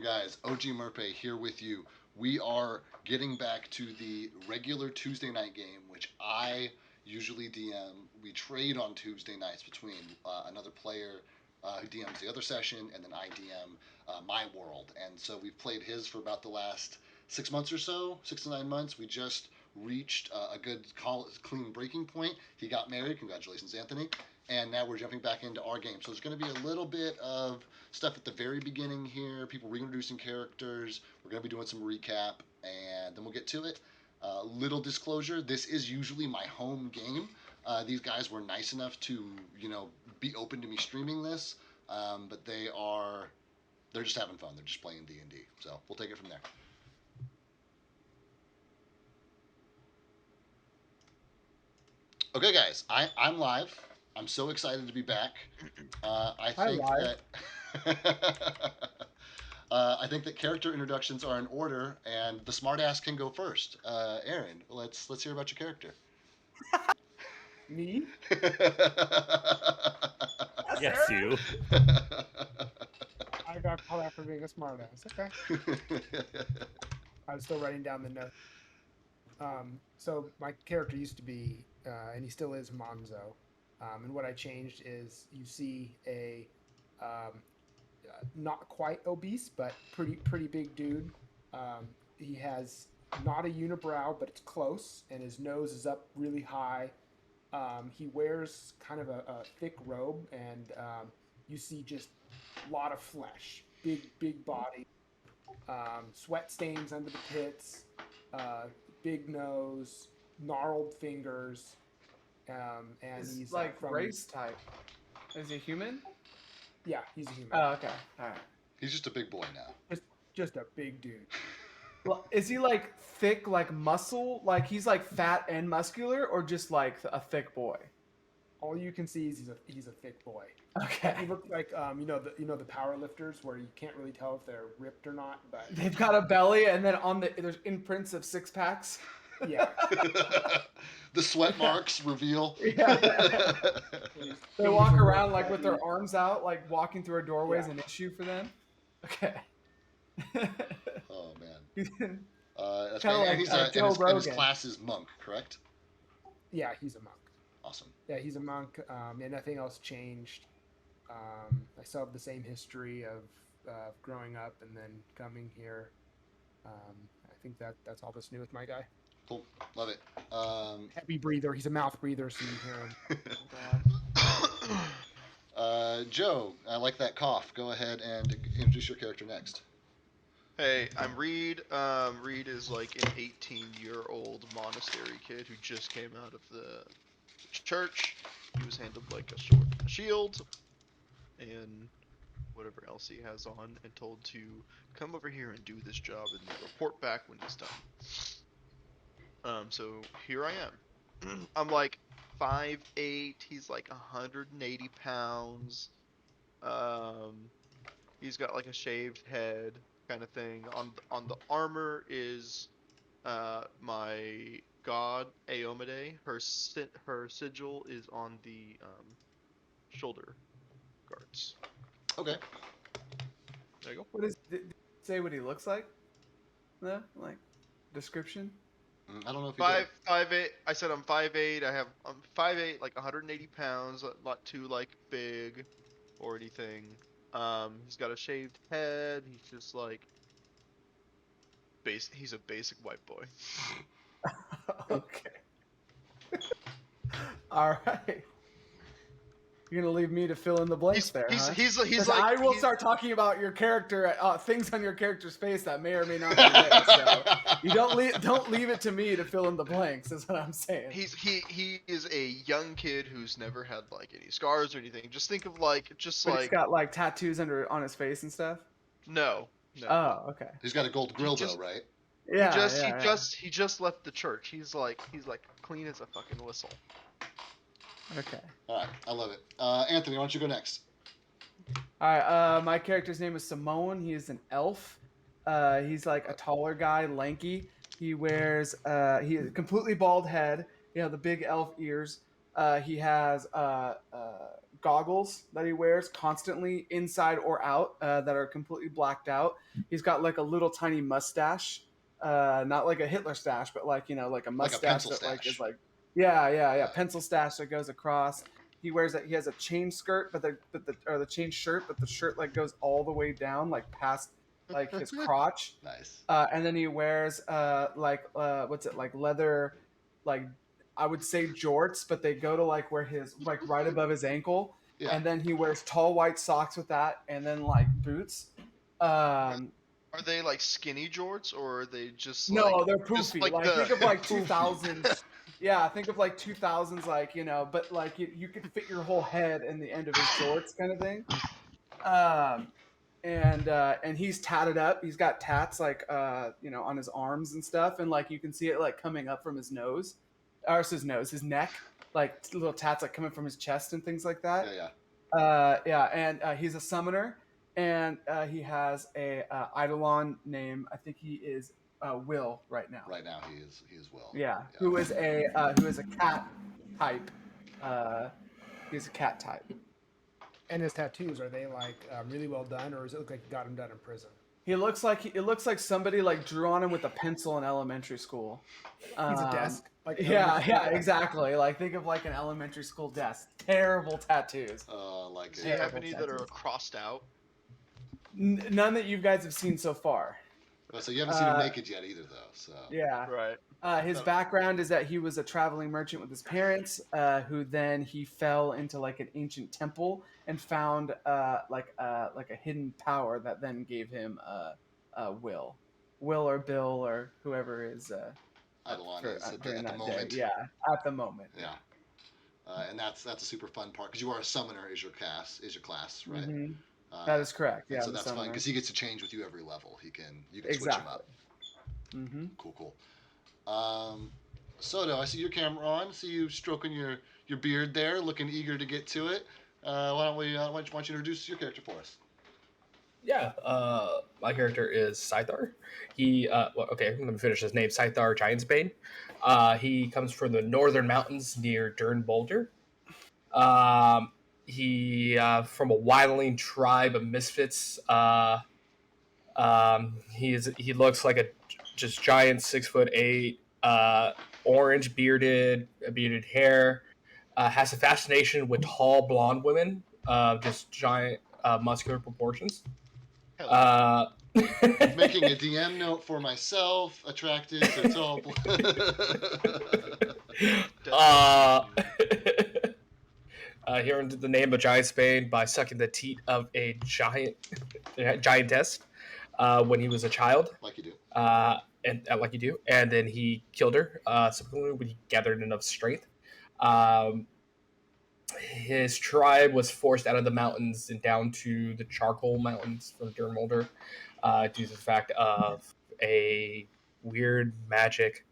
guys? OG Murphy here with you. We are getting back to the regular Tuesday night game, which I usually DM. We trade on Tuesday nights between another player who DMs the other session, and then I DM my world. And so we've played his for about the last 6 months or so, 6 to 9 months. We just reached a good clean breaking point. He got married. Congratulations, Anthony. And now we're jumping back into our game. So there's going to be a little bit of stuff at the very beginning here, people reintroducing characters. We're going to be doing some recap, and then we'll get to it. Little disclosure: this is usually my home game. These guys were nice enough to, be open to me streaming this, but they're just having fun. They're just playing D&D. So we'll take it from there. Okay, guys, I'm live. I'm so excited to be back. I Hi, think live. that I think that character introductions are in order, and the smartass can go first. Aaron, let's hear about your character. Me? Yes, Yes, Aaron? you. I got called out for being a smartass. Okay. I was still writing down the note. So my character used to be, and he still is, Monzo. And what I changed is you see a not quite obese, but pretty big dude. He has not a unibrow, but it's close, and his nose is up really high. He wears kind of a thick robe, and you see just a lot of flesh, big body, sweat stains under the pits, big nose, gnarled fingers, and Is he's like from race type. Is he human? yeah, he's a human, Oh, okay. All right. He's just a big boy now. just a big dude. Well, is he like thick, like muscle? Like he's like fat and muscular, or just like a thick boy? All you can see is he's a thick boy. He Okay. looks like the power lifters where you can't really tell if they're ripped or not, but They've got a belly, and then there's imprints of 6 packs. yeah. The sweat marks reveal. Yeah. He's They walk real around like with heavy. their arms out, like walking through a doorway is Yeah. an issue for them. Okay. Oh man. He's That's Kinda great. like, And Joe and his Rogan. class is monk, correct? Yeah, he's a monk. Awesome. Yeah, he's a monk. Yeah, nothing else changed. I still have the same history of growing up and then coming here. I think that's all that's new with my guy. Cool. Love it. Heavy breather. He's a mouth breather, so you hear him. Joe, I like that cough. Go ahead and introduce your character next. Hey, I'm Reed. Reed is like an 18-year-old monastery kid who just came out of the church. He was handed like a sword and a shield, and whatever else he has on, and told to come over here and do this job and then report back when he's done. So here I am. I'm like 5'8". He's like 180 pounds. He's got like a shaved head kind of thing. On the armor is my god Aomade. Her sigil is on the shoulder guards. Okay. There you go. What is? Did you say what he looks like? No, like description. I don't know if you did. 5'8". I said I'm 5'8". I'm 5'8", like 180 pounds. Not too like big or anything. He's got a shaved head. He's just like he's a basic white boy. Okay. All right. You're gonna leave me to fill in the blanks there, huh? He's 'Cause like I will start talking about your character, things on your character's face that may or may not be there. So you don't leave it to me to fill in the blanks. Is what I'm saying. he is a young kid who's never had like any scars or anything. Just think of like But he's got like tattoos on his face and stuff. no. Oh, okay. He's got a gold grill just- though, right? Yeah. He just left the church. He's like clean as a fucking whistle. Okay. All right, I love it. Anthony, why don't you go next? All right. My character's name is Samoan. He is an elf. He's like a taller guy, lanky. He wears he has a completely bald head. The big elf ears. He has goggles that he wears constantly, inside or out, that are completely blacked out. He's got like a little tiny mustache, not like a Hitler stash, but like like a Like a mustache pencil that like stash. is like yeah, Yeah. pencil stash that goes across. He wears that. He has a chain skirt, but the chain shirt, but the shirt like goes all the way down, like past like his crotch. Nice. And then he wears what's it, like leather, like I would say jorts, but they go to like where his like right above his ankle. Yeah. And then he wears tall white socks with that, and then like boots. Are they like skinny jorts, or are they just No, like they're just poofy. like Like the think of like Poofy. 2000s. Yeah, think of like 2000s, like but like you could fit your whole head in the end of his jorts, kind of thing. Um, and he's tatted up. He's got tats like on his arms and stuff, and like you can see it like coming up from his nose, or his neck, like little tats like coming from his chest and things like that. Yeah. And he's a summoner, and he has a Eidolon name. I think he is Will right now. Right now he is Will. Yeah, who is a cat type. He's a cat type. And his tattoos, are they like really well done, or does it look like he got them done in prison? It looks like somebody like drew on him with a pencil in elementary school. He's a desk. Like Yeah, exactly. Like think of like an elementary school desk. Terrible tattoos. Like Do you it. have any that are crossed out? None that you guys have seen so far. So you haven't seen him naked yet either, though. So Yeah. Right. His background is that he was a traveling merchant with his parents, who then he fell into like an ancient temple and found like a hidden power that then gave him Will or Bill or whoever is Eidolon is at during the that moment. day. Yeah, at the moment. Yeah. And that's a super fun part because you are a summoner is your class, right? Mm-hmm. That is correct. Yeah, so that's fun because he gets to change with you every level. You can switch him up. Mm-hmm. Cool. Soto, I see your camera on. I see you stroking your beard there, looking eager to get to it. Why don't you introduce your character for us? Yeah, my character is Scythar. Okay, let me finish his name. Scythar Giantsbane. He comes from the northern mountains near Dern Boulder. He from a wildling tribe of misfits. He looks like a just giant 6'8", orange bearded hair. Has a fascination with tall blonde women. Just giant muscular proportions. Making a DM note for myself. Attracted to tall. He earned the name of Giantsbane by sucking the teat of a giantess when he was a child. Like you do. Like you do. And then he killed her subsequently when he gathered enough strength. His tribe was forced out of the mountains and down to the charcoal mountains from Durnmolder due to the fact of a weird magic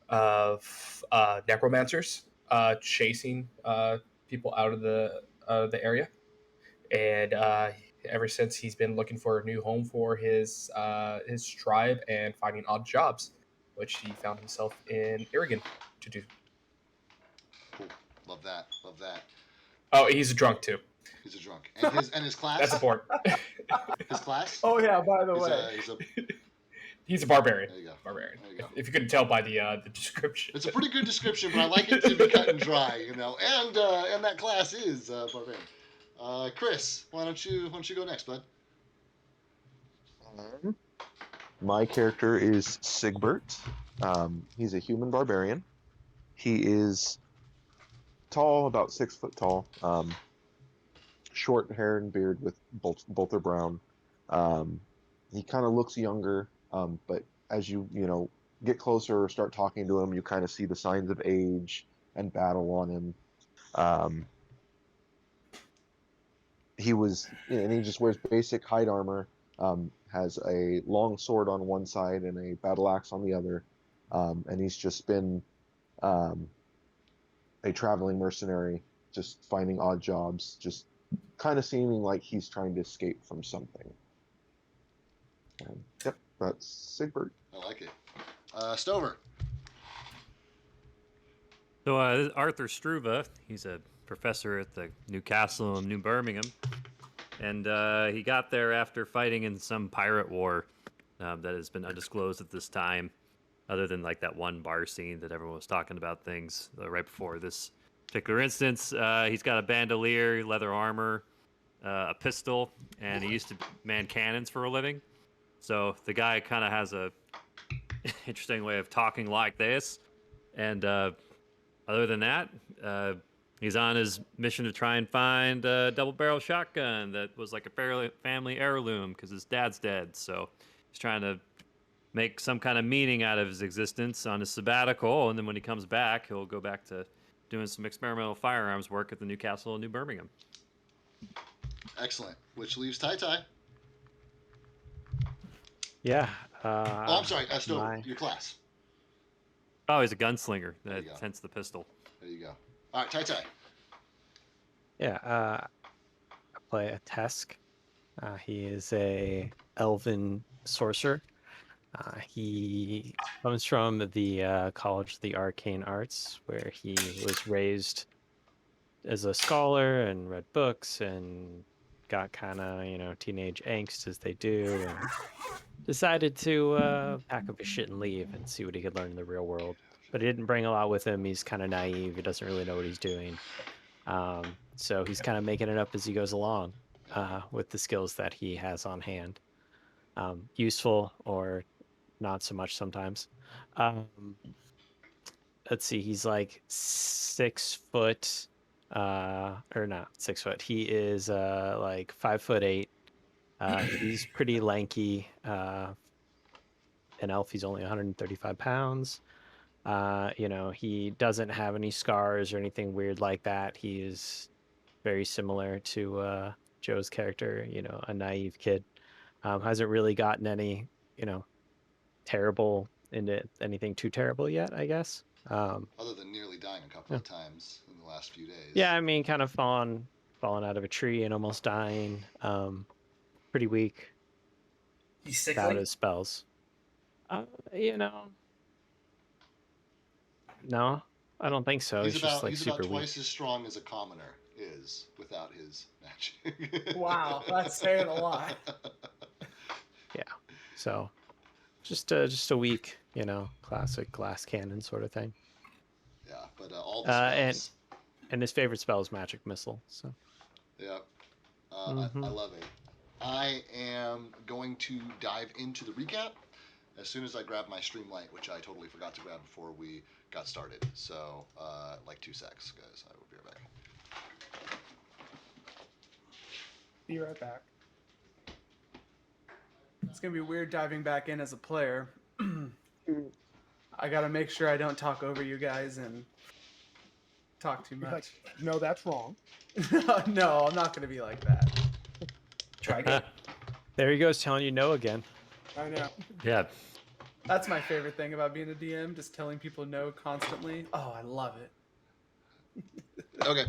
of necromancers chasing people out of the area. And ever since, he's been looking for a new home for his tribe and finding odd jobs, which he found himself in Irragin to do. Cool. Love that. Oh, he's a drunk too. He's a drunk. And his class? That's important. His class? Oh yeah, by the way. He's a barbarian. There you go. Barbarian. There you go. If you couldn't tell by the description. It's a pretty good description, but I like it to be cut and dry, And that class is barbarian. Chris, why don't you go next, bud? My character is Sigbert. He's a human barbarian. He is tall, about 6 foot tall. Short hair and beard with both are brown. He kind of looks younger, but as you get closer or start talking to him, you kind of see the signs of age and battle on him. And he just wears basic hide armor, has a long sword on one side and a battle axe on the other, and he's just been a traveling mercenary, just finding odd jobs, just kind of seeming like he's trying to escape from something. Yep, that's Sigbert. I like it. Stover. So this is Arthur Struva. He's a professor at the New Castle in New Birmingham, and he got there after fighting in some pirate war that has been undisclosed at this time, other than like that one bar scene that everyone was talking about things right before this particular instance. He's got a bandolier, leather armor, a pistol, and he used to man cannons for a living. So the guy kind of has a interesting way of talking like this. And other than that, he's on his mission to try and find a double-barrel shotgun that was like a family heirloom because his dad's dead. So he's trying to make some kind of meaning out of his existence on his sabbatical, and then when he comes back, he'll go back to doing some experimental firearms work at the New Castle in New Birmingham. Excellent. Which leaves Tai Tai. Yeah. Oh, I'm sorry. Stover, my- your class. Oh, he's a gunslinger. There you go. Hence the pistol. There you go. All right, Tai Tai. Yeah. I play a Tesk. He is a elven sorcerer. He comes from the College of the Arcane Arts, where he was raised as a scholar and read books and got kind of, teenage angst as they do, and decided to pack up his shit and leave and see what he could learn in the real world. But he didn't bring a lot with him. He's kind of naive. He doesn't really know what he's doing. So he's kind of making it up as he goes along with the skills that he has on hand. Useful or not so much sometimes. Let's see. He's like 6 foot, or not 6 foot. He is like 5'8". He's pretty lanky. An elf. He's only 135 pounds. He doesn't have any scars or anything weird like that. He is very similar to Joe's character. A naive kid. Hasn't really gotten any, terrible into anything too terrible yet, I guess. Other than nearly dying a couple of times in the last few days. Yeah, I mean, kind of falling out of a tree and almost dying. Pretty weak. He's Without sickly. his spells. No, I don't think so. He's just like he's super about weak. twice as strong as a commoner is without his magic. Wow, that's saying a lot. Yeah. So just a weak, classic glass cannon sort of thing. Yeah, but all the spells. And his favorite spell is magic missile. So. Yeah, I love it. I am going to dive into the recap as soon as I grab my Streamlight, which I totally forgot to grab before we got started. So, like 2 secs, guys. I will be right back. Be right back. It's gonna be weird diving back in as a player. I gotta make sure I don't talk over you guys and talk too You're much. like, no, that's wrong. No, I'm not gonna be like that. Try again. There he goes, telling you no again. I know. Yeah. That's my favorite thing about being a DM, just telling people no constantly. Oh, I love it. Okay.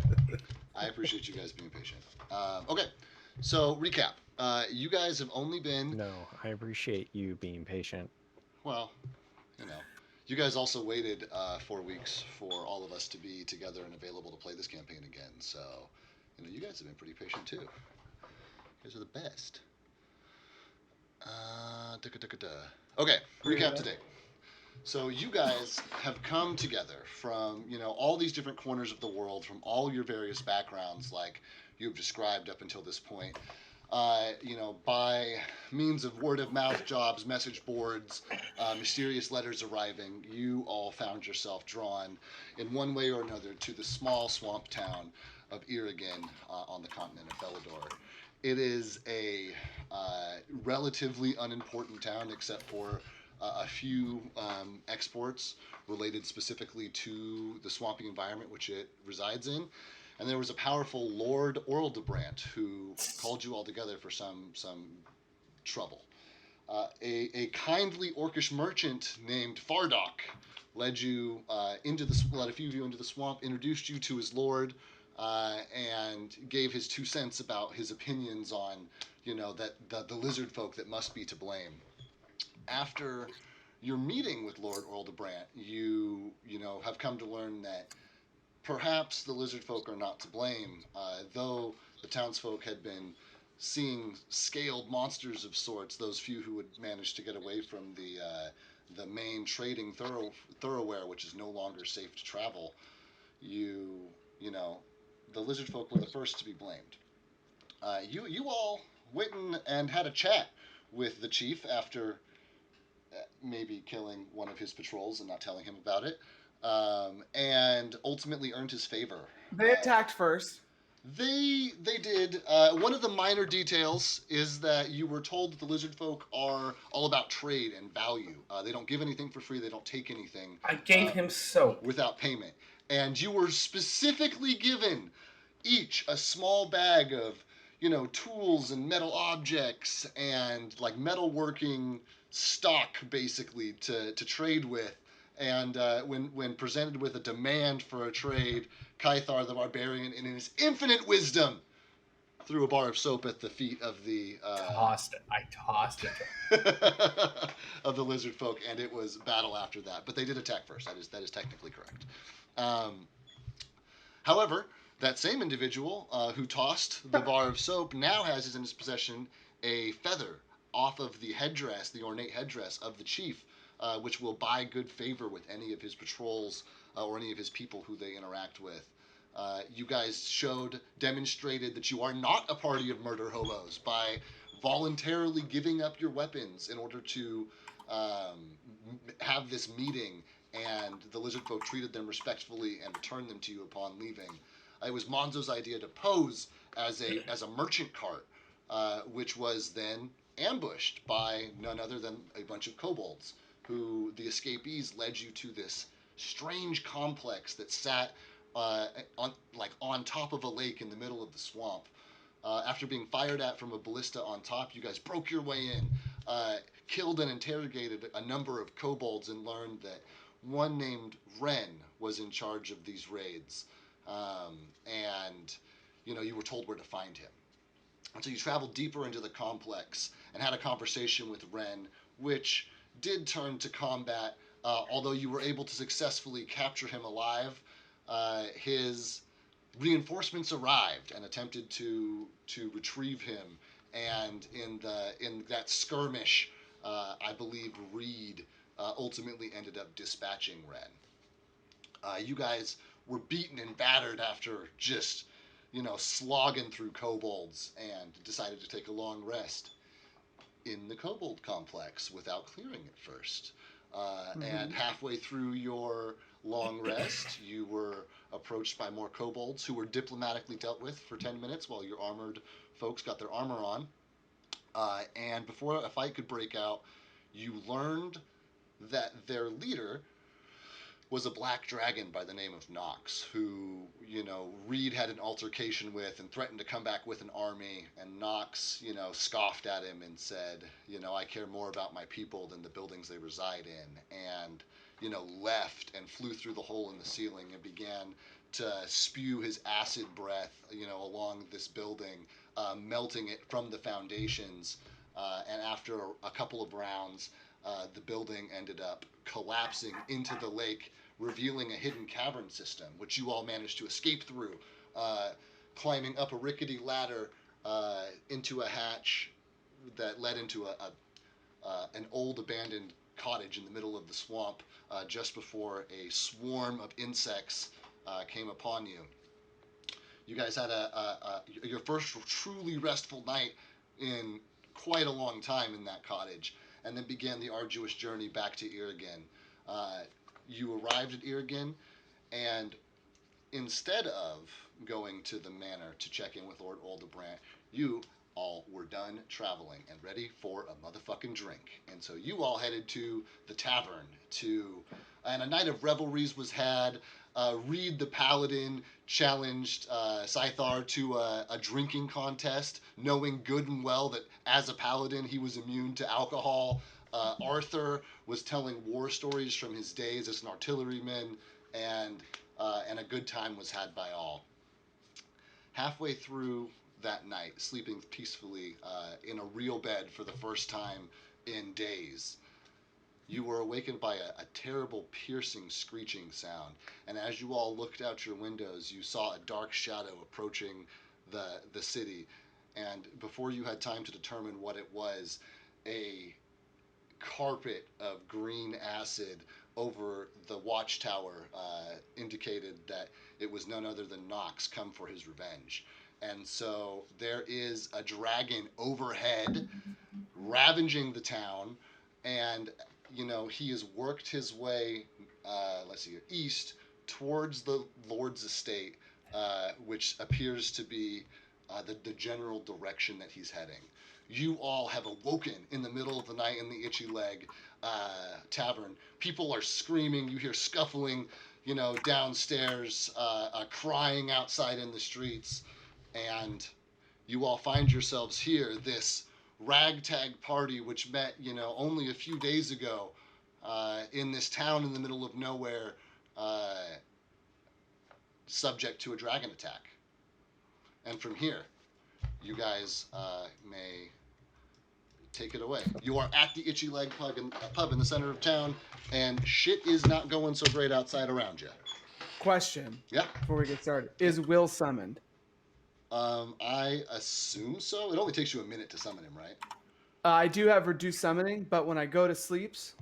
I appreciate you guys being patient. Okay, so recap. You guys have only been... No, I appreciate you being patient. Well, you guys also waited 4 weeks for all of us to be together and available to play this campaign again. So, you guys have been pretty patient too. You guys are the best. Okay, recap today. So you guys have come together from, all these different corners of the world, from all your various backgrounds, like you've described up until this point. By means of word of mouth jobs, message boards, mysterious letters arriving, you all found yourself drawn in one way or another to the small swamp town of Irragin on the continent of Felidor. It is a relatively unimportant town except for a few exports related specifically to the swampy environment which it resides in. And there was a powerful Lord Orldebrand who called you all together for some trouble. A kindly orcish merchant named Fardok led a few of you into the swamp, introduced you to his lord, and gave his 2 cents about his opinions on, that the lizard folk that must be to blame. After your meeting with Lord Orldebrand, you have come to learn that perhaps the lizard folk are not to blame, though the townsfolk had been seeing scaled monsters of sorts. Those few who had managed to get away from the main trading thoroughfare, which is no longer safe to travel, you know, the lizard folk were the first to be blamed. You all went and had a chat with the chief after maybe killing one of his patrols and not telling him about it, and ultimately earned his favor. They attacked first. They did. One of the minor details is that you were told that the lizard folk are all about trade and value. They don't give anything for free. They don't take anything I gave him soap. without payment. And you were specifically given each a small bag of, tools and metal objects and like metalworking stock, basically to trade with. And when presented with a demand for a trade, Kythar the barbarian, in his infinite wisdom, threw a bar of soap at the feet of the I tossed it. of the lizard folk, and it was battle after that. But they did attack first. That is technically correct. However, that same individual who tossed the bar of soap now has in his possession a feather off of the headdress, the ornate headdress of the chief, which will buy good favor with any of his patrols or any of his people who they interact with. You guys demonstrated that you are not a party of murder hobos by voluntarily giving up your weapons in order to have this meeting, and the lizard folk treated them respectfully and returned them to you upon leaving. It was Monzo's idea to pose as a merchant cart, which was then ambushed by none other than a bunch of kobolds, who the escapees led you to this strange complex that sat on top of a lake in the middle of the swamp. After being fired at from a ballista on top, you guys broke your way in, killed and interrogated a number of kobolds, and learned that one named Ren was in charge of these raids. And you were told where to find him. And so you traveled deeper into the complex and had a conversation with Ren, which did turn to combat. Although you were able to successfully capture him alive, his reinforcements arrived and attempted to retrieve him. And in that skirmish, I believe Reed ultimately ended up dispatching Ren. You guys were beaten and battered after just, slogging through kobolds, and decided to take a long rest in the kobold complex without clearing it first. And halfway through your long rest, you were approached by more kobolds who were diplomatically dealt with for 10 minutes while your armored folks got their armor on. And before a fight could break out, you learned that their leader was a black dragon by the name of Nox, who, Reed had an altercation with and threatened to come back with an army. And Nox, scoffed at him and said, I care more about my people than the buildings they reside in. And, left and flew through the hole in the ceiling and began to spew his acid breath, along this building, melting it from the foundations. And after a couple of rounds, the building ended up collapsing into the lake, revealing a hidden cavern system, which you all managed to escape through, climbing up a rickety ladder into a hatch that led into an old abandoned cottage in the middle of the swamp, just before a swarm of insects came upon you. You guys had your first truly restful night in quite a long time in that cottage, and then began the arduous journey back to Irragin. You arrived at Irragin, and instead of going to the manor to check in with Lord Aldebrand, you all were done traveling and ready for a motherfucking drink. And so you all headed to the tavern and a night of revelries was had. Reed the Paladin challenged Scythar to a drinking contest, knowing good and well that as a paladin he was immune to alcohol. Arthur was telling war stories from his days as an artilleryman, and a good time was had by all. Halfway through that night, sleeping peacefully in a real bed for the first time in days, you were awakened by a terrible, piercing, screeching sound. And as you all looked out your windows, you saw a dark shadow approaching the city. And before you had time to determine what it was, a carpet of green acid over the watchtower indicated that it was none other than Nox come for his revenge. And so there is a dragon overhead ravaging the town, and he has worked his way, let's see, east towards the Lord's estate, which appears to be the general direction that he's heading. You all have awoken in the middle of the night in the Itchy Leg tavern. People are screaming. You hear scuffling, downstairs, crying outside in the streets, and you all find yourselves here. This ragtag party, which met, only a few days ago, in this town in the middle of nowhere, subject to a dragon attack. And from here, you guys may take it away. You are at the Itchy Leg pub in the center of town, and shit is not going so great outside around you. Question. Yeah. Before we get started, is Will summoned? I assume so. It only takes you a minute to summon him, right? I do have reduced summoning, but when I go to sleeps,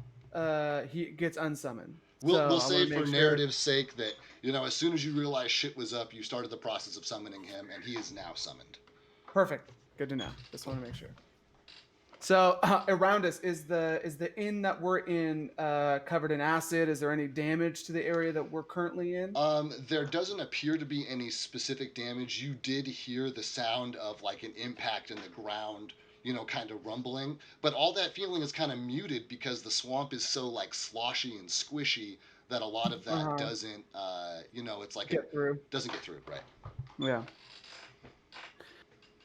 he gets unsummoned. We'll say for narrative's sake that, as soon as you realize shit was up, you started the process of summoning him, and he is now summoned. Perfect. Good to know. Just want to make sure. So around us, is the inn that we're in covered in acid? Is there any damage to the area that we're currently in? There doesn't appear to be any specific damage. You did hear the sound of like an impact in the ground, kind of rumbling. But all that feeling is kind of muted because the swamp is so like sloshy and squishy that a lot of that doesn't, it's like doesn't get through, right? Yeah.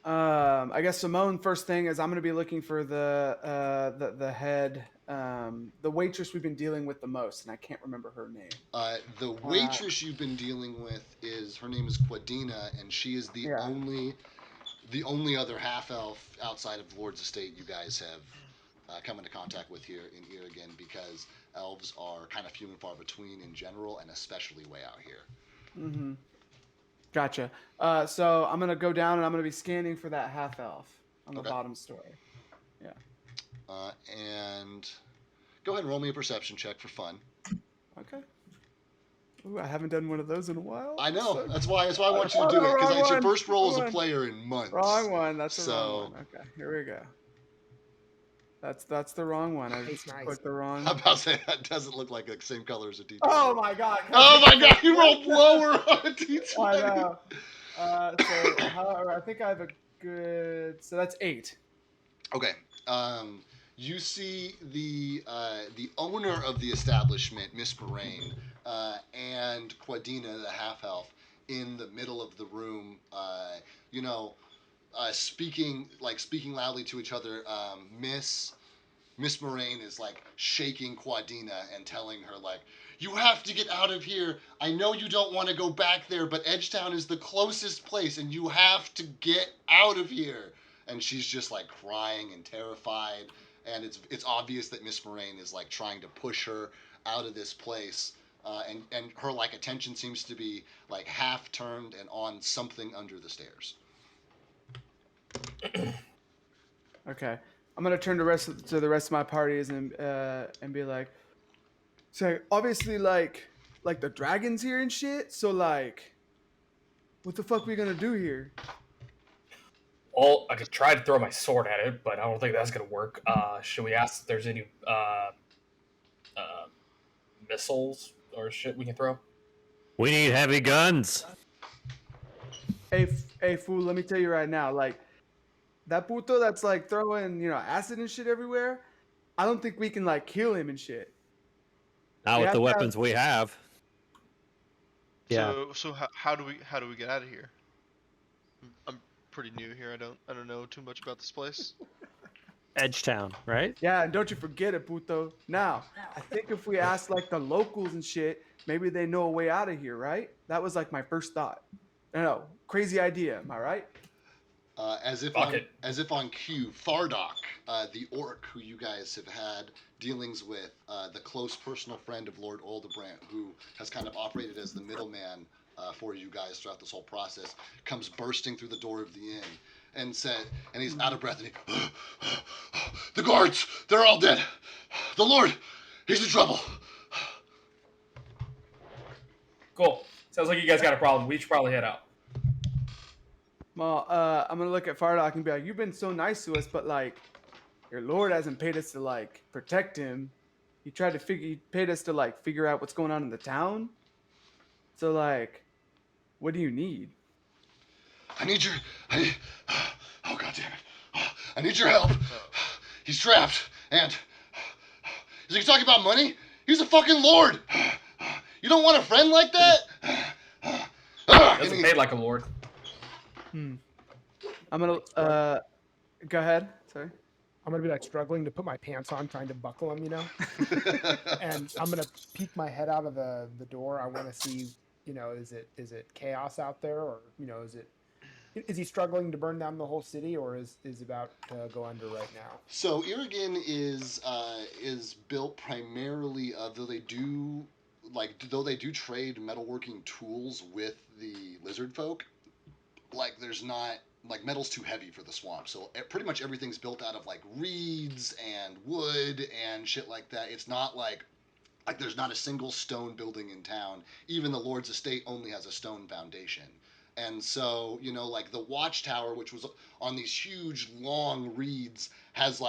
I guess Simone, first thing is I'm going to be looking for the head, the waitress we've been dealing with the most, and I can't remember her name. The waitress you've been dealing with her name is Quadina, and she is the only other half elf outside of Lord's estate you guys have come into contact with here in Irragin, because elves are kind of few and far between in general, and especially way out here. Mm-hmm. Gotcha. So I'm going to go down and I'm going to be scanning for that half elf on the bottom story. Yeah. And go ahead and roll me a perception check for fun. Okay. Ooh, I haven't done one of those in a while. I know. That's why I want you to do it, because it's your first roll as a player in months. Wrong one. That's the wrong one. Okay, here we go. That's the wrong one. I just clicked the wrong. How about that? That doesn't look like the same color as a D20. Oh my god! Oh my god! You rolled lower on a D20. I know. I think I have a good. So that's 8. Okay. You see the owner of the establishment, Miss Moraine, and Quadina, the half elf, in the middle of the room. Speaking loudly to each other. Miss Moraine is like shaking Quadina and telling her like, "You have to get out of here. I know you don't want to go back there, but Edgetown is the closest place, and you have to get out of here." And she's just like crying and terrified, and it's obvious that Miss Moraine is like trying to push her out of this place, and her like attention seems to be like half turned and on something under the stairs. Okay, I'm gonna turn to the rest of my parties and be like, so obviously like the dragons here and shit. So like, what the fuck are we gonna do here? Well, I could try to throw my sword at it, but I don't think that's gonna work. Should we ask if there's any missiles or shit we can throw? We need heavy guns. Hey, fool, let me tell you right now, like, that puto that's, like, throwing, acid and shit everywhere, I don't think we can, like, kill him and shit. Not with the weapons we have. Yeah. So how do we get out of here? I'm pretty new here. I don't know too much about this place. Edgetown, right? Yeah, and don't you forget it, puto. Now, I think if we ask, like, the locals and shit, maybe they know a way out of here, right? That was, like, my first thought. I know, crazy idea, am I right? As if Fuck on it. as if on cue, Fardok, the orc who you guys have had dealings with, the close personal friend of Lord Oldebrand, who has kind of operated as the middleman for you guys throughout this whole process, comes bursting through the door of the inn and he's out of breath and he, the guards, they're all dead. The Lord, he's in trouble. Cool. Sounds like you guys got a problem. We should probably head out. Well, I'm gonna look at Fardock and be like, "You've been so nice to us, but like, your lord hasn't paid us to like protect him. He paid us to like figure out what's going on in the town. So like, what do you need?" I need your. Oh God damn it! I need your help. He's trapped, and is he talking about money? He's a fucking lord. You don't want a friend like that. Doesn't pay like a lord. I'm gonna go ahead. Sorry. I'm gonna be like struggling to put my pants on, trying to buckle them, and I'm gonna peek my head out of the door. I want to see, is it chaos out there, or is he struggling to burn down the whole city, or is about to go under right now? So Irragin is built primarily, though they do trade metalworking tools with the lizard folk. Like there's not like metal's too heavy for the swamp, so pretty much everything's built out of like reeds and wood and shit like that. It's not like there's not a single stone building in town. Even the Lord's estate only has a stone foundation. And so, like the watchtower, which was on these huge long reeds, has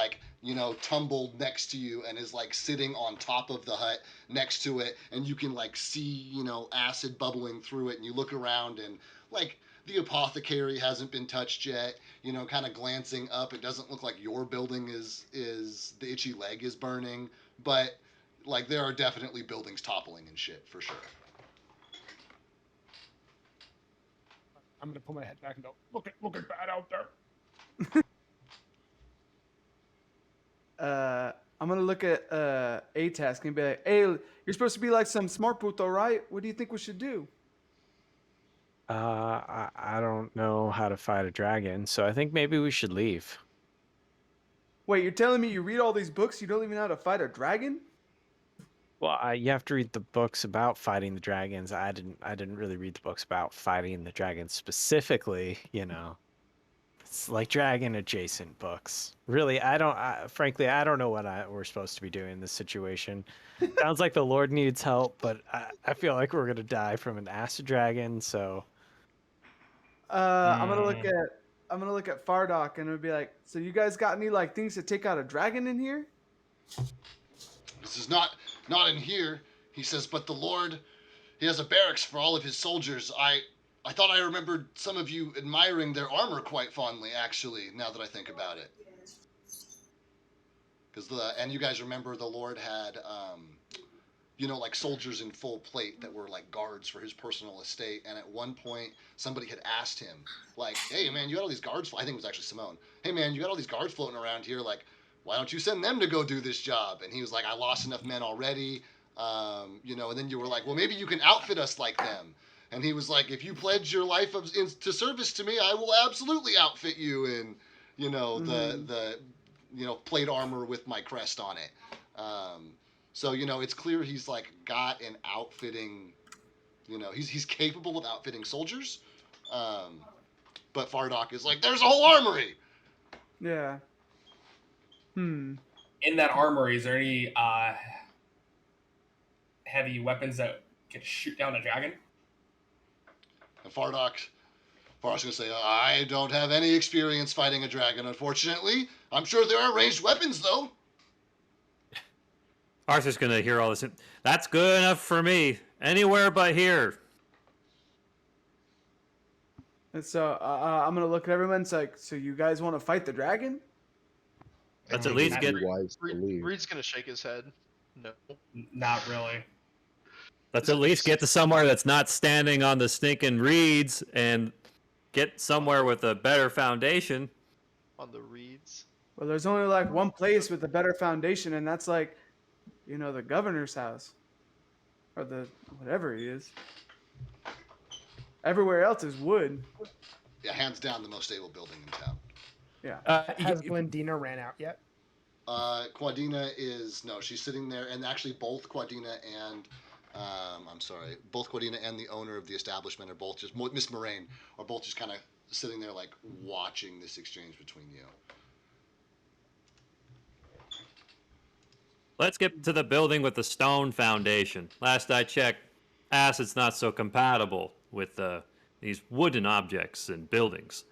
tumbled next to you and is like sitting on top of the hut next to it, and you can like see, acid bubbling through it, and you look around and like the apothecary hasn't been touched yet, kind of glancing up. It doesn't look like your building is the itchy leg is burning, but like there are definitely buildings toppling and shit for sure. I'm gonna pull my head back and go, looking bad out there. I'm gonna look at A-Task and be like, "Hey, you're supposed to be like some smart puto, right? What do you think we should do?" I don't know how to fight a dragon, so I think maybe we should leave. Wait, you're telling me you read all these books, you don't even know how to fight a dragon? Well, you have to read the books about fighting the dragons. I didn't really read the books about fighting the dragons specifically. It's like dragon adjacent books. Really, frankly, I don't know what we're supposed to be doing in this situation. Sounds like the Lord needs help, but I feel like we're gonna die from an acid dragon. So, I'm gonna look at Fardock and it'll be like, "So you guys got any like things to take out a dragon in here?" This is not in here, he says, but the Lord, he has a barracks for all of his soldiers. I thought I remembered some of you admiring their armor quite fondly, actually, now that I think about it. And you guys remember the Lord had, like soldiers in full plate that were like guards for his personal estate. And at one point, somebody had asked him, like, "Hey, man, you got all these guards." I think it was actually Simone. "Hey, man, you got all these guards floating around here. Like, why don't you send them to go do this job?" And he was like, "I lost enough men already." And then you were like, "Well, maybe you can outfit us like them." And he was like, "If you pledge your life to service to me, I will absolutely outfit you in, the plate armor with my crest on it." So it's clear he's like got an outfitting. He's capable of outfitting soldiers. But Fardock is like, "There's a whole armory." Yeah. In that armory, is there any heavy weapons that can shoot down a dragon? And Fardock's gonna say, "I don't have any experience fighting a dragon, unfortunately. I'm sure there are ranged weapons, though." Arthur's gonna hear all this. That's good enough for me. Anywhere but here. And so I'm gonna look at everyone. It's like, "So you guys want to fight the dragon?" Let's I at think least it'd get. be wise to leave. Reed's gonna shake his head. No. Not really. Let's at least get to somewhere that's not standing on the stinking reeds and get somewhere with a better foundation. On the reeds. Well, there's only like one place with a better foundation, and that's like, the governor's house, or whatever he is. Everywhere else is wood. Yeah, hands down the most stable building in town. Yeah. Has Glendina ran out yet? Quadina is no, she's sitting there, and actually both Quadina and both Quadina and the owner of the establishment are both just Miss Moraine are both just kind of sitting there like watching this exchange between you. Let's get to the building with the stone foundation. Last I checked, acid's not so compatible with these wooden objects and buildings.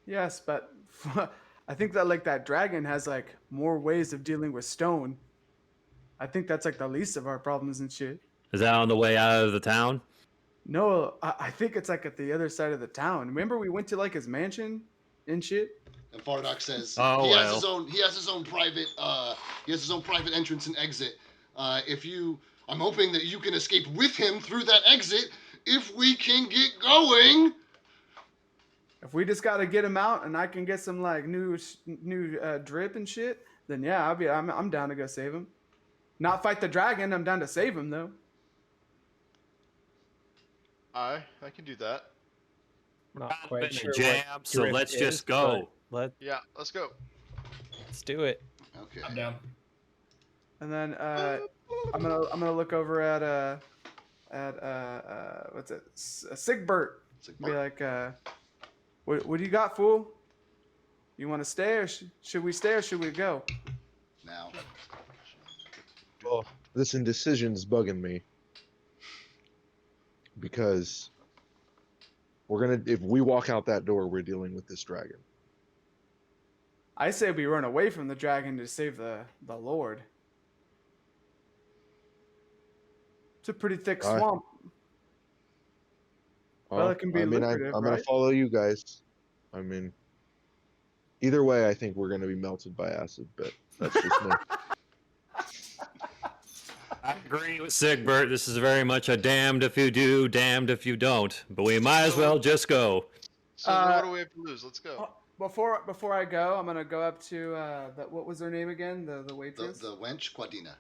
Yes, but I think that like that dragon has like more ways of dealing with stone. I think that's like the least of our problems and shit. Is that on the way out of the town? No, I think it's like at the other side of the town. Remember we went to like his mansion and shit? And Fardock says Oh, he has well. his own private entrance and exit. I'm hoping that you can escape with him through that exit if we can get going. If we just got to get him out and I can get some like new drip and shit, then yeah, I'm down to go save him. Not fight the dragon, I'm down to save him though. I can do that. Not I've quite been sure jammed, what so drip let's is, just go. but Yeah, let's go. let's do it. Okay. I'm down. And then I'm gonna look over at what's it, Sigbert. Be like, what do you got, fool? You want to stay, or should we stay, or should we go? Now. Well, this indecision's bugging me because if we walk out that door, we're dealing with this dragon. I say we run away from the dragon to save the Lord. It's a pretty thick All right. swamp. Well, it can be lucrative, I'm gonna right? follow you guys. I mean, either way, I think we're gonna be melted by acid, but that's just me. I agree with Sigbert. This is very much a damned if you do, damned if you don't. But we might as well just go. So what do we have to lose? Let's go. Before I go, I'm gonna go up to what was her name again? The waitress. The wench Quadina.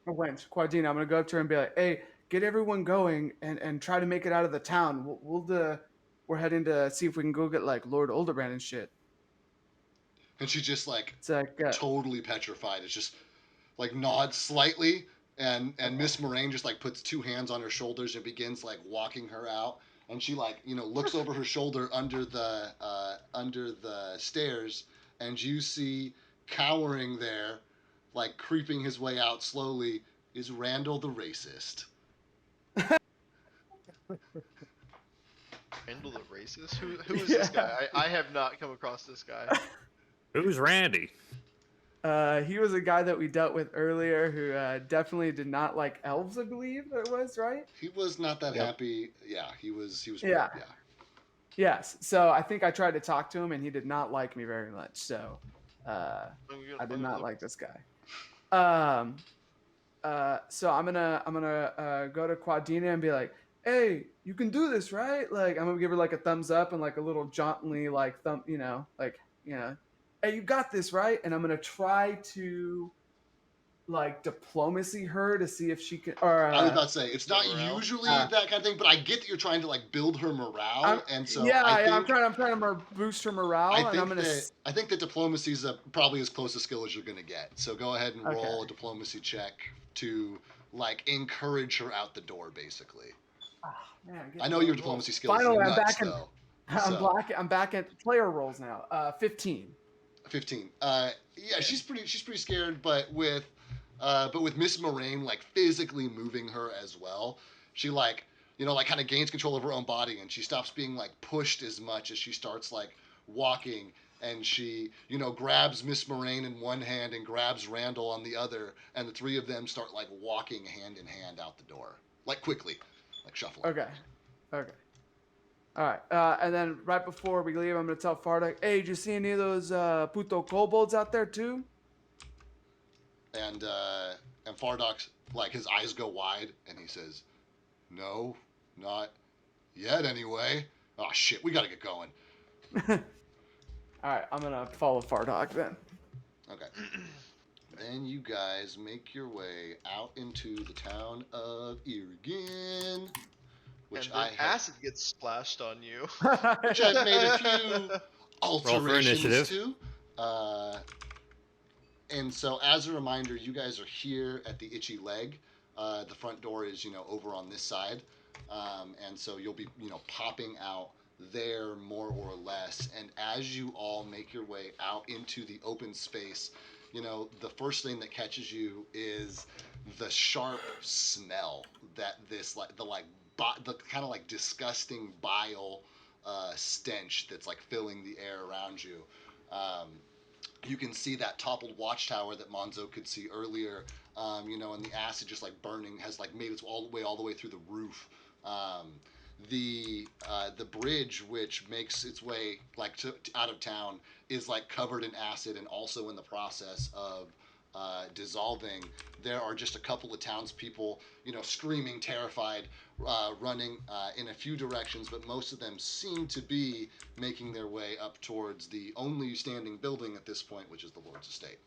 A wench, Quadina. I'm gonna go up to her and be like, "Hey, get everyone going and try to make it out of the town. We're heading to see if we can go get like Lord Olderbrand and shit." And she just like It's like totally petrified. It's just like nods slightly, and Miss Moraine just like puts two hands on her shoulders and begins like walking her out. And she like looks over her shoulder under the stairs, and you see cowering there, like creeping his way out slowly, is Randall the racist. Randall the racist? Who is this guy? I have not come across this guy. Who's Randy? he was a guy that we dealt with earlier who definitely did not like elves, I believe it was, right? He was not that Yep. happy. Yeah, he was. Yeah. Yeah. Yes. So I think I tried to talk to him and he did not like me very much. So I did not like this guy. So I'm gonna go to Quadina and be like, "Hey, you can do this, right?" Like I'm gonna give her like a thumbs up and like a little jauntily like thumb, "Hey, you got this, right?" And I'm gonna try to like diplomacy her to see if she can. Or I was about to say it's not morale? usually that kind of thing, but I get that you're trying to like build her morale, and so I'm trying to boost her morale, I and I'm gonna. think that diplomacy is probably as close a skill as you're gonna get. So go ahead and roll Okay. a diplomacy check to like encourage her out the door, basically. Man, I know your diplomacy skills Finally, are I'm nuts, back in- though. I'm back at player roles now. 15. 15. Yeah, she's pretty scared, but with Miss Moraine like physically moving her as well, she like kind of gains control of her own body, and she stops being like pushed as much as she starts like walking, and she grabs Miss Moraine in one hand and grabs Randall on the other, and the three of them start like walking hand in hand out the door, like quickly, like shuffling. Okay. All right. And then right before we leave, I'm gonna tell Fardock, "Hey, did you see any of those puto kobolds out there too?" And Fardock's like his eyes go wide, and he says, "No, not yet, anyway. Oh shit, we gotta get going." All right. I'm gonna follow Fardock then. Okay. Then you guys make your way out into the town of Irragin. which and then acid gets splashed on you. which I've made a few alterations initiative. to. And so, as a reminder, you guys are here at the Itchy Leg. The front door is, over on this side, and so you'll be, popping out there more or less. And as you all make your way out into the open space, the first thing that catches you is the sharp smell that this the kind of like disgusting bile stench that's like filling the air around you. You can see that toppled watchtower that Monzo could see earlier, and the acid just like burning has like made its all the way through the roof. The bridge, which makes its way like out of town, is like covered in acid and also in the process of dissolving. There are just a couple of townspeople, screaming, terrified, running in a few directions, but most of them seem to be making their way up towards the only standing building at this point, which is the Lord's Estate.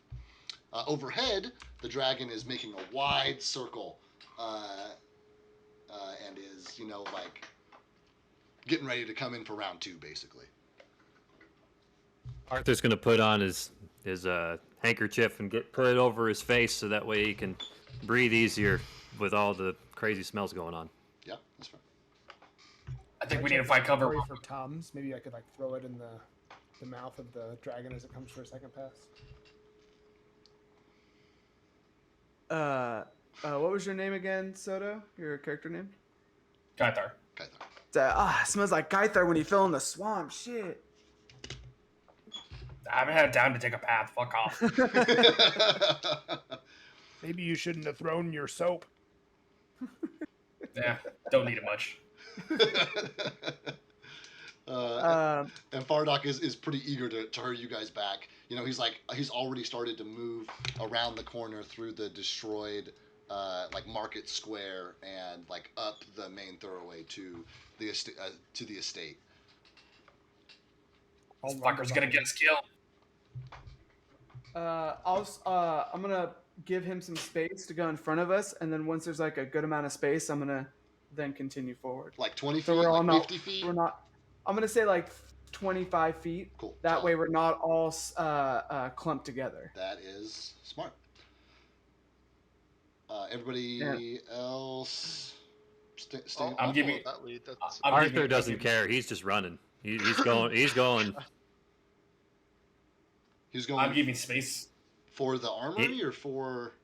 Overhead, the dragon is making a wide circle and is, like getting ready to come in for round 2, basically. Arthur's gonna put on his handkerchief and put it over his face so that way he can breathe easier with all the crazy smells going on. Yeah, that's fair. I think we need to find cover. Pray for Tums. Maybe I could like throw it in the mouth of the dragon as it comes for a second pass. What was your name again, Soto? Your character name? Kaithar. It smells like Kaithar when you fell in the swamp. Shit. I haven't had time to take a bath. Fuck off. Maybe you shouldn't have thrown your soap. Yeah, don't need it much. And Fardock is pretty eager to hurry you guys back. He's already started to move around the corner through the destroyed market square and like up the main thoroughway to the estate. This fucker's gonna get us killed. I'm gonna give him some space to go in front of us, and then once there's like a good amount of space, I'm gonna then continue forward. Like 20 feet, So we're all like not, 50 feet? We're not. I'm gonna say like 25 feet. Cool. That way we're not all clumped together. That is smart. Everybody else stay I'm I'll giving- follow that lead. Arthur doesn't care. He's just running. He's going. He's going. He's going. I'm giving space. For the armory or for?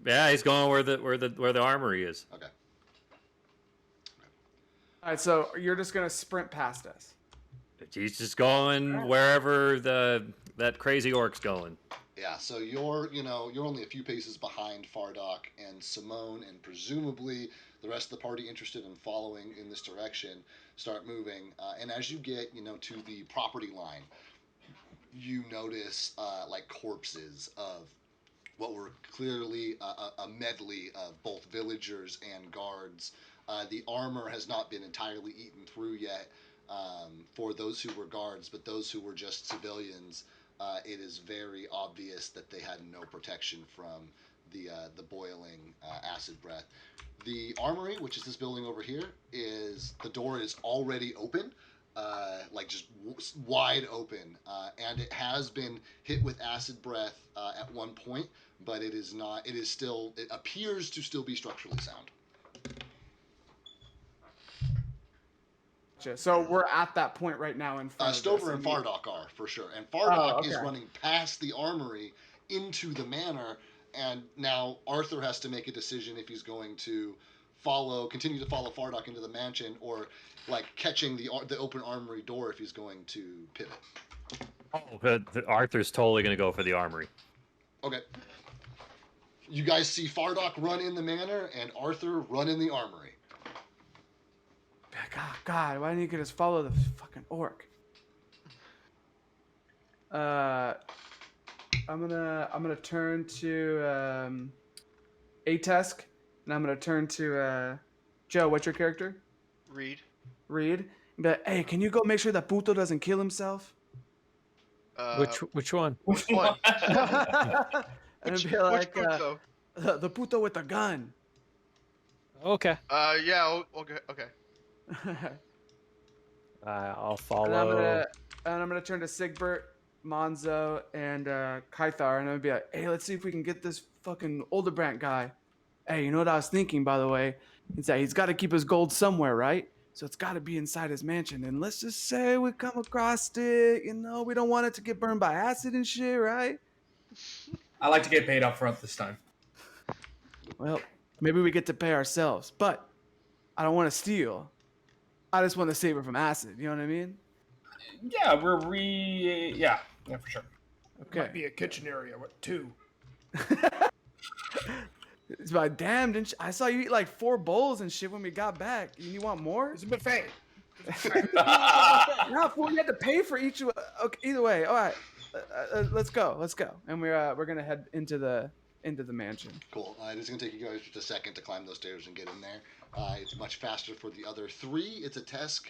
Yeah, he's going where the armory is. Okay. All right, so you're just gonna sprint past us. He's just going wherever that crazy orc's going. Yeah, so you're only a few paces behind Fardock and Simone, and presumably the rest of the party interested in following in this direction start moving. And as you get, to the property line, you notice like corpses of what were clearly a medley of both villagers and guards. The armor has not been entirely eaten through yet for those who were guards, but those who were just civilians, it is very obvious that they had no protection from the boiling acid breath. The armory, which is this building over here, the door is already open. Just wide open, and it has been hit with acid breath at one point, but it is not. It is still. It appears to still be structurally sound. So we're at that point right now in front of Stover us. and Fardock are for sure, and Fardock is okay. running past the armory into the manor, and now Arthur has to make a decision if he's going to continue to follow Fardock into the mansion, or like catching the open armory door if he's going to pivot. Oh, but Arthur's totally gonna go for the armory. Okay. You guys see Fardock run in the manor and Arthur run in the armory. God, why didn't you just follow the fucking orc? I'm gonna turn to Atesk, and I'm gonna turn to Joe. What's your character? Reed. Reed. But hey, can you go make sure that Puto doesn't kill himself? Which one? Which one? And Which be like, Puto? the Puto with the gun. Okay. Yeah. Okay. I'll And follow. I'm gonna turn to Sigbert, Monzo, and Kythar, and I'm gonna be like, "Hey, let's see if we can get this fucking Oldebrand guy. Hey, you know what I was thinking, by the way? Is that he's got to keep his gold somewhere, right? So it's got to be inside his mansion. And let's just say we come across it. You know, we don't want it to get burned by acid and shit, right? I like to get paid up front this time. Well, maybe we get to pay ourselves, but I don't want to steal. I just want to save it from acid. You know what I mean? Yeah, yeah, for sure. Okay. Might be a kitchen area. What, 2? It's like, damn, I saw you eat like 4 bowls and shit when we got back. You want more? It's a buffet. No, fool, you had to pay for each. Okay, either way, all right. Let's go. And we're gonna head into the mansion. Cool. It's going to take you guys just a second to climb those stairs and get in there. It's much faster for the other 3. It's a Tesk,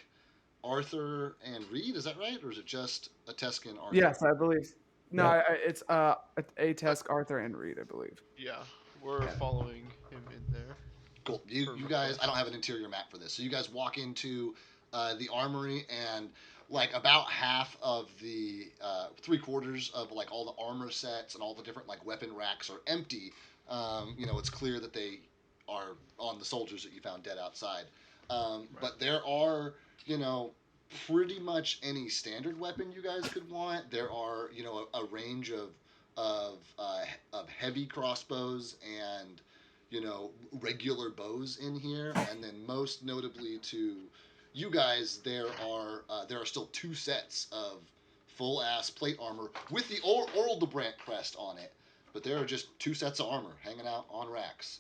Arthur, and Reed. Is that right? Or is it just a Tesk and Arthur? Yes, I believe. No, Yeah. it's a Tesk, Arthur, and Reed, I believe. Yeah, we're following him in there. Cool. You guys, I don't have an interior map for this. So you guys walk into the armory, and like about half of the 3/4 of like all the armor sets and all the different like weapon racks are empty. It's clear that they are on the soldiers that you found dead outside. But there are, pretty much any standard weapon you guys could want. There are, a range of heavy crossbows and regular bows in here, and then most notably to you guys, there are still 2 sets of full ass plate armor with the Oldebrand crest on it, but there are just 2 sets of armor hanging out on racks.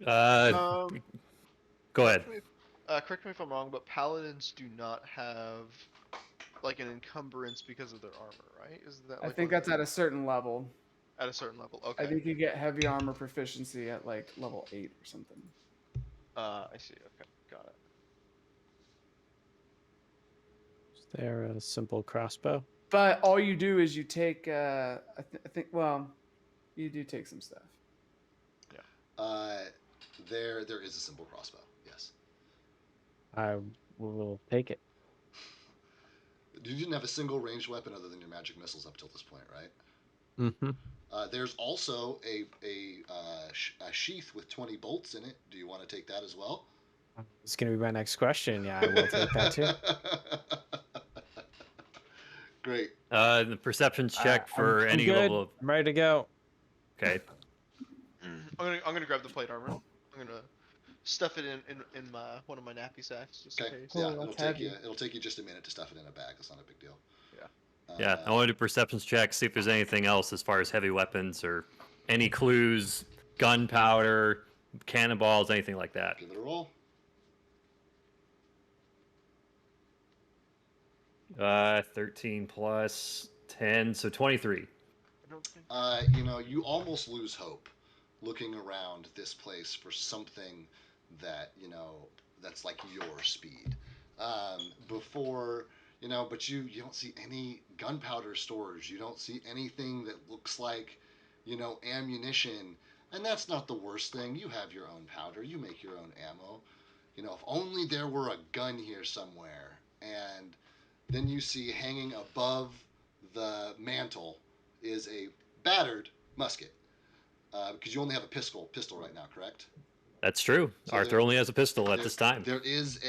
Go ahead. Correct me if I'm wrong, but paladins do not have like an encumbrance because of their armor, right? Is that? I Like, think that's at a certain level. at a certain level. Okay. I think you get heavy armor proficiency at like level 8 or something. I see. Okay, got it. Is there a simple crossbow? But all you do is you take. I think. Well, you do take some stuff. There is a simple crossbow. Yes. I will take it. You didn't have a single ranged weapon other than your magic missiles up till this point, right? Mm-hmm. There's also a sheath with 20 bolts in it. Do you want to take that as well? It's going to be my next question. Yeah, I will take that too. Great. The perceptions check for I'm any good. level of. I'm ready to go. Okay. I'm gonna grab the plate armor. I'm gonna stuff it in my one of my nappy sacks just in Okay. case. Yeah, that's heavy. it'll take you just a minute to stuff it in a bag. It's not a big deal. Yeah, I want to do perceptions check, see if there's anything else as far as heavy weapons or any clues, gunpowder, cannonballs, anything like that. Give it a roll. 13 plus 10, so 23. I don't think. You almost lose hope looking around this place for something that, that's like your speed. But you don't see any gunpowder stores. You don't see anything that looks like, ammunition. And that's not the worst thing. You have your own powder. You make your own ammo. If only there were a gun here somewhere. And then you see hanging above the mantle is a battered musket. Because you only have a pistol right now, correct? That's true. So Arthur only has a pistol at this time. There is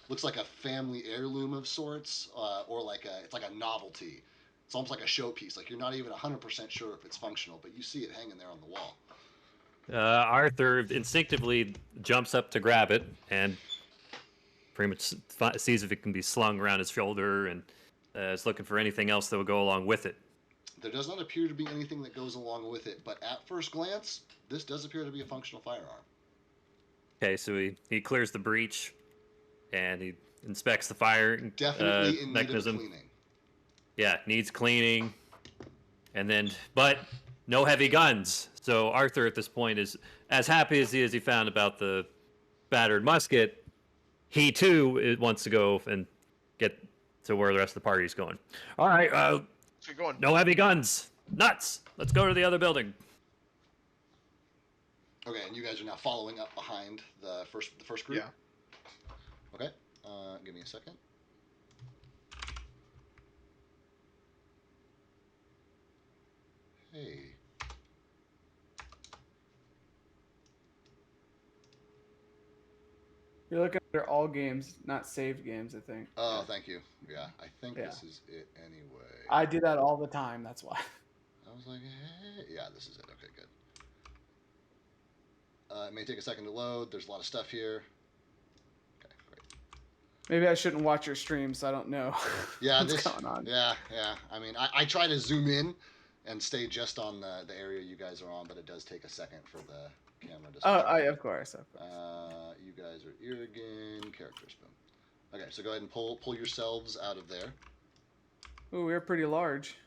looks like a family heirloom of sorts, or it's like a novelty. It's almost like a showpiece. Like you're not even 100% sure if it's functional, but you see it hanging there on the wall. Arthur instinctively jumps up to grab it and pretty much sees if it can be slung around his shoulder and is looking for anything else that would go along with it. There does not appear to be anything that goes along with it, but at first glance, this does appear to be a functional firearm. Okay, so he clears the breach and he inspects the fire Definitely in mechanism. need of cleaning. Yeah, needs cleaning. But no heavy guns. So Arthur at this point is as happy as he found about the battered musket. He too wants to go and get to where the rest of the party is going. All right, So you're going. no heavy guns. Nuts. Let's go to the other building. Okay, and you guys are now following up behind the first group? Yeah. Okay. Give me a second. Hey. You're looking under all games, not saved games, I think. Oh, Yeah. thank you. Yeah, I think Yeah. this is it anyway. I do that all the time, that's why. I was like, hey. Yeah, this is it. Okay, good. It may take a second to load. There's a lot of stuff here. Okay, great. Maybe I shouldn't watch your stream, so I don't know Yeah, what's going on. Yeah. I mean, I try to zoom in and stay just on the area you guys are on, but it does take a second for the camera to. Of course. You guys are Irragin characters. Boom. Okay, so go ahead and pull yourselves out of there. Ooh, we're pretty large.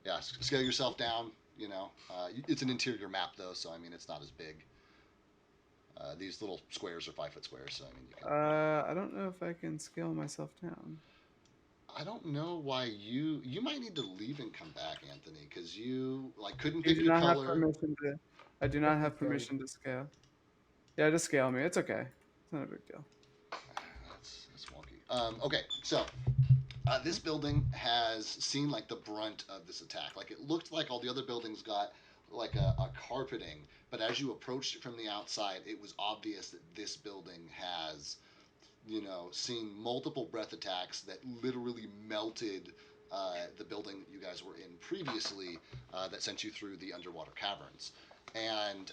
Yeah, scale yourself down. You know, it's an interior map though, so I mean it's not as big. These little squares are 5-foot squares, so I mean you can. I don't know if I can scale myself down. I don't know why you might need to leave and come back, Anthony, because you like couldn't pick your color. I do not have permission to scale. Yeah, just scale me. It's okay. It's not a big deal. That's wonky. Okay, so this building has seen like the brunt of this attack. Like it looked like all the other buildings got like a carpeting, but as you approached it from the outside, it was obvious that this building has, you know, seen multiple breath attacks that literally melted the building that you guys were in previously that sent you through the underwater caverns. And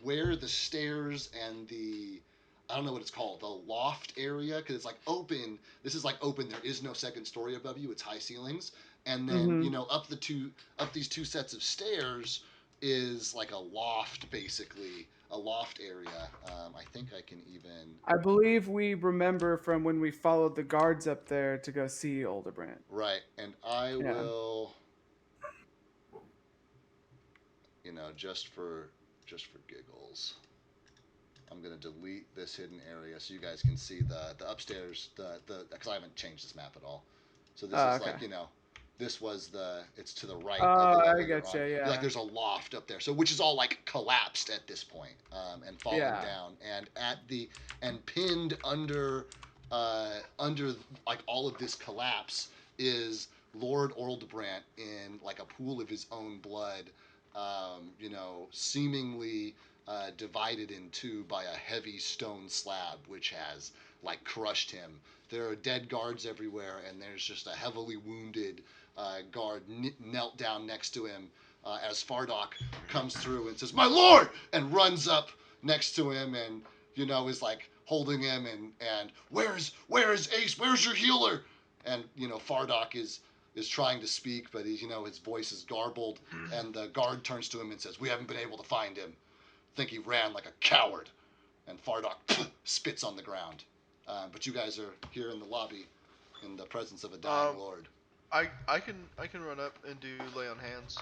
where the stairs and the, I don't know what it's called, the loft area, because it's like open. This is like open. There is no second story above you. It's high ceilings. And then, you know, up these two sets of stairs is like a loft, basically. A loft area. I think I can even. I believe we remember from when we followed the guards up there to go see Olderbrand. Right, and I will. You know, just for giggles, I'm gonna delete this hidden area so you guys can see the upstairs. The because I haven't changed this map at all. So this is like, you know. This was it's to the right. Of the I gotcha. Yeah. Like there's a loft up there, so which is all like collapsed at this point, and falling down, and pinned under like all of this collapse is Lord Orldebrandt in like a pool of his own blood, you know, seemingly divided in two by a heavy stone slab, which has like crushed him. There are dead guards everywhere, and there's just a heavily wounded guard knelt down next to him as Fardock comes through and says, "My lord!" and runs up next to him and, you know, is like holding him and where is Ace? Where's your healer? And, you know, Fardock is trying to speak, but you know, his voice is garbled, and the guard turns to him and says, "We haven't been able to find him. Think he ran like a coward." And Fardock spits on the ground. But you guys are here in the lobby in the presence of a dying lord. I can run up and do lay on hands.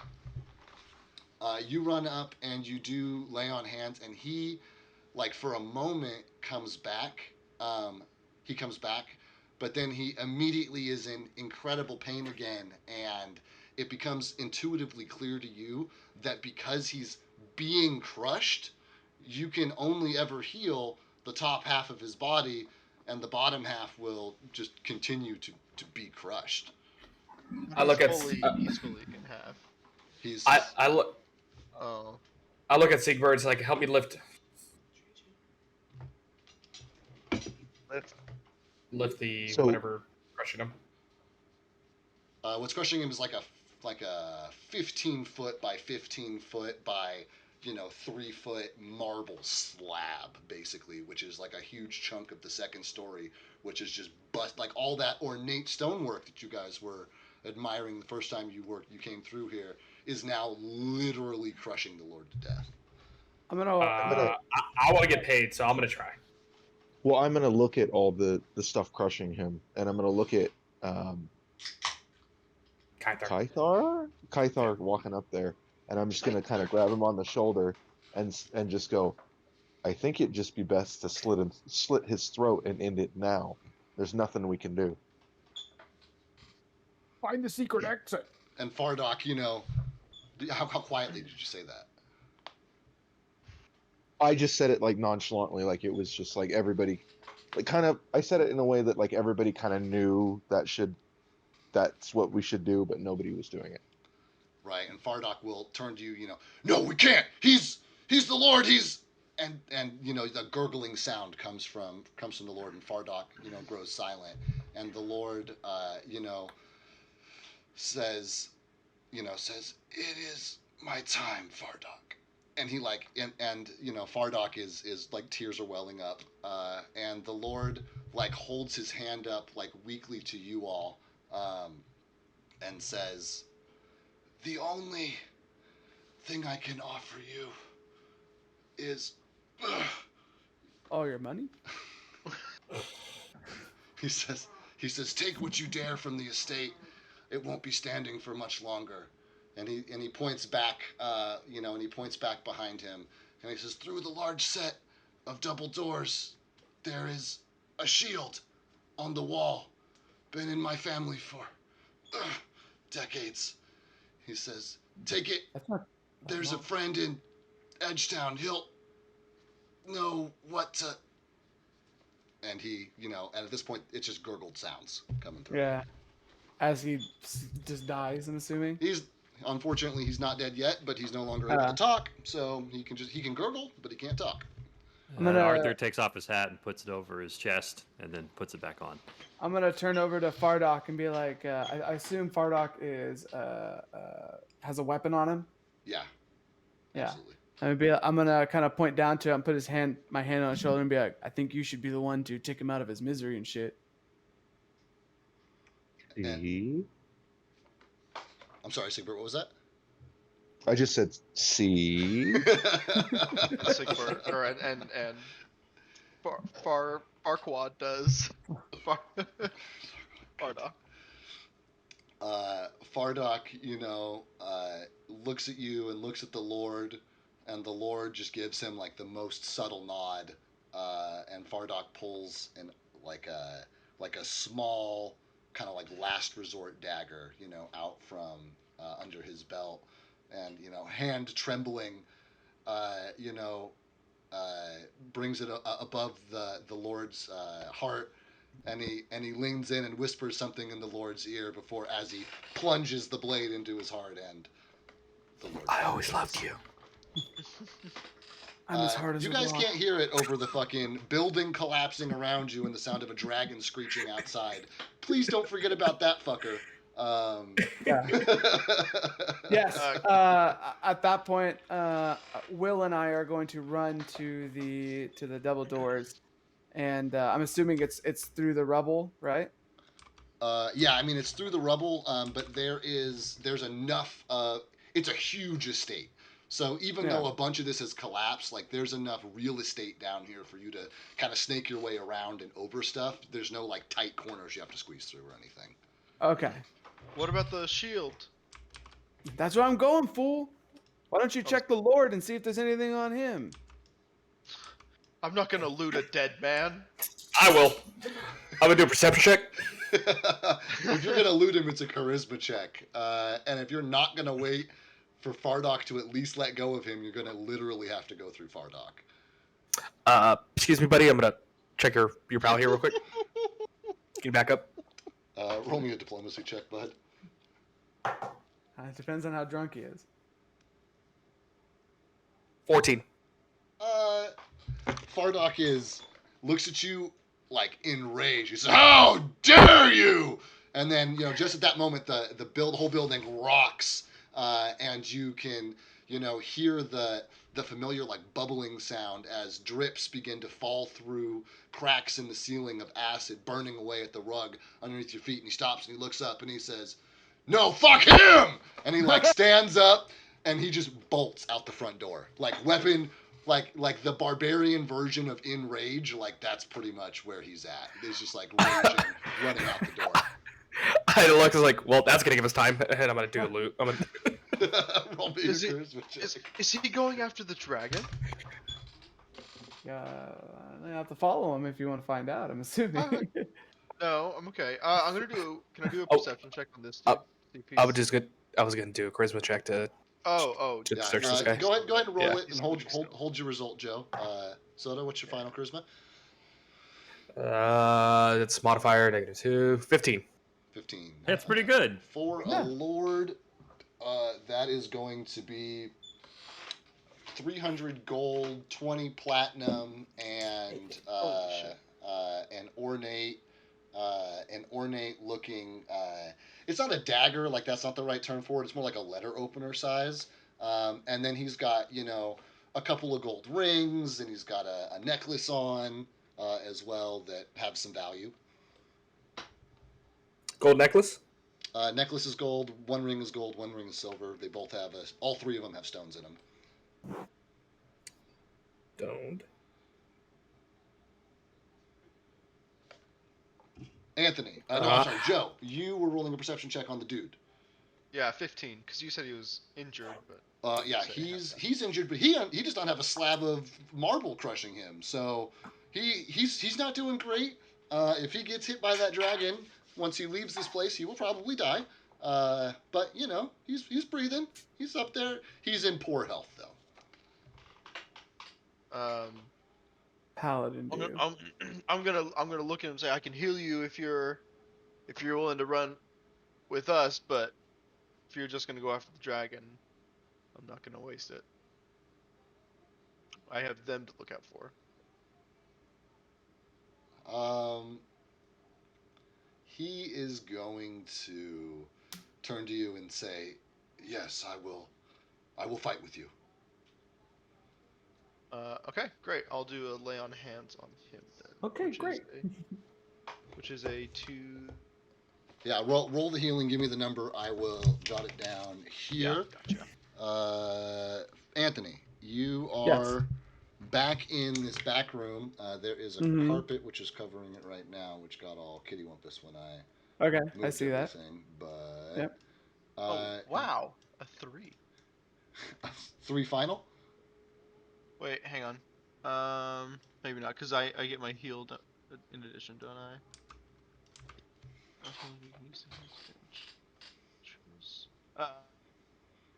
You run up and you do lay on hands, and he, like for a moment, comes back. He comes back, but then he immediately is in incredible pain again, and it becomes intuitively clear to you that because he's being crushed, you can only ever heal the top half of his body, and the bottom half will just continue to be crushed. I look at he's fully in half. I look. Oh. I look at Siegbert. It's like, help me lift the whatever crushing him. What's crushing him is like a 15-foot by 15-foot by 3-foot marble slab, basically, which is like a huge chunk of the second story, which is just like all that ornate stonework that you guys were admiring the first time you came through here is now literally crushing the Lord to death. I want to get paid, so I'm gonna try. Well, I'm gonna look at all the stuff crushing him, and I'm gonna look at Kythar walking up there, and I'm just gonna kind of grab him on the shoulder and just go, I think it'd just be best to slit his throat and end it now. There's nothing we can do. Find the secret exit. And Fardock, how quietly did you say that? I just said it like nonchalantly, like it was just like everybody like kind of I said it in a way that like everybody kind of knew that's what we should do, but nobody was doing it. Right, and Fardock will turn to you, no, we can't. He's the Lord. He's and the gurgling sound comes from the Lord, and Fardock grows silent, and the Lord says it is my time, Fardock, and he and Fardock is like tears are welling up, and the Lord like holds his hand up like weakly to you all, and says, the only thing I can offer you is. All your money? He says, take what you dare from the estate. It won't be standing for much longer. And he points back, and he points back behind him, and he says, through the large set of double doors, there is a shield on the wall. Been in my family for decades. He says, take it. That's not. There's a friend in Edgetown. He'll know what to. And he, and at this point, it's just gurgled sounds coming through. Yeah. As he just dies, I'm assuming. Unfortunately, he's not dead yet, but he's no longer able to talk, so he can gurgle, but he can't talk. Arthur takes off his hat and puts it over his chest, and then puts it back on. I'm gonna turn over to Fardock and be like, I assume Fardock has a weapon on him. Yeah. Yeah. Absolutely. I'm gonna kind of point down to him, put my hand on his shoulder, and be like, I think you should be the one to take him out of his misery and shit. See? I'm sorry, Sigbert, what was that? I just said see. Sigbert, and Farquaad does. Fardock. Fardock, looks at you and looks at the Lord, and the Lord just gives him like the most subtle nod, and Fardock pulls like a small kind of like last resort dagger, out from under his belt, and hand trembling, brings it above the Lord's heart. And he leans in and whispers something in the Lord's ear as he plunges the blade into his heart, and the Lord. I always loved you. I'm as hard as you guys can't hear it over the fucking building collapsing around you and the sound of a dragon screeching outside. Please don't forget about that fucker. Yeah. Yes. At that point, Will and I are going to run to the double doors, and I'm assuming it's through the rubble, right? Yeah, I mean it's through the rubble, but there's enough. It's a huge estate, so even though a bunch of this has collapsed, like there's enough real estate down here for you to kind of snake your way around and over stuff. There's no like tight corners you have to squeeze through or anything. Okay. What about the shield? That's where I'm going, fool. Why don't you check the Lord and see if there's anything on him? I'm not gonna loot a dead man. I will. I'm gonna do a perception check. If you're gonna loot him, it's a charisma check, and if you're not gonna wait for Fardock to at least let go of him, you're gonna literally have to go through Fardock. Excuse me, buddy. I'm gonna check your pal here real quick. Can you back up? Roll me a diplomacy check, bud. It depends on how drunk he is. 14. Fardock looks at you like enraged. He says, "How dare you!" And then just at that moment, the whole building rocks, and you can hear the familiar like bubbling sound as drips begin to fall through cracks in the ceiling of acid, burning away at the rug underneath your feet. And he stops and he looks up and he says, "No, fuck him!" And he like stands up and he just bolts out the front door, like weapon. Like the barbarian version of In Rage, like that's pretty much where he's at. He's just like raging, running out the door. I look like, well, that's gonna give us time, and I'm gonna do a loot. Roll me Is your he- charisma check. Is he going after the dragon? You have to follow him if you want to find out. I'm assuming. No, I'm okay. Can I do a Oh. perception check on this? Too? See if I he's- was gonna do a charisma check to Oh, to Yeah, search this guy. go ahead and roll Yeah. it and hold your result, Joe. Soda, what's your final charisma? That's modifier -2. 15. 15. That's pretty good. For a Yeah. lord, that is going to be 300 gold, 20 platinum, and Holy shit. an ornate looking. It's not a dagger, like that's not the right term for it. It's more like a letter opener size. And then he's got a couple of gold rings, and he's got a necklace on as well that have some value. Gold necklace. Necklace is gold. One ring is gold. One ring is silver. They both have all three of them have stones in them. Stoned. Anthony, no, I'm sorry, Joe. You were rolling a perception check on the dude. Yeah, 15. Because you said he was injured, but. Yeah, So you have he's injured, but he does not have a slab of marble crushing him, so he's not doing great. If he gets hit by that dragon once he leaves this place, he will probably die. But he's breathing. He's up there. He's in poor health though. Paladin I'm, do. gonna- I'm gonna look at him and say I can heal you if you're willing to run with us, but if you're just gonna go after the dragon, I'm not gonna waste it. I have them to look out for. He is going to turn to you and say, "Yes, I will fight with you." Okay, great. I'll do a lay on hands on him then. Okay, great. Which is a 2. Yeah, roll the healing. Give me the number. I will jot it down here. Yeah, gotcha. Anthony, you are back in this back room. There is a carpet which is covering it right now, which got all kittywampus when I Okay, moved I see that. everything. But Yep. Oh wow, a 3. 3 final. Wait, hang on. Maybe not, because I get my heal in addition, don't I?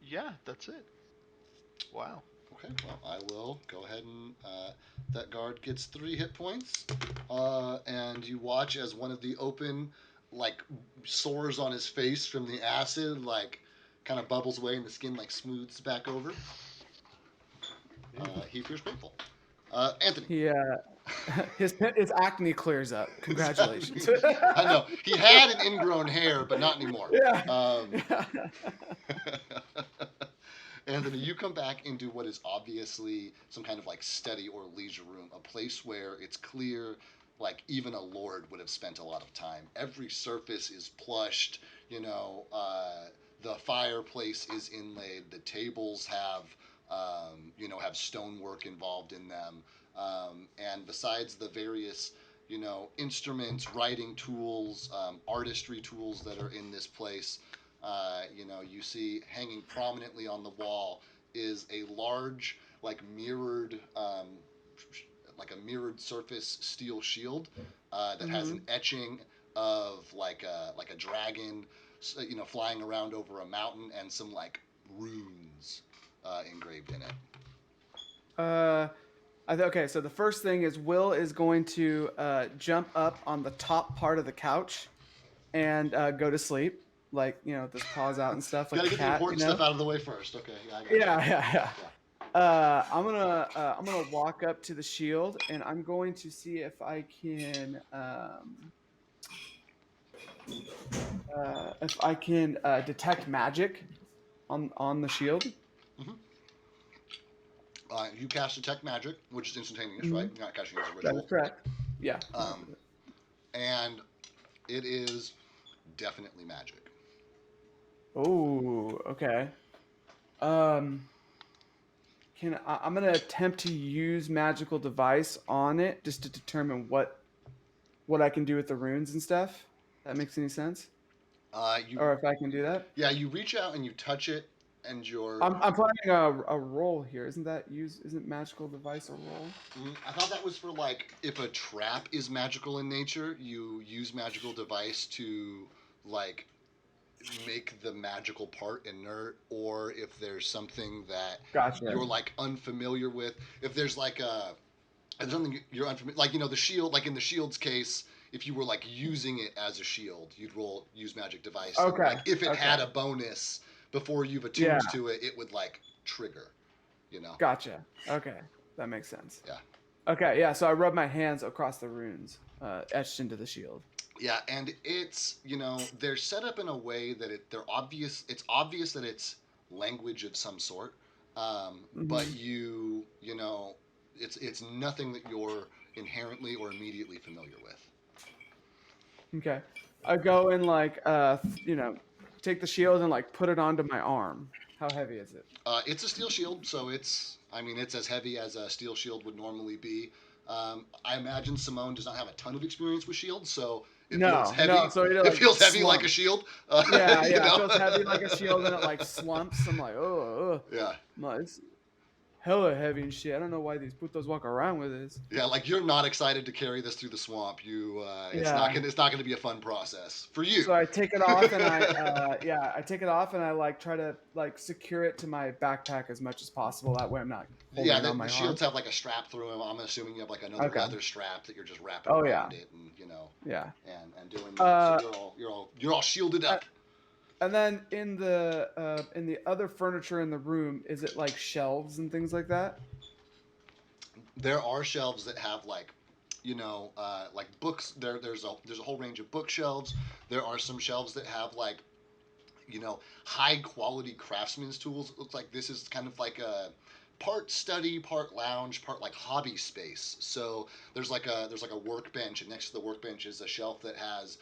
Yeah, that's it. Wow. Okay, well, I will go ahead and that guard gets 3 hit points, and you watch as one of the open, sores on his face from the acid, kind of bubbles away, and the skin smooths back over. He feels grateful. Anthony. He his acne clears up. Congratulations. I know he had an ingrown hair, but not anymore. Yeah. Anthony, you come back into what is obviously some kind of study or leisure room, a place where it's clear, even a lord would have spent a lot of time. Every surface is plushed. The fireplace is inlaid. The tables have stonework involved in them. And besides the various, instruments, writing tools, artistry tools that are in this place, you see hanging prominently on the wall is a large, mirrored, a mirrored surface steel shield that has an etching of a dragon, flying around over a mountain, and some runes engraved in it. Okay, so the first thing is Will is going to jump up on the top part of the couch and go to sleep, with his paws out and stuff. Gotta get cat, the important stuff out of the way first. Okay, yeah, I got you. Yeah. I'm gonna walk up to the shield and I'm going to see if I can detect magic on the shield. You cast Detect Magic, which is instantaneous, right? You're not casting it as a That ritual. is correct. Yeah. And it is definitely magic. Oh, okay. I'm gonna attempt to use magical device on it just to determine what I can do with the runes and stuff. That makes any sense? Or if I can do that? Yeah, you reach out and you touch it, and you're. I'm playing a roll here. Isn't magical device a roll? I thought that was for if a trap is magical in nature, you use magical device to make the magical part inert, or if there's something that Gotcha. you're unfamiliar with. If there's and something you're unfamiliar, like the shield. Like in the shield's case, if you were like using it as a shield, you'd use magic device. And, Okay. like if it Okay. had a bonus before you've attuned to it, it would like trigger. Gotcha. Okay, that makes sense. Yeah. Okay, yeah. So I rub my hands across the runes etched into the shield. Yeah, and it's they're set up in a way that they're obvious. It's obvious that it's language of some sort, but it's nothing that you're inherently or immediately familiar with. Okay, I go and take the shield and like put it onto my arm. How heavy is it? It's a steel shield, so it's as heavy as a steel shield would normally be. I imagine Simone does not have a ton of experience with shields, so it feels heavy. So it feels heavy like a shield. Yeah, it feels heavy like a shield, and it like slumps. I'm like, Yeah. It's hella heavy and shit. I don't know why these putos walk around with this. Yeah, like you're not excited to carry this through the swamp. It's not gonna be a fun process for you. So I take it off and I like try to like secure it to my backpack as much as possible. That way I'm not holding it on my the arm. shields have like a strap through them. I'm assuming you have like another leather strap that you're just wrapping around it, and and doing that. So you're all shielded up. And then in the other furniture in the room, is it like shelves and things like that? There are shelves that have like books. There's a whole range of bookshelves. There are some shelves that have like high quality craftsman's tools. It looks like this is kind of like a part study, part lounge, part like hobby space. So there's like a workbench, and next to the workbench is a shelf that has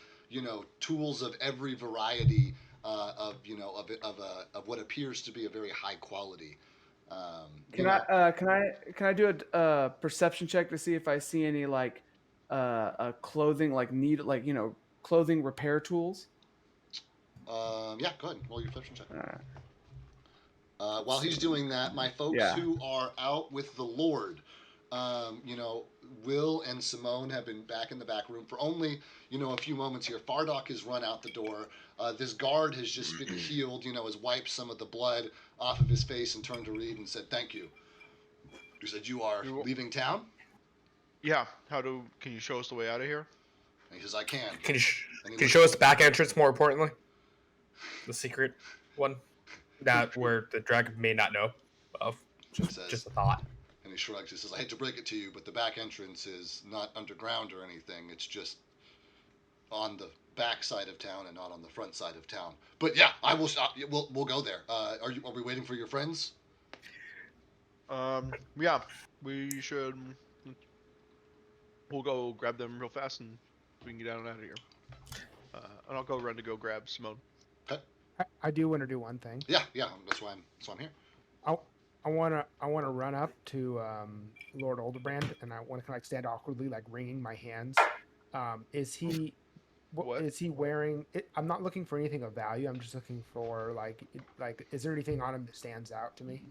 tools of every variety of what appears to be a very high quality. Can I do a perception check to see if I see any like clothing clothing repair tools? Yeah, go ahead. Roll your perception check. While he's doing that, my folks who are out with the Lord, Will and Simone have been back in the back room for only, a few moments here. Fardock has run out the door. This guard has just been healed, has wiped some of the blood off of his face and turned to Reed and said, "Thank you." You said you are leaving town? Yeah. Can you show us the way out of here? And he says, "I can." Can you show us the back entrance, more importantly? The secret one? That where the dragon may not know of. Just a thought. And he shrugs. He says, "I hate to break it to you, but the back entrance is not underground or anything. It's just on the back side of town and not on the front side of town. But yeah, I will. We'll go there. Are we waiting for your friends?" Yeah. We should. We'll go grab them real fast and we can get out of here. And I'll go run to go grab Simone. Okay. I do want to do one thing. Yeah. That's why I'm here. I want to run up to Lord Olderbrand, and I want to kind of like stand awkwardly, like wringing my hands. Is he wearing? I'm not looking for anything of value. I'm just looking for like is there anything on him that stands out to me?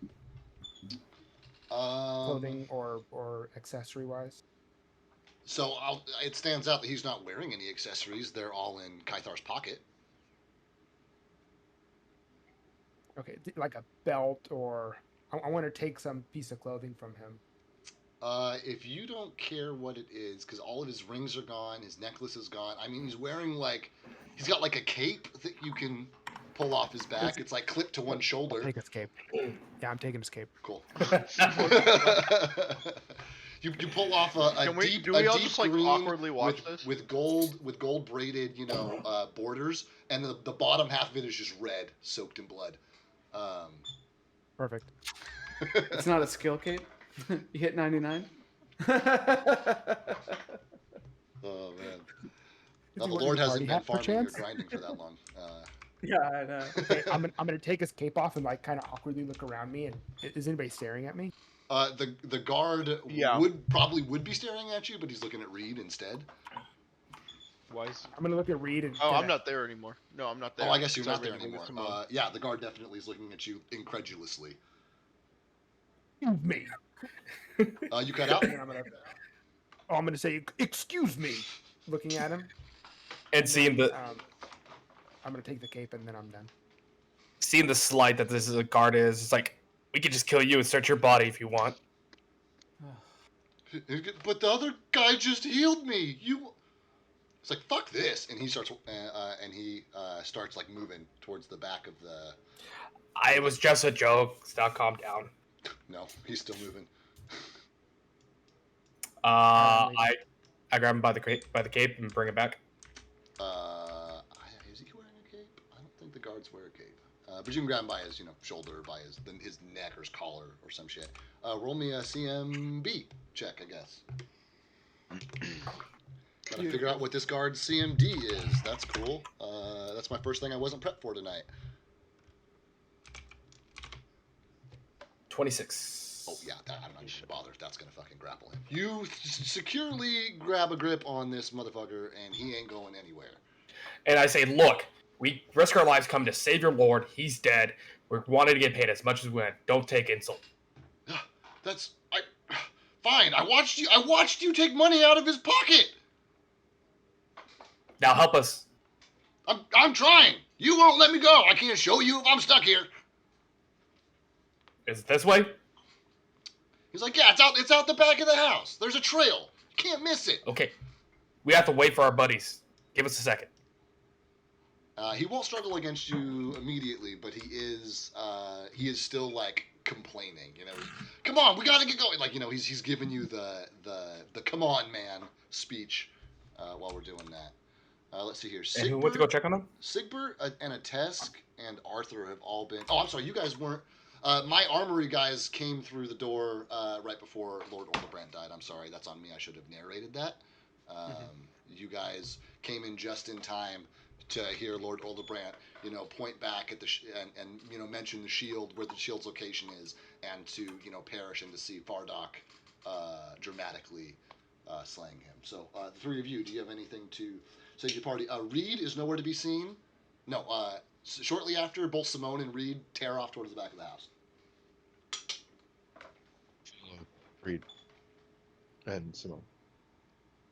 Clothing or accessory wise. So it stands out that he's not wearing any accessories. They're all in Kythar's pocket. Okay, like a belt, or I want to take some piece of clothing from him. If you don't care what it is, because all of his rings are gone, his necklace is gone. I mean, he's wearing he's got like a cape that you can pull off his back. It's like clipped to one shoulder. Take his cape. Yeah, I'm taking his cape. Cool. You pull off a deep green awkwardly watch this? with gold braided borders, and the bottom half of it is just red, soaked in blood. Perfect. It's not a skill cape. You hit 99. Oh man! Now, the Lord hasn't been farming or grinding for that long. Yeah, I know. Okay, I'm gonna take his cape off and like kind of awkwardly look around me. And is anybody staring at me? The guard would be staring at you, but he's looking at Reed instead. Why is... I'm gonna look at Reed and. I'm not there anymore. No, I'm not there. Oh, I guess you're not there anymore. Yeah, the guard definitely is looking at you incredulously. Excuse me. You cut out. I'm gonna say, "Excuse me," looking at him. And seeing the. I'm gonna take the cape and then I'm done. Seeing the slight that this is a guard is, it's like, we could just kill you and search your body if you want. But the other guy just healed me. It's like, fuck this, and he starts starts like moving towards the back of the. It was just a joke. Now calm down. No, he's still moving. I grab him by the cape and bring him back. Is he wearing a cape? I don't think the guards wear a cape. But you can grab him by his, shoulder, by his neck or his collar or some shit. Roll me a CMB check, I guess. Gotta figure out what this guard's CMD is. That's cool. That's my first thing I wasn't prepped for tonight. 26. Oh yeah, I'm not even bothered if that's gonna fucking grapple him. You securely grab a grip on this motherfucker, and he ain't going anywhere. And I say, look, we risk our lives coming to save your lord. He's dead. We wanted to get paid as much as we went. Don't take insult. Fine. I watched you take money out of his pocket. Now help us. I'm trying. You won't let me go. I can't show you if I'm stuck here. Is it this way? He's like, yeah, it's out the back of the house. There's a trail. Can't miss it. Okay. We have to wait for our buddies. Give us a second. He won't struggle against you immediately, but he is still like complaining. Come on, we gotta get going. Like he's giving you the come on man speech while we're doing that. Let's see here. And who went to go check on him? Sigbert and a Tesk and Arthur have all been. Oh, I'm sorry, you guys weren't. My armory guys came through the door right before Lord Orlebrand died. I'm sorry, that's on me. I should have narrated that. You guys came in just in time to hear Lord Orlebrand, point back at the and mention the shield, where the shield's location is, and to perish and to see Fardock dramatically slaying him. So the three of you, do you have anything to say to your party? Reed is nowhere to be seen. No. Shortly after, both Simone and Reed tear off towards the back of the house. Reed and Simone.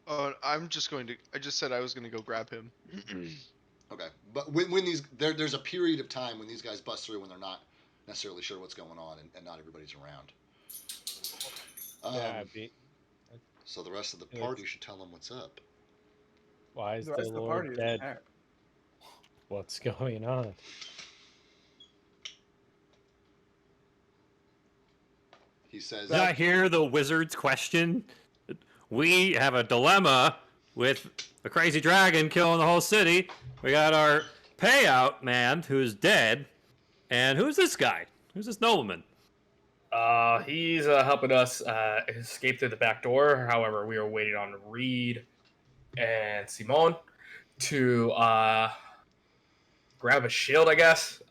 I just said I was going to go grab him. Okay, but when there's a period of time when these guys bust through when they're not necessarily sure what's going on and not everybody's around. So the rest of the party should tell them what's up. Why is the Lord dead? What's going on? He says, Did I hear the wizard's question? We have a dilemma with a crazy dragon killing the whole city. We got our payout man who's dead. And who's this guy? Who's this nobleman? He's helping us escape through the back door. However, we are waiting on Reed and Simone to grab a shield, I guess.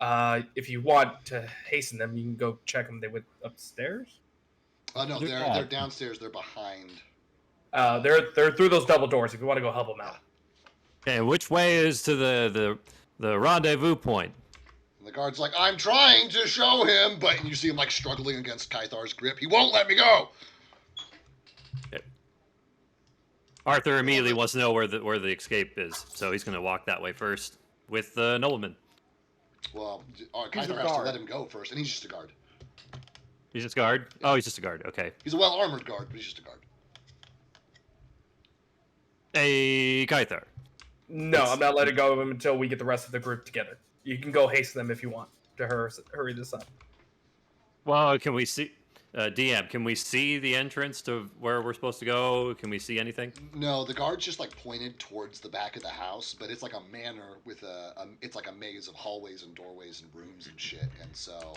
If you want to hasten them, you can go check them. They went upstairs? No, they're downstairs. They're behind. They're through those double doors if you want to go help them out. Okay, which way is to the rendezvous point? And the guard's like, I'm trying to show him, but you see him like struggling against Kythar's grip. He won't let me go. Okay. Arthur immediately wants to know where the escape is, so he's going to walk that way first with the nobleman. Well, Kythar has to let him go first, and he's just a guard. He's just a guard? Yeah. Oh, he's just a guard. Okay. He's a well-armored guard, but he's just a guard. Hey, Kythar. No, I'm not letting go of him until we get the rest of the group together. You can go hasten them if you want to hurry this up. Well, can we see... DM, can we see the entrance to where we're supposed to go? Can we see anything? No, the guard's just like pointed towards the back of the house, but it's like a manor with it's like a maze of hallways and doorways and rooms and shit. And so,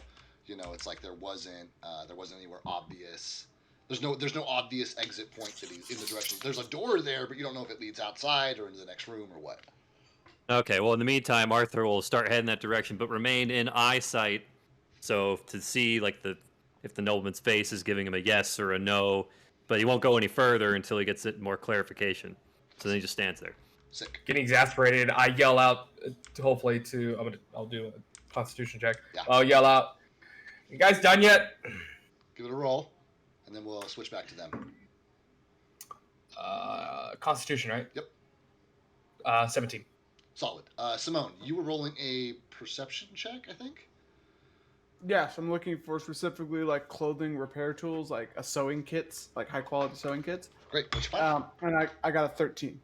it's like there wasn't anywhere obvious. There's no obvious exit point in the direction. There's a door there, but you don't know if it leads outside or into the next room or what. Okay, well, in the meantime, Arthur will start heading that direction, but remain in eyesight. So to see if the nobleman's face is giving him a yes or a no, but he won't go any further until he gets more clarification. So then he just stands there. Sick. Getting exasperated, I yell out. Hopefully, I'll do a Constitution check. Yeah. I'll yell out. You guys done yet? Give it a roll, and then we'll switch back to them. Constitution, right? Yep. 17. Solid. Simone, you were rolling a perception check, I think. Yes, I'm looking for specifically like clothing repair tools, like a sewing kits, like high quality sewing kits. Great. What's your final? And I got a 13.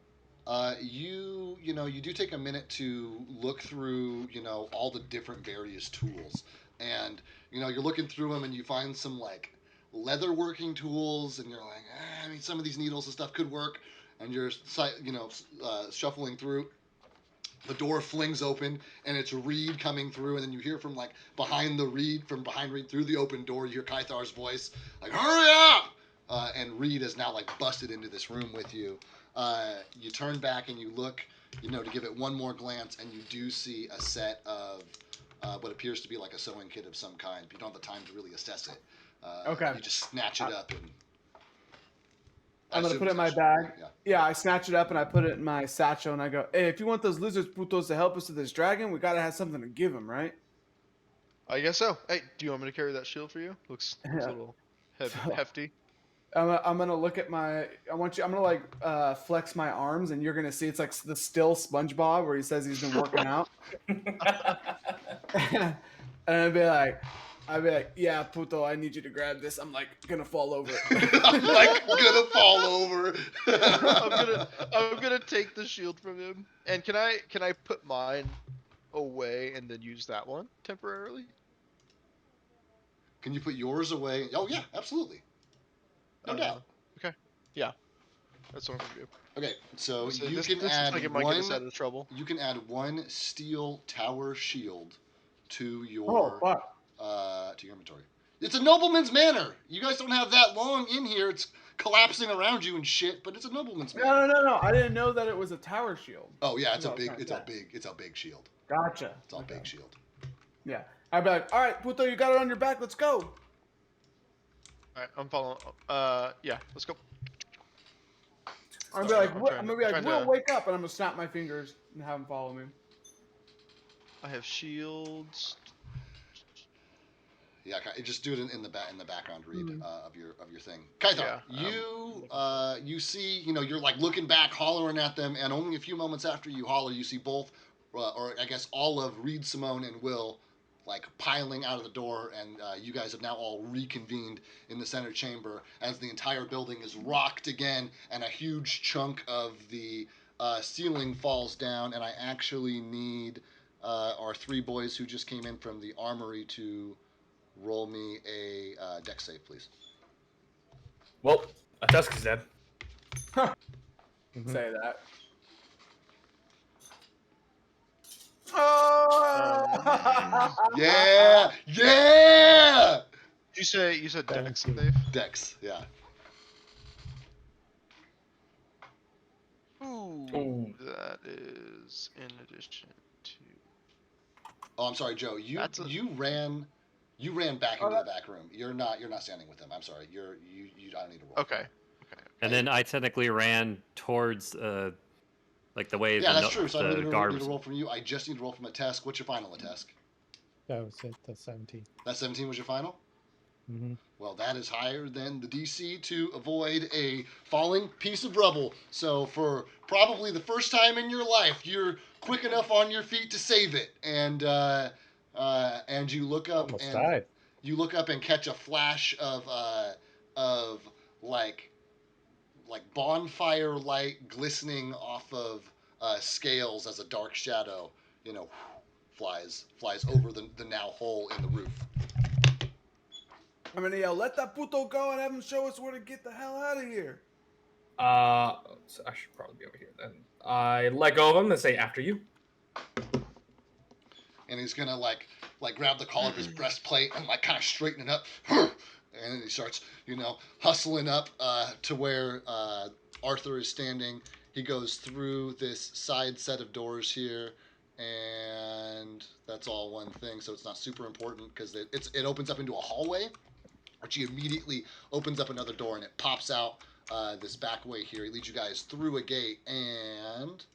You do take a minute to look through, all the different various tools, and you're looking through them, and you find some like leather working tools, and you're like, I mean, some of these needles and stuff could work, and you're, shuffling through. The door flings open, and it's Reed coming through, and then you hear from like behind Reed through the open door, you hear Kythar's voice, like, "Hurry up!" And Reed has now like busted into this room with you. You turn back and you look, to give it one more glance, and you do see a set of what appears to be like a sewing kit of some kind. But you don't have the time to really assess it. Okay. You just snatch it up and. I'm gonna put it in my bag. Yeah, I snatch it up and I put it in my satchel and I go, "Hey, if you want those lizards putos to help us with this dragon, we gotta have something to give him, right?" I guess so. Hey, do you want me to carry that shield for you? Looks a Yeah. little So- hefty. I'm gonna look at my. I'm gonna like flex my arms, and you're gonna see it's like the still SpongeBob where he says he's been working out. And I'd be like, "Yeah, puto, I need you to grab this." I'm like gonna fall over. I'm like gonna fall over. I'm gonna take the shield from him. And can I put mine away and then use that one temporarily? Can you put yours away? Oh yeah, absolutely. No doubt. Okay. Yeah. That's what I'm gonna do. Okay, so This you looks can add like it might get us out of trouble. You can add one steel tower shield to Oh your fuck! to your inventory. It's a nobleman's manor. You guys don't have that long in here. It's collapsing around you and shit, but it's a nobleman's manor. No! I didn't know that it was a tower shield. Oh yeah, it's a No, big, sorry, it's yeah. a big, it's a big shield. Gotcha. It's all Okay. big shield. Yeah, I'd be like, "All right, puto, you got it on your back. Let's go." Alright, I'm following. Yeah, let's go. I'm Sorry, like, I'm "What?" trying I'm to- gonna be like, trying "Will, to- wake up!" And I'm gonna snap my fingers and have him follow me. I have shields. Yeah, just do it in the background read Mhm. of your thing. Kythar, Yeah, you see, you're like looking back, hollering at them, and only a few moments after you holler, you see both, or I guess all of Reed, Simone, and Will, like piling out of the door, and you guys have now all reconvened in the center chamber as the entire building is rocked again, and a huge chunk of the ceiling falls down, and I actually need our three boys who just came in from the armory to roll me a dex save, please. Well, a tusk is dead. Say that. Yeah, yeah. You said Dex Thank you. save? Dex, yeah. Ooh, that is in addition to. Oh, I'm sorry, Joe. You ran back into the back room. You're not standing with them. I'm sorry. You I don't need to roll. Okay. And then I technically ran towards like the way Yeah, the, that's true. So I don't the need guard to was. roll from you. I just need to roll from a Tesk. What's your final, a Tesk? That was it. That's 17. That 17 was your final? Mm-hmm. Well, that is higher than the DC to avoid a falling piece of rubble. So for probably the first time in your life, you're quick enough on your feet to save it, and you look up Almost and died. you look up and catch a flash of like bonfire light glistening off of scales as a dark shadow, flies over the now hole in the roof. I'm gonna yell, "Let that puto go and have him show us where to get the hell out of here." So I should probably be over here then. I let go of him and say, "After you." And he's gonna like grab the collar of his breastplate and like kind of straighten it up, and then he starts hustling up to where Arthur is standing. He goes through this side set of doors here, and that's all one thing, so it's not super important because it opens up into a hallway, which he immediately opens up another door and it pops out this back way here. He leads you guys through a gate, and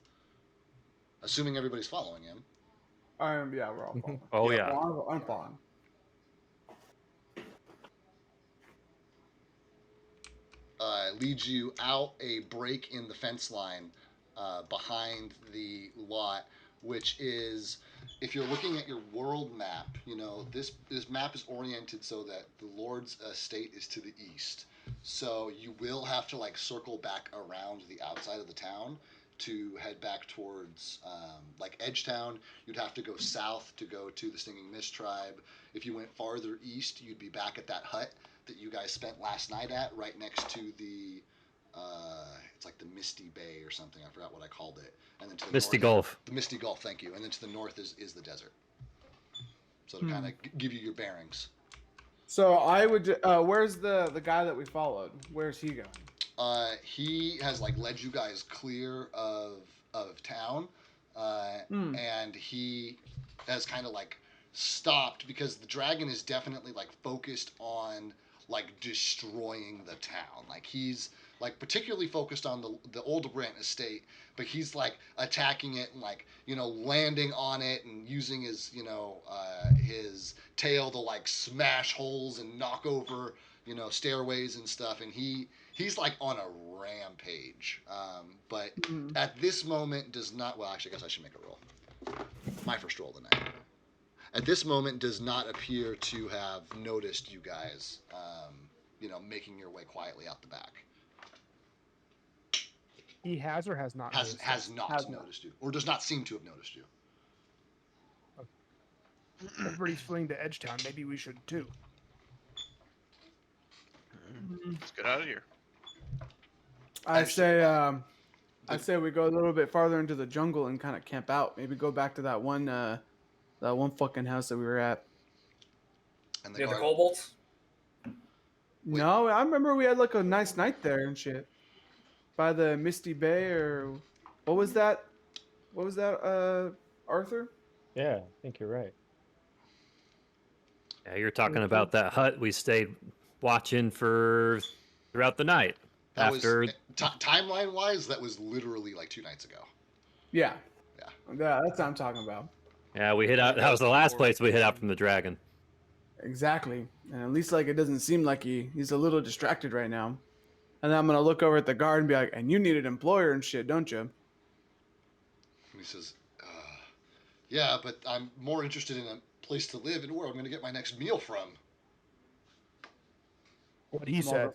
assuming everybody's following him. Yeah, we're all following. Oh yeah. I'm following. Leads you out a break in the fence line behind the lot, which is if you're looking at your world map, this map is oriented so that the Lord's estate is to the east. So you will have to like circle back around the outside of the town to head back towards like Edgetown. You'd have to go south to go to the Stinging Mist tribe. If you went farther east, you'd be back at that hut that you guys spent last night at, right next to the it's like the Misty Bay or something. I forgot what I called it. And then to the Misty north, Gulf. the Misty Gulf. Thank you. And then to the north is the desert. So to kind of give you your bearings. So I would. Where's the guy that we followed? Where's he going? He has like led you guys clear of town, and he has kind of like stopped because the dragon is definitely like focused on like destroying the town. Like he's like particularly focused on the old Brant estate, but he's like attacking it and like landing on it and using his his tail to like smash holes and knock over stairways and stuff. And he's like on a rampage. But at this moment does not. Well, actually, I guess I should make a roll. My first roll of the night. At this moment, does not appear to have noticed you guys, making your way quietly out the back. He has or has not noticed Has us? not noticed you, or does not seem to have noticed you. Everybody's fleeing to Edgetown. Maybe we should too. Let's get out of here. I say we go a little bit farther into the jungle and kind of camp out. Maybe go back to that one fucking house that we were at. And The kobolds? No, I remember we had like a nice night there and shit. By the Misty Bay or what was that? What was that, Arthur? Yeah, I think you're right. Yeah, you're talking about that hut we stayed watching for throughout the night. That after was timeline wise, that was literally like 2 nights ago. Yeah. Yeah. Yeah, that's what I'm talking about. Yeah, we hit out. That was the last place we hit out from the dragon. Exactly. And at least like it doesn't seem like he's a little distracted right now. And then I'm gonna look over at the guard and be like, and you need an employer and shit, don't you? And he says, yeah, but I'm more interested in a place to live and where I'm going to get my next meal from. What he said.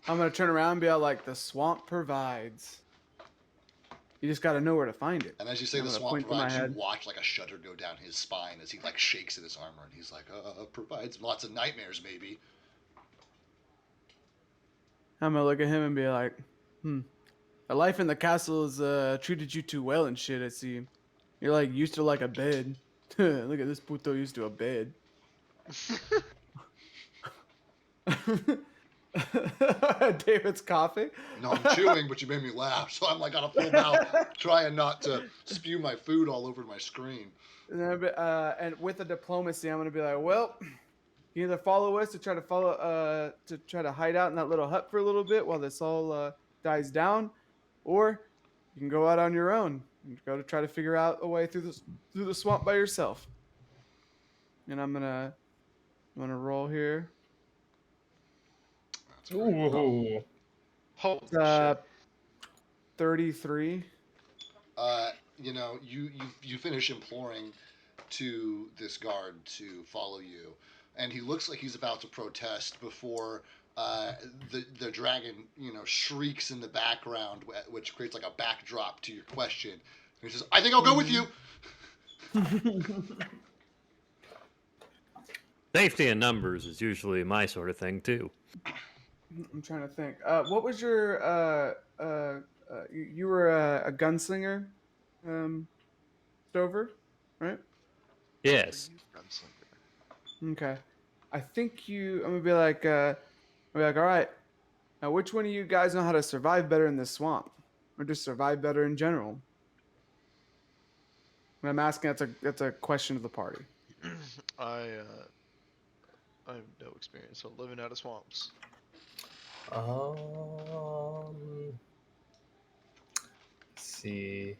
I'm gonna turn around and be like, the swamp provides. You just gotta know where to find it. And as you say, I'm the gonna swamp point to my provides. You head. watch like a shudder go down his spine as he like shakes in his armor, and he's like, provides lots of nightmares, maybe. I'm gonna look at him and be like, the life in the castle has treated you too well and shit, I see. You're like used to like a bed. Look at this puto used to a bed. David's coughing. No, I'm chewing, but you made me laugh, so I'm like on a full mouth, trying not to spew my food all over my screen. And with the diplomacy, I'm gonna be like, well, you either follow us to try to hide out in that little hut for a little bit while this all dies down, or you can go out on your own and go to try to figure out a way through the swamp by yourself. And I'm gonna roll here. Ooh. Holy shit. 33. You finish imploring to this guard to follow you, and he looks like he's about to protest before the dragon shrieks in the background, which creates like a backdrop to your question. And he says, "I think I'll go with you." Safety in numbers is usually my sort of thing too. I'm trying to think. What was your you were a gunslinger, Stover, right? Yes. Okay. I think I'm gonna be like, all right. Now, which one of you guys know how to survive better in this swamp, or just survive better in general? And I'm asking. That's a question of the party. I have no experience on living out of swamps. Let's see.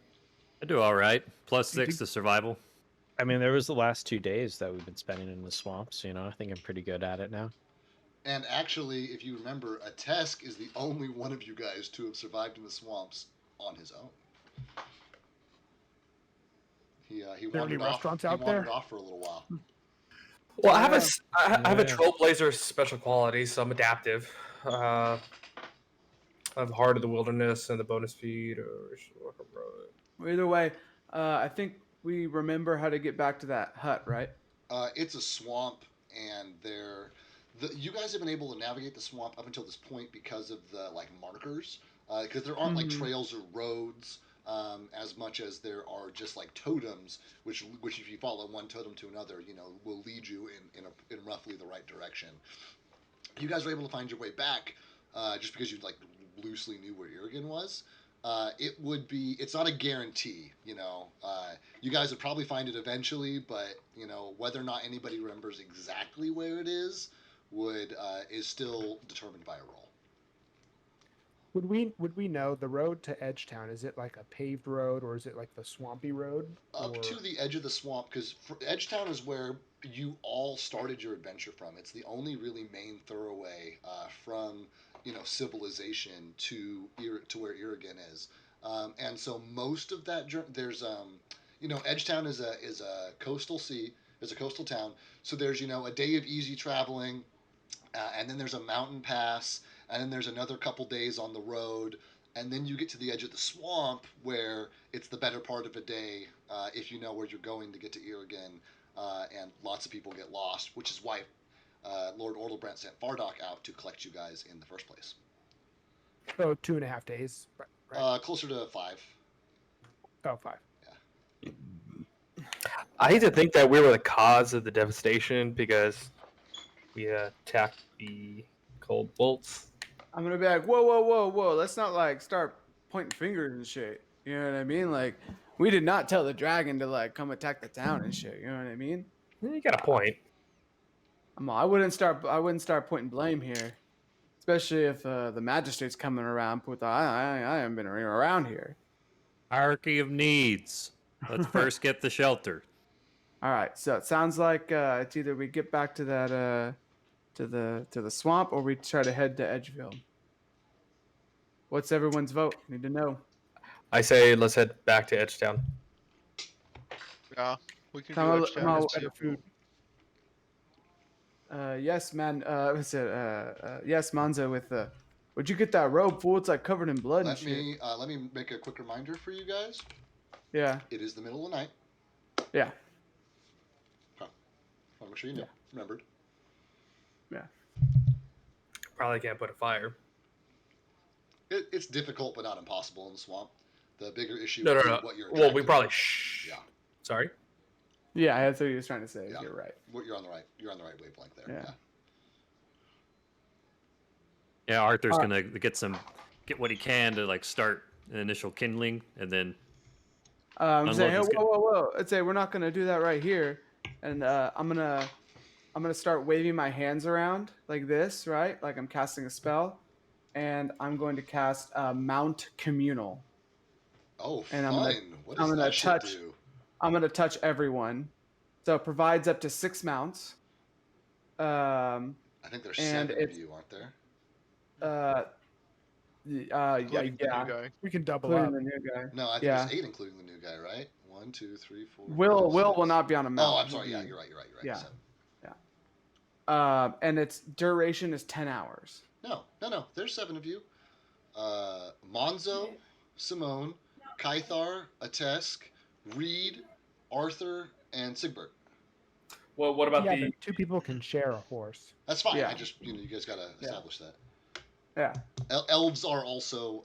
I do all right. +6 to survival. I mean, there was the last 2 days that we've been spending in the swamps. I think I'm pretty good at it now. And actually, if you remember, a Tesk is the only one of you guys to have survived in the swamps on his own. He any wandered off. restaurants He out wandered there? off for a little while. Well, Yeah. I have a Yeah. Trailblazer special quality, so I'm adaptive. I have Heart of the Wilderness and the bonus speed. Either way, I think we remember how to get back to that hut, right? It's a swamp, and you guys have been able to navigate the swamp up until this point because of the like markers, because there aren't like Mhm. trails or roads as much as there are just like totems, which if you follow one totem to another, will lead you in roughly the right direction. You guys were able to find your way back just because you like loosely knew where Irrigin was. It's not a guarantee, you guys would probably find it eventually, but whether or not anybody remembers exactly where it is is still determined by a roll. Would we know the road to Edgetown? Is it like a paved road or is it like the swampy road? Up Or... to the edge of the swamp, because Edgetown is where you all started your adventure from. It's the only really main thoroughway from civilization to where Irrigin is, and so most of that journey there's Edgetown is a coastal town, so there's a day of easy traveling, and then there's a mountain pass, and then there's another couple days on the road, and then you get to the edge of the swamp where it's the better part of a day if you know where you're going to get to Irrigin, and lots of people get lost, which is why Lord Ordelbrand sent Fardock out to collect you guys in the first place. So 2.5 days, right? Closer to 5. Oh, 5. I hate to think that we were the cause of the devastation because we attacked the cold bolts. I'm gonna be like, whoa. Let's not like start pointing fingers and shit. You know what I mean? Like, we did not tell the dragon to like come attack the town and shit. You know what I mean? You got a point. I wouldn't start pointing blame here, especially if the magistrate's coming around. I haven't been around here. Hierarchy of needs. Let's first get the shelter. All right, so it sounds like it's either we get back to that to the swamp or we try to head to Edgeville. What's everyone's vote? Need to know. I say let's head back to Edgetown. Yeah, we can Come do on, Edgetown I'll too. order food. Yes, man. What's it? Yes, Manza. Where'd you get that robe, fool? It's like covered in blood and Let shit. me make a quick reminder for you guys. Yeah. It is the middle of the night. Yeah. I'll make sure you know. Yeah. Remembered. Yeah. Probably can't put a fire. It's difficult, but not impossible in the swamp. The bigger issue No. is what you're. Well, we attracted probably. to. Yeah. Sorry. Yeah, that's what he was trying to say. Yeah. You're right. You're on the right wavelength there. Yeah. Yeah, Arthur's gonna get what he can to like start an initial kindling, and then I'm saying, hey, Unload this whoa. I'd say we're not gonna do that right here, and I'm gonna start waving my hands around like this, right? Like I'm casting a spell, and I'm going to cast Mount Communal. Oh, And fun! What does that shit do? I'm gonna touch everyone, so it provides up to 6 mounts. I think there's and 7 of it's- you, aren't there? Including the yeah, new guy. We can double including up. the new guy. No, I think Yeah. there's 8, including the new guy, right? 1, 2, 3, 4. Will 5, 6. will not be on a mount. Oh, I'm sorry. Yeah, you're right. Yeah. 7. And its duration is 10 hours. No. There's 7 of you. Monzo, Simone, Kythar, Atesk, Reed, Arthur, and Sigbert. Well, what about Yeah, the? but 2 people can share a horse. That's fine. Yeah. I just you guys gotta establish that. Yeah. Elves are also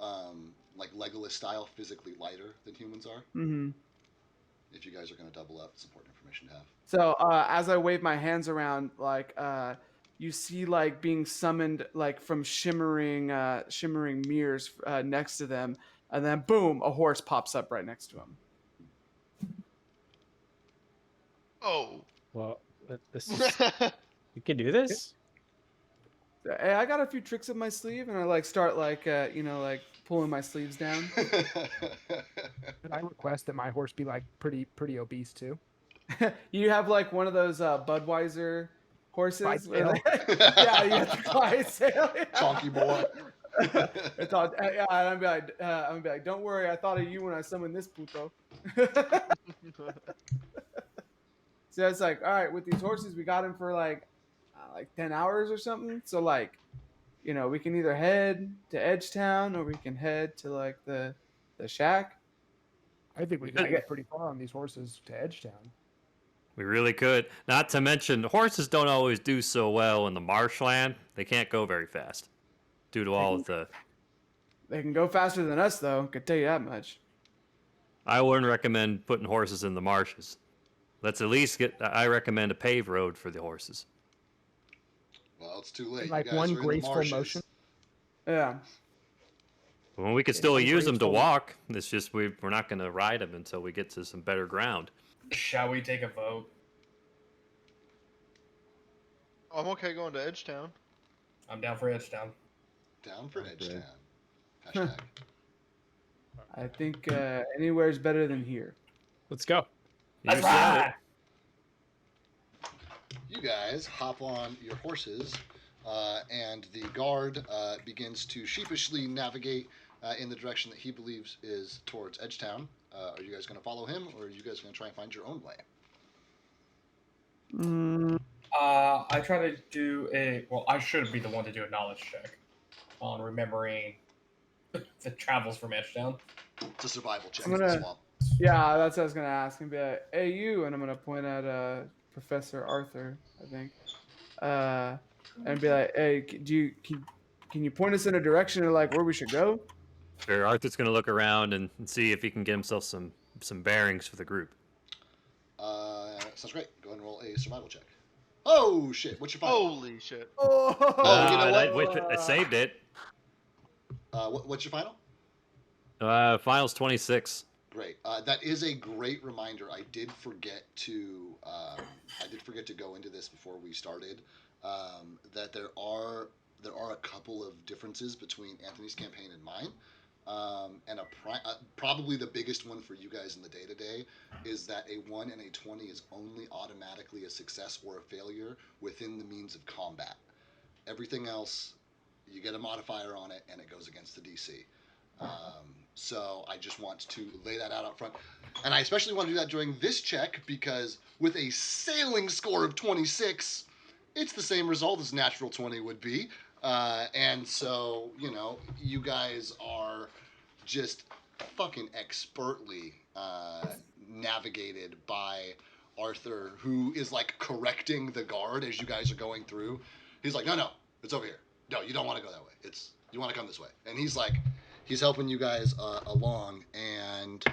like Legolas style, physically lighter than humans are. Mm-hmm. If you guys are gonna double up, it's important information to have. So as I wave my hands around, like you see like being summoned like from shimmering mirrors next to them, and then boom, a horse pops up right next to him. Oh. Well, this is, you can do this. Hey, I got a few tricks up my sleeve, and I like start like like pulling my sleeves down. And I request that my horse be like pretty obese too. You have like one of those Budweiser horses. Clydesdale. Yeah, you have the Clydesdale. Yeah. Chonky boy. It's all, yeah, and I'm gonna be like, don't worry, I thought of you when I summoned this puto. So it's like, all right, with these horses, we got them for like 10 hours or something. So like, we can either head to Edgetown or we can head to like the shack. I think we I could get- get pretty far on these horses to Edgetown. We really could. Not to mention, horses don't always do so well in the marshland. They can't go very fast due to all of the. They can go faster than us, though. Could tell you that much. I wouldn't recommend putting horses in the marshes. Let's at least get. I recommend a paved road for the horses. Well, it's too late. Like you guys one are in the graceful marshes. motion. Yeah. Well, we could Yeah, still one use them to graceful- walk. It's just we're not going to ride them until we get to some better ground. Shall we take a vote? I'm okay going to Edgetown. I'm down for Edgetown. Down for Okay. Edgetown. Hashtag. I think anywhere's better than here. Let's go. You Let's said it. ride! You guys hop on your horses, and the guard begins to sheepishly navigate in the direction that he believes is towards Edgetown. Are you guys going to follow him, or are you guys going to try and find your own way? I try to do a. Well, I should be the one to do a knowledge check on remembering the travels from Edgetown. It's a survival check I'm in the gonna- swamp. Yeah, that's what I was gonna ask. And be like, "Hey, you," and I'm gonna point at Professor Arthur, I think, and be like, "Hey, can you point us in a direction of like where we should go?" Sure, Arthur's going to look around and see if he can get himself some bearings for the group. Sounds great. Go ahead and roll a survival check. Oh shit! What's your final? Holy shit. Oh, you know I saved it. What's your final? Finals 26. Great. That is a great reminder. I did forget to go into this before we started. That there are a couple of differences between Anthony's campaign and mine. And probably the biggest one for you guys in the day-to-day is that a 1 and a 20 is only automatically a success or a failure within the means of combat. Everything else, you get a modifier on it, and it goes against the DC. So I just want to lay that out up front. And I especially want to do that during this check because with a sailing score of 26, it's the same result as natural 20 would be. And so, you guys are just fucking expertly navigated by Arthur, who is like correcting the guard as you guys are going through. He's like, no, it's over here. No, you don't want to go that way. You want to come this way. And he's helping you guys along, and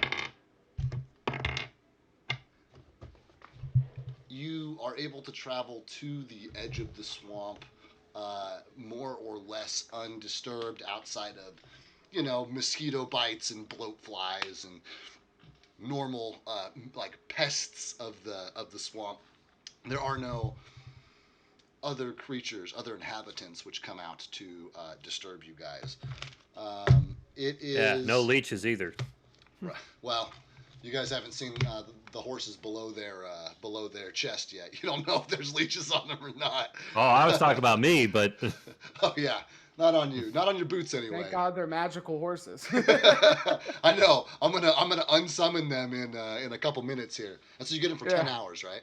you are able to travel to the edge of the swamp more or less undisturbed outside of, mosquito bites and bloat flies and normal like pests of the swamp. There are no other creatures, other inhabitants which come out to disturb you guys. It is No leeches either. well, you guys haven't seen the horses below their chest yet. You don't know if there's leeches on them or not. Oh, I was talking about me, but Oh yeah, not on you, not on your boots anyway. thank God they're magical horses. I know. I'm gonna unsummon them in a couple minutes here. And so you get them for 10 Yeah. hours, right?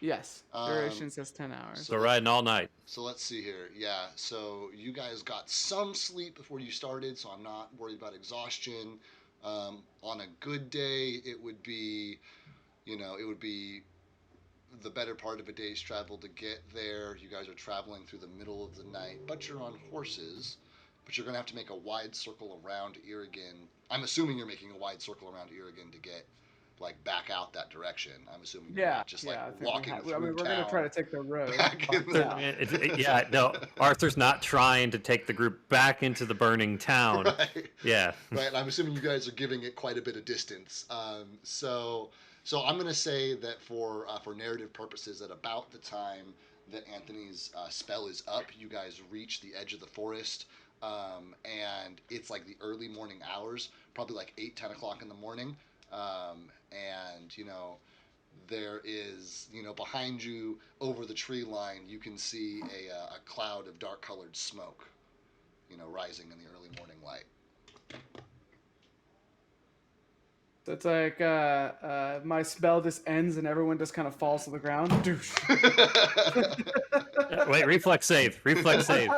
Yes, duration says 10 hours. so riding all night. So let's see here. Yeah, so you guys got some sleep before you started, so I'm not worried about exhaustion. On a good day, it would be the better part of a day's travel to get there. You guys are traveling through the middle of the night, but you're on horses. But you're going to have to make a wide circle around Irragin. I'm assuming you're making a wide circle around Irragin to get back out that direction. I'm assuming you're Yeah, not just I think walking through we're town. gonna try to take the road. back in the, Yeah. No, Arthur's not trying to take the group back into the burning town. right. Yeah. Right, and I'm assuming you guys are giving it quite a bit of distance. So I'm going to say that for narrative purposes, at about the time that Anthony's spell is up, you guys reach the edge of the forest, and it's like the early morning hours, probably like 10 o'clock in the morning, and there is behind you over the tree line, you can see a cloud of dark colored smoke, rising in the early morning light. So it's like my spell just ends and everyone just kind of falls to the ground. Douche. Wait, reflex save. Reflex save.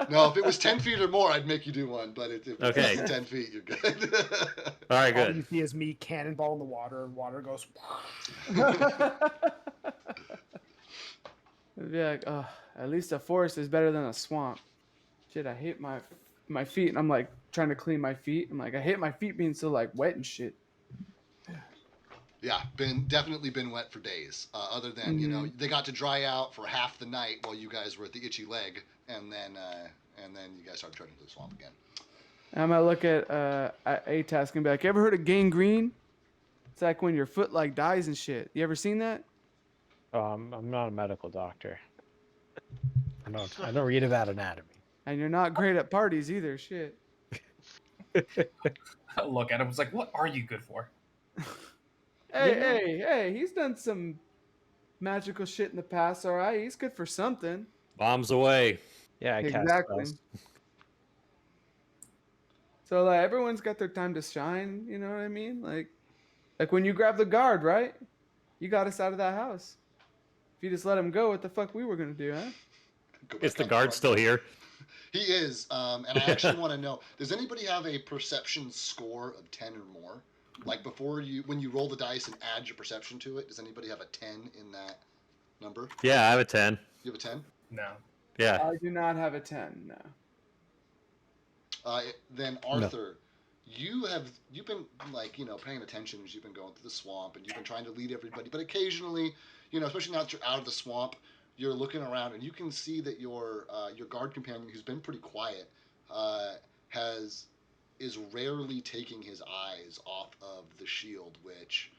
No, if it was 10 feet or more, I'd make you do one. But if it's Okay. less than 10 feet, you're good. All right, All you good. see is me cannonball in the water, and water goes. It'd be like, oh, at least a forest is better than a swamp. Shit, I hate my feet, and I'm like trying to clean my feet. I'm like, I hate my feet being so like wet and shit. Yeah, definitely been wet for days. Other than they got to dry out for half the night while you guys were at the itchy leg, and then you guys started turning to the swamp again. I'm gonna look at A-Task and be like, you ever heard of gangrene? It's like when your foot like dies and shit. You ever seen that? I'm not a medical doctor. I don't read about anatomy. And you're not great at parties either. Shit. Look at him. It's like, what are you good for? Hey! He's done some magical shit in the past. All right, he's good for something. Bombs away. Yeah, I cast Exactly. spells. So like everyone's got their time to shine. You know what I mean? Like when you grab the guard, right? You got us out of that house. If you just let him go, what the fuck we were gonna do, huh? Is the guard still here? He is, and I actually want to know: does anybody have a perception score of 10 or more? Like when you roll the dice and add your perception to it, does anybody have a 10 in that number? Yeah, I have a 10. You have a 10? No. Yeah. I do not have a 10. No. Then Arthur, you've been paying attention as you've been going through the swamp, and you've been trying to lead everybody, but occasionally, especially now that you're out of the swamp, you're looking around and you can see that your guard companion, who's been pretty quiet, is rarely taking his eyes off of the shield which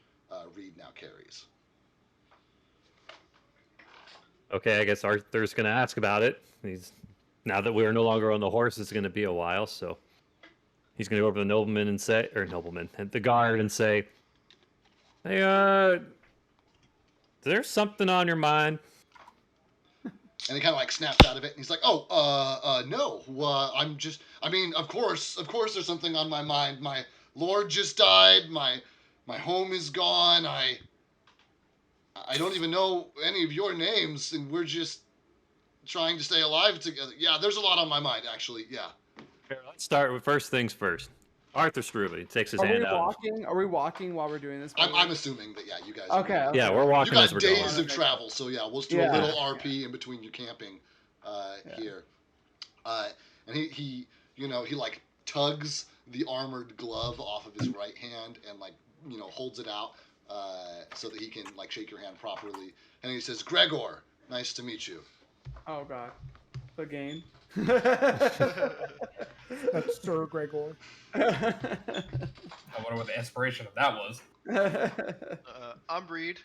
Reed now carries. Okay, I guess Arthur's gonna ask about it. Now that we are no longer on the horse, it's gonna be a while, so he's gonna go over to the the guard and say, "Hey, there's something on your mind." And he kind of like snaps out of it, and he's like, "Oh, no. Of course, there's something on my mind. My lord just died. My home is gone. I don't even know any of your names, and we're just trying to stay alive together. Yeah, there's a lot on my mind, actually. Yeah." Here, let's start with first things first. Arthur Struve takes his hand out. Are we walking while we're doing this? I'm assuming that you guys. Okay. Yeah, we're walking You as got we're days going. of travel, so yeah, we'll just do a little RP in between you camping here. And he like tugs the armored glove off of his right hand and holds it out so that he can shake your hand properly. And he says, "Gregor, nice to meet you." Oh God, the game. That's Sir Gregor. I wonder what the inspiration of that was. I'm Reed.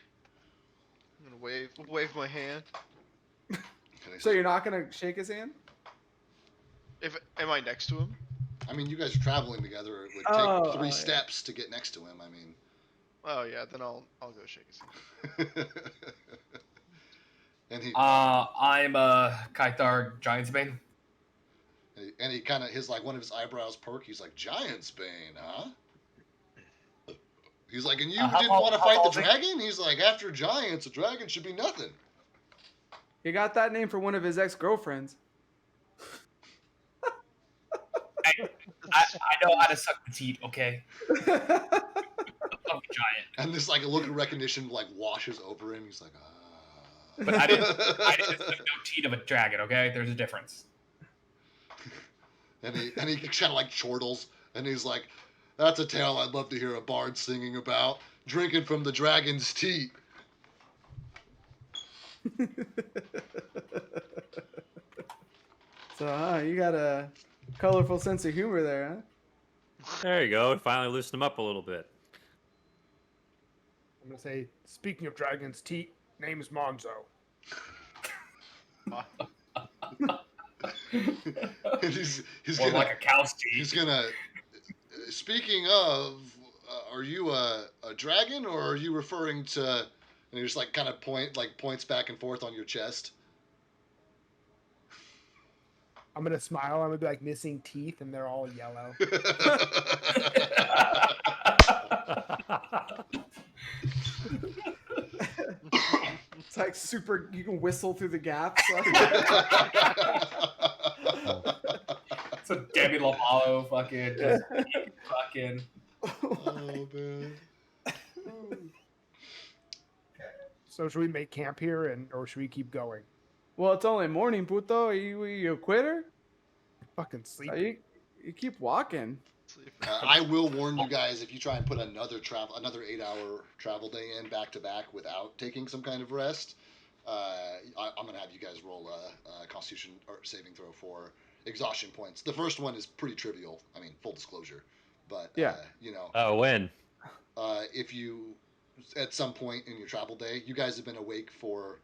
I'm gonna wave my hand. So you're not gonna shake his hand? Am I next to him? I mean, you guys are traveling together. It would take 3 steps to get next to him. I mean. Oh yeah, then I'll go shake his hand. And he. I'm Kaithar Giantsbane. And he kind of one of his eyebrows perk. He's like, "Giantsbane, huh?" He's like, "And you didn't want to fight the dragon?" He's like, "After giants, a dragon should be nothing." He got that name for one of his ex-girlfriends. I know how to suck the teat, okay? I'm a giant. And this a look of recognition washes over him. He's like, "Ah." But I didn't suck no teat of a dragon, okay? There's a difference. And he kind of chortles, and he's like, "That's a tale I'd love to hear a bard singing about. Drinking from the dragon's teat." So, you got a colorful sense of humor there, huh? There you go. Finally loosened him up a little bit. I'm gonna say, speaking of dragons' teeth, name is Monzo. And he's Or gonna, like a cow's teat. he's gonna. Speaking of, are you a dragon, or are you referring to? And he just kind of points back and forth on your chest. I'm gonna smile. I'm gonna be like missing teeth, and they're all yellow. like super. You can whistle through the gaps. So Demi Lovato fucking just fucking. Oh man. So should we make camp here, or should we keep going? Well, it's only morning, puto. Are you a quitter? Fucking sleep. You keep walking. I will warn you guys if you try and put another 8-hour travel day in back to back without taking some kind of rest. I'm gonna have you guys roll a Constitution or saving throw for exhaustion points. The first one is pretty trivial. I mean, full disclosure, but Yeah. Oh, when? If you at some point in your travel day, you guys have been awake for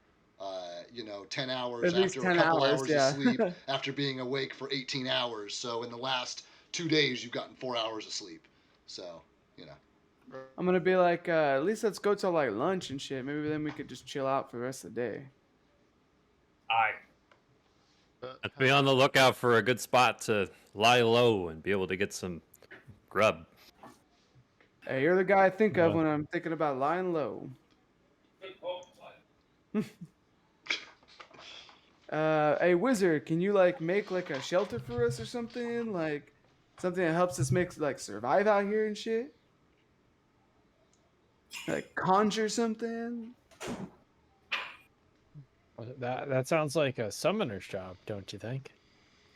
10 hours At least after 10 a couple hours, hours yeah. of sleep after being awake for 18 hours. So in the last 2 days, you've gotten 4 hours of sleep. So, I'm gonna be like, at least let's go till like lunch and shit. Maybe then we could just chill out for the rest of the day. Aye. Let's be on the lookout for a good spot to lie low and be able to get some grub. Hey, you're the guy I think of Well. when I'm thinking about lying low. Hey, wizard, can you like make like a shelter for us or something? Like something that helps us make like survive out here and shit? Like conjure something? That sounds like a summoner's job, don't you think?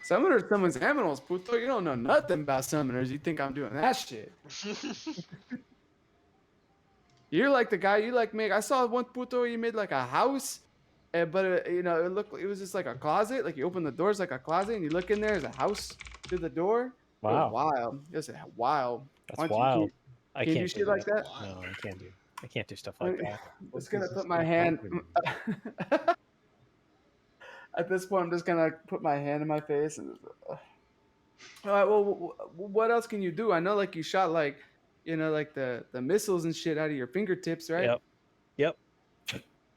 Summoners summons animals, puto. You don't know nothing about summoners. You think I'm doing that shit. You're like the guy you like make. I saw one puto you made like a house, but it was just like a closet. Like you open the doors like a closet, and you look in there, there's a house through the door. Wow. It was wild. It was wild. That's wild. I can you can't do shit do like that? No, I can't do stuff like that. I'm just gonna put my hand. At this point, I'm just gonna put my hand in my face and. All right. Well, what else can you do? I know, like you shot like the missiles and shit out of your fingertips, right? Yep.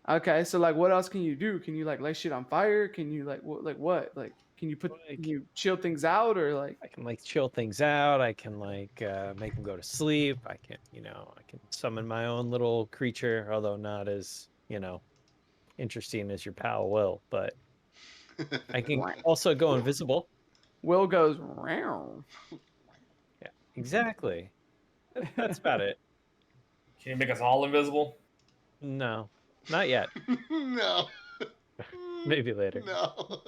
Okay, so like, what else can you do? Can you like light shit on fire? Can you like what? Like, can you chill things out or like? I can like chill things out. I can like make them go to sleep. I can summon my own little creature, although not as interesting as your pal Will. But I can also go invisible. Will goes round. Yeah, exactly. That's about it. Can you make us all invisible? No, not yet. No. Maybe later. No.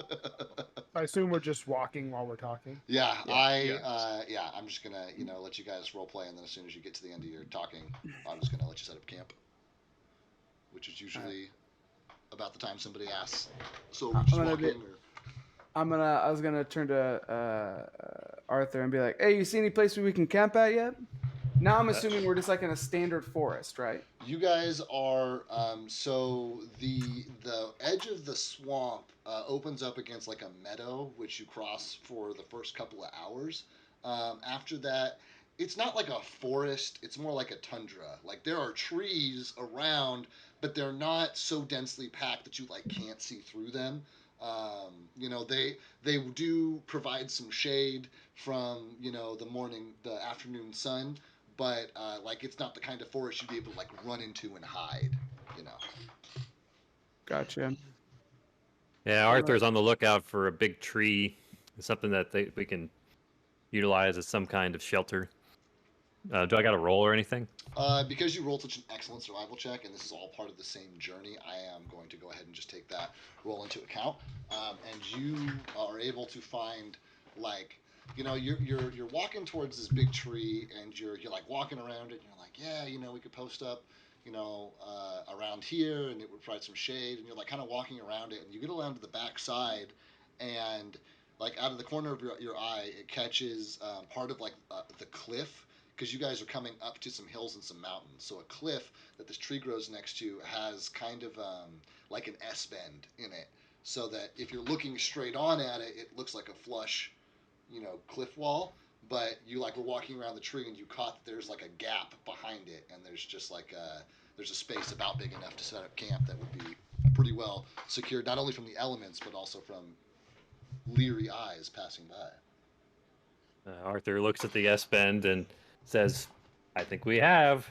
I assume we're just walking while we're talking. Yeah, I'm just gonna, let you guys role play, and then as soon as you get to the end of your talking, I'm just gonna let you set up camp, which is usually about the time somebody asks. So we just walking, or I was gonna turn to Arthur and be like, "Hey, you see any place where we can camp at yet?" Now I'm assuming we're just like in a standard forest, right? you guys are. So the edge of the swamp opens up against like a meadow, which you cross for the first couple of hours. After that, it's not like a forest. It's more like a tundra. Like there are trees around, but they're not so densely packed that you like can't see through them. They do provide some shade from the afternoon sun, but like it's not the kind of forest you'd be able to like run into and hide. Gotcha. Yeah, Arthur's on the lookout for a big tree, something that we can utilize as some kind of shelter. Do I got to roll or anything? Because you rolled such an excellent survival check, and this is all part of the same journey, I am going to go ahead and just take that roll into account. And you are able to find, like, you're walking towards this big tree, and you're like walking around it, and you're like, yeah, we could post up, around here, and it would provide some shade, and you're like kind of walking around it, and you get around to the back side, and like out of the corner of your eye, it catches part of like the cliff, because you guys are coming up to some hills and some mountains. So a cliff that this tree grows next to has kind of like an S bend in it, so that if you're looking straight on at it, it looks like a flush, cliff wall. But you like were walking around the tree and you caught that there's like a gap behind it, and there's just like there's a space about big enough to set up camp that would be pretty well secured, not only from the elements but also from leery eyes passing by. Arthur looks at the S-bend and says, I think we have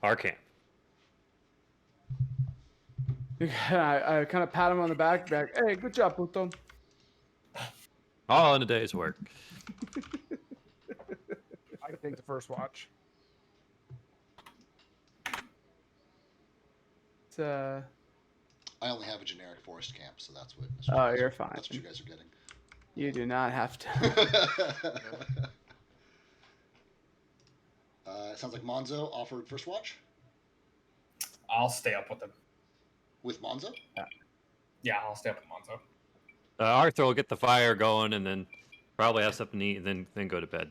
our camp. I kind of pat him on the back. Hey, good job, puto. All in a day's work. I can take the first watch. It's, I only have a generic forest camp, so that's what. Oh, you're fine. That's what you guys are getting. You do not have to. It sounds like Monzo offered first watch I'll stay up with him. with Monzo. Yeah, I'll stay up with Monzo. Arthur will get the fire going and then probably have something to eat and then go to bed.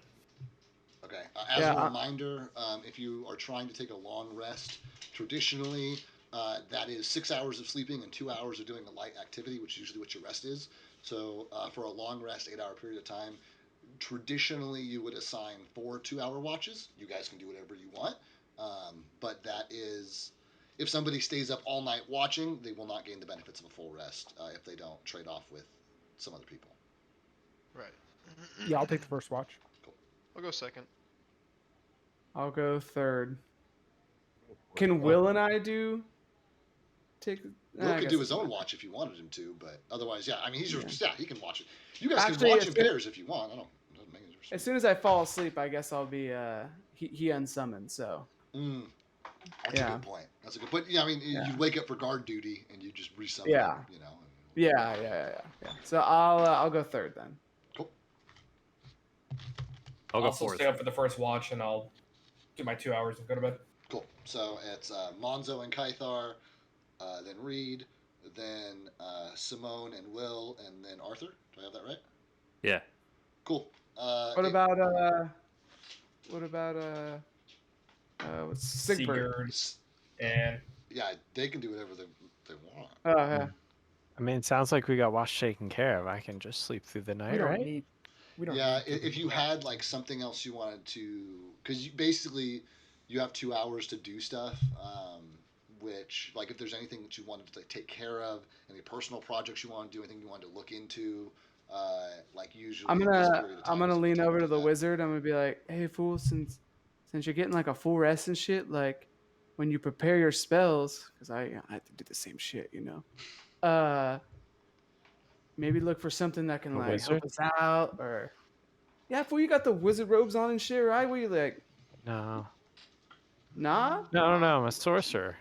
Okay. As a reminder, if you are trying to take a long rest, traditionally that is 6 hours of sleeping and 2 hours of doing a light activity, which is usually what your rest is. So for a long rest, 8-hour period of time, traditionally you would assign 4 2-hour watches. You guys can do whatever you want, but that is. If somebody stays up all night watching, they will not gain the benefits of a full rest if they don't trade off with some other people. Right. Yeah, I'll take the first watch. I'll go second. I'll go third. Can Will and I take? Will I could guess do his it's own fine. watch if you wanted him to, but otherwise, yeah. I mean, he's your he can watch it. You guys Actually, can watch it's in good. pairs if you want. I don't. Doesn't make any difference. As soon as I fall asleep, I guess I'll be he unsummoned. So That's a good point. That's a good. But yeah, I mean, you wake up for guard duty and you just resummon. Yeah. You know. Yeah. So I'll go third then. Cool. I'll go also fourth. stay up for the first watch, and I'll do my 2 hours and go to bed. Cool. So it's Monzo and Kythar, then Reed, then Simone and Will, and then Arthur. Do I have that right? Yeah. Cool. What about what's Sigbert? Sigurd and Yeah, they can do whatever they want. Oh yeah. I mean, it sounds like we got watch taken care of. I can just sleep through the We night, don't right? need. We don't. Yeah, need to if do you that. had like something else you wanted to, because you basically you have 2 hours to do stuff. Which, like, if there's anything that you wanted to like, take care of, any personal projects you want to do, anything you wanted to look into, like usually I'm this gonna period of time I'm gonna is lean taken over to to the that. wizard. I'm gonna be like, hey fool, since you're getting like a full rest and shit, like when you prepare your spells, because I have to do the same shit, you know. Maybe look for something that can A like help wizard? us out, or yeah, fool, you got the wizard robes on and shit, right? What you like? No. Nah. No, I'm a sorcerer.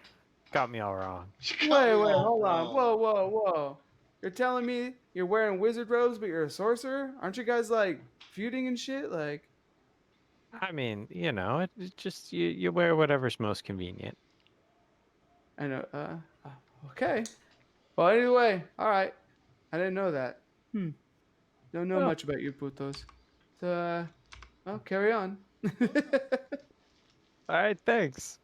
Got me all wrong. You got Wait, me all hold on. wrong. Whoa. You're telling me you're wearing wizard robes, but you're a sorcerer? Aren't you guys like feuding and shit? Like, I mean, it just you wear whatever's most convenient. I know. Okay. Well, anyway, all right. I didn't know that. Don't know Well. much about you putos. So, well, carry on. All right, thanks.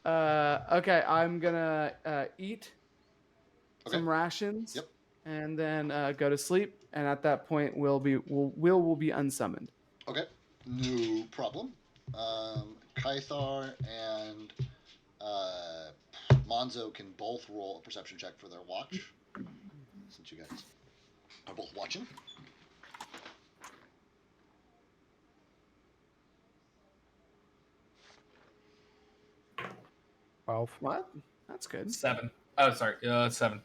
Okay, I'm gonna eat Okay. some rations. Yep. And then go to sleep. And at that point, Will will be unsummoned. Okay, no problem. Kythar and Monzo can both roll a perception check for their watch, since you guys are both watching. What? That's good. 7. Oh, sorry. 7.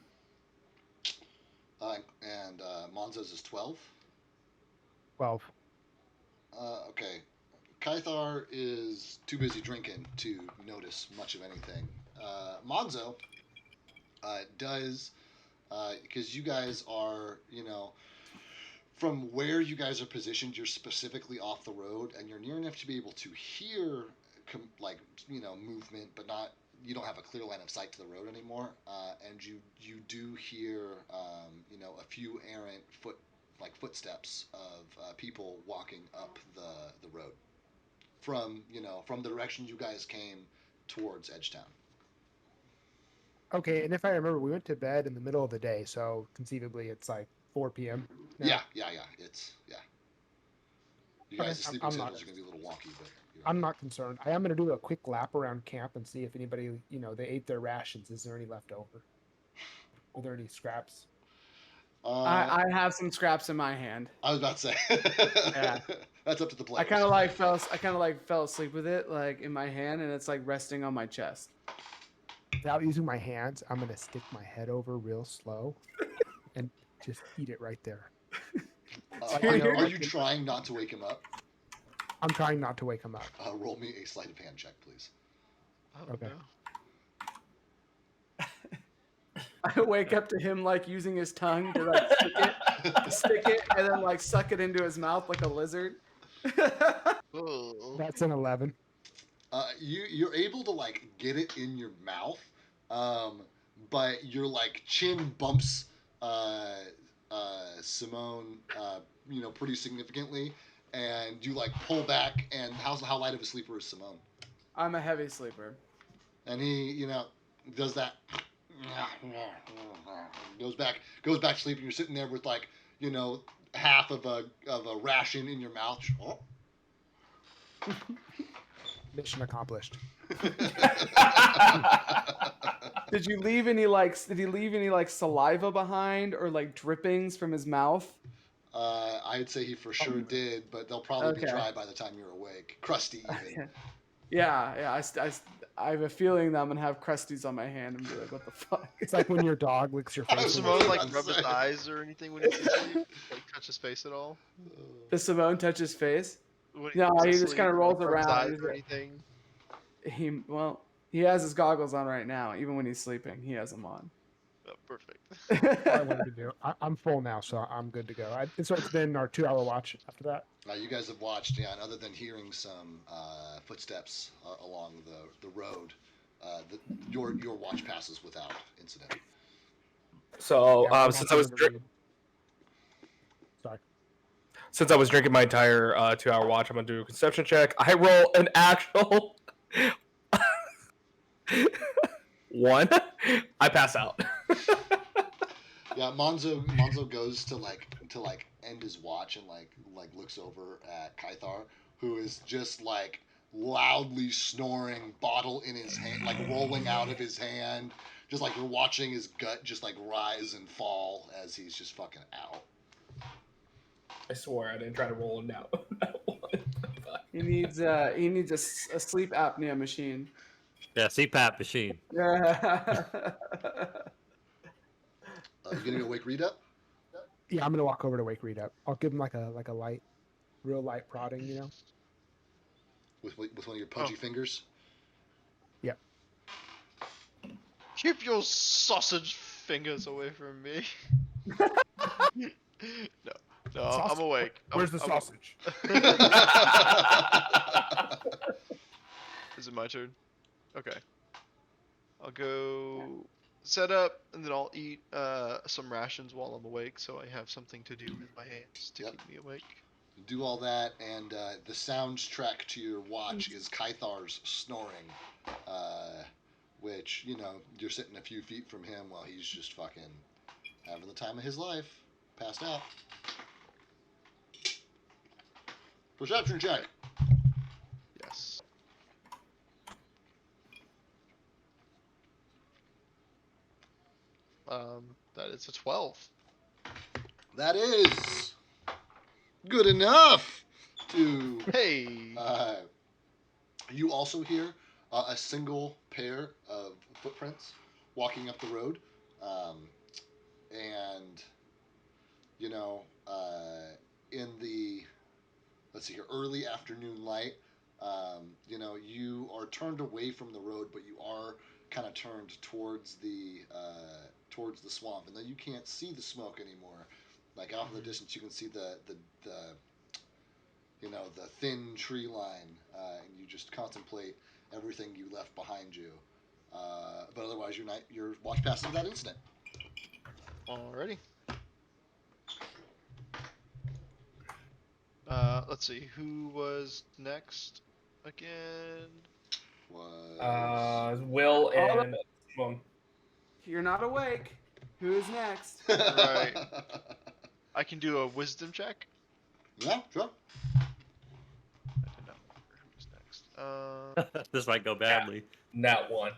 And Monzo's is 12. 12. Okay. Kythar is too busy drinking to notice much of anything. Monzo does, because you guys are, from where you guys are positioned, you're specifically off the road, and you're near enough to be able to hear, movement, but not. You don't have a clear line of sight to the road anymore, and you do hear, a few errant footsteps of people walking up the road from the direction you guys came towards Edgetown. Okay, and if I remember, we went to bed in the middle of the day, so conceivably it's like 4 p.m. now. Yeah. It's You guys' Okay, sleeping I'm schedules not- are gonna be a little wonky, but I'm not concerned. I am going to do a quick lap around camp and see if anybody, they ate their rations. Is there any left over? Are there any scraps? I have some scraps in my hand. I was about to say. Yeah. That's up to the I players. kind of like fell asleep with it like in my hand, and it's like resting on my chest. Without using my hands, I'm gonna stick my head over real slow and just eat it right there. Are you trying not to wake him up? I'm trying not to wake him up. Roll me a sleight of hand check, please. Oh, Okay. no. I wake up to him like using his tongue to like stick it, and then like suck it into his mouth like a lizard. Oh. That's an 11. You're able to like get it in your mouth, but your like chin bumps Simone, pretty significantly, and you like pull back. And how light of a sleeper is Simone? I'm a heavy sleeper. And he, does that. Goes back to sleep, and you're sitting there with like, half of a ration in your mouth. Oh. Mission accomplished. Did he leave any like saliva behind or like drippings from his mouth? I'd say he for sure did, but they'll probably be dry by the time you're awake. Crusty even. Yeah. I have a feeling that I'm gonna have crusties on my hand and be like, "What the fuck?" It's like when your dog licks your face. Does Simone like rub his eyes or anything when he's asleep? Like touch his face at all? Does Simone touch his face? When No, he he's just kind of asleep, rolls like, rub his around. eyes He's or like- anything? He has his goggles on right now. Even when he's sleeping, he has them on. Oh, perfect. I wanted to do. I'm full now, so I'm good to go. So it's been our 2-hour watch after that. You guys have watched, and other than hearing some footsteps along the road, your watch passes without incident. So Yeah, we're since not I was doing the read. Sorry. since I was drinking my entire 2-hour watch, I'm gonna do a conception check. I roll an actual 1. I pass out. Yeah, Monzo goes to end his watch and like looks over at Kythar, who is just like loudly snoring, bottle in his hand, like rolling out of his hand, just like you're watching his gut just like rise and fall as he's just fucking out. I swear I didn't try to roll it now. He needs a sleep apnea machine. Yeah, CPAP machine. Yeah. You gonna go wake Reed up? Yeah, I'm gonna walk over to wake Reed up. I'll give him like a light, real light prodding, With one of your pudgy fingers? Yep. Keep your sausage fingers away from me. No, I'm awake. Where's the sausage? Is it my turn? Okay. I'll go set up, and then I'll eat some rations while I'm awake, so I have something to do with my hands to keep me awake. Do all that, and the soundtrack to your watch is Kythar's snoring, which, you're sitting a few feet from him while he's just fucking having the time of his life, passed out. Perception check. Yes. That is a 12. That is good enough to... Hey! You also hear a single pair of footprints walking up the road. And, in the, let's see here, early afternoon light, you are turned away from the road, but you are kind of turned towards the swamp. And though you can't see the smoke anymore, like off in the distance, you can see the thin tree line, and you just contemplate everything you left behind you. But otherwise, your watch passes without incident. Alrighty. Let's see, who was next again? Will and Simone. You're not awake. Who's next? Right. I can do a wisdom check. Yeah, sure. I don't know who's next. This might go badly. Nat 1.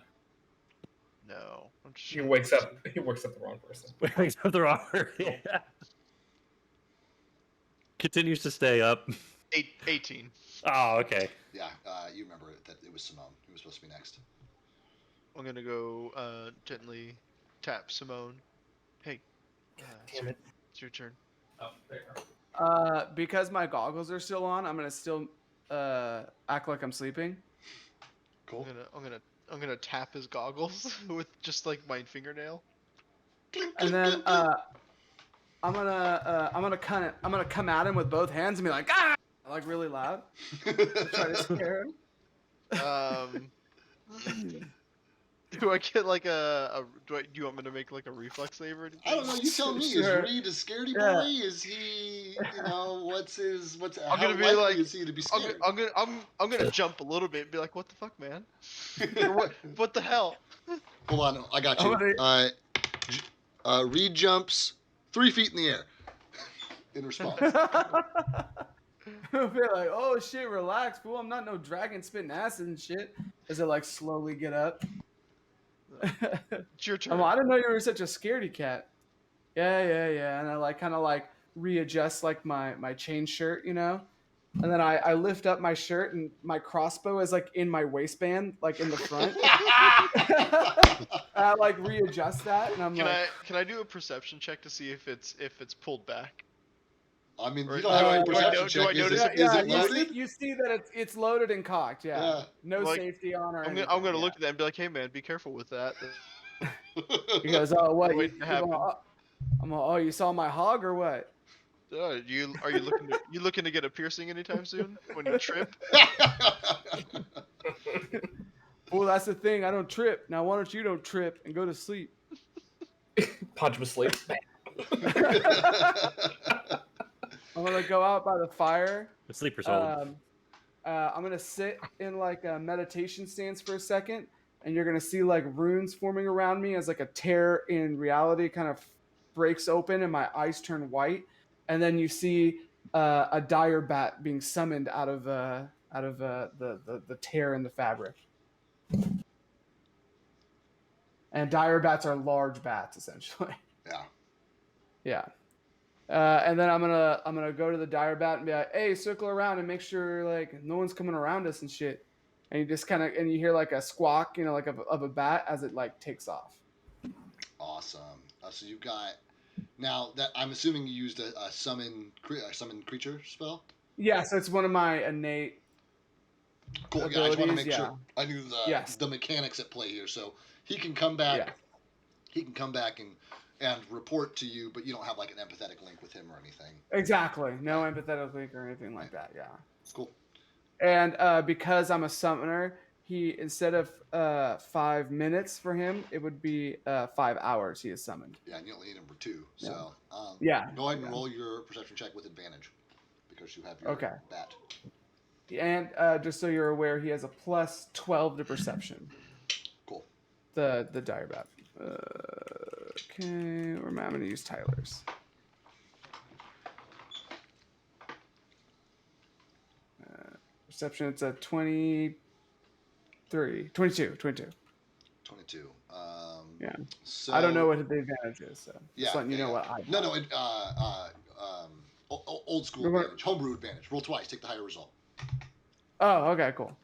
No, I'm just. He wakes up the wrong person. Wakes up the wrong. Yeah. Continues to stay up. 18. Oh, okay. Yeah, you remember that it was Simone who was supposed to be next. I'm gonna go gently tap Simone. Hey, Damn it. it's your turn. Oh, there you go. Because my goggles are still on, I'm gonna still act like I'm sleeping. Cool. I'm gonna tap his goggles with just like my fingernail. And then I'm gonna come at him with both hands and be like, ah, like really loud, try to scare him. Do I get like do you want me to make like a reflex save or anything? I don't know. You tell me. Sure. Is Reed a scaredy Yeah. boy? Is he? You know, what's I'm how gonna be likely like, is he to be scared? I'm gonna jump a little bit and be like, what the fuck, man? Or what the hell? Hold on, I got you. Reed jumps 3 feet in the air in response. I'll be like, oh shit, relax, fool. I'm not no dragon spitting acid and shit. As I like slowly get up. It's your turn. I'm like, I didn't know you were such a scaredy cat. Yeah. And I like kind of like readjust like my chain shirt, you know? And then I lift up my shirt and my crossbow is like in my waistband, like in the front. I like readjust that and I'm Can I do a perception check to see if it's pulled back? I mean, Or you don't have any do I perception know- check. do I Is notice it, it- is it loaded? You see that it's loaded and cocked, yeah. No Like, safety on or I'm anything. gonna look at that and be like, hey man, be careful with that. He goes, oh, what? Waiting to happen. I'm like, oh, you saw my hog or what? Are you looking to get a piercing anytime soon when you trip? Well, that's the thing. I don't trip. Now, why don't you don't trip and go to sleep? Punch him asleep. I'm gonna go out by the fire. The sleeper's hold. I'm gonna sit in like a meditation stance for a second, and you're gonna see like runes forming around me as like a tear in reality kind of breaks open, and my eyes turn white, and then you see a dire bat being summoned out of the tear in the fabric. And dire bats are large bats, essentially. Yeah. Yeah. And then I'm gonna go to the dire bat and be like, hey, circle around and make sure like no one's coming around us and shit. And you just kind of and you hear like a squawk, you know, like of a bat as it like takes off. Awesome. So you've got now that I'm assuming you used a summon creature spell. Yeah, so it's one of my innate. Cool. Yeah, I just want to abilities, make yeah. sure I knew Yes. the mechanics at play here. So he can come back. Yeah. He can come back and report to you, but you don't have like an empathetic link with him or anything. Exactly. No empathetic link or anything like that. Yeah. Cool. And because I'm a summoner, he instead of 5 minutes for him, it would be 5 hours. He is summoned. Yeah, and you only need him for 2. So Yeah. go ahead and roll your perception check with advantage because you have your Okay. bat. And just so you're aware, he has a plus 12 to perception. Cool. The dire bat. Okay, I'm going to use Tyler's. Perception, it's a 22. 22. Yeah. So I don't know what the advantage is, so Yeah, just letting you know what I No, old school We're gonna- advantage, homebrew advantage. Roll twice, take the higher result. Oh, okay, cool.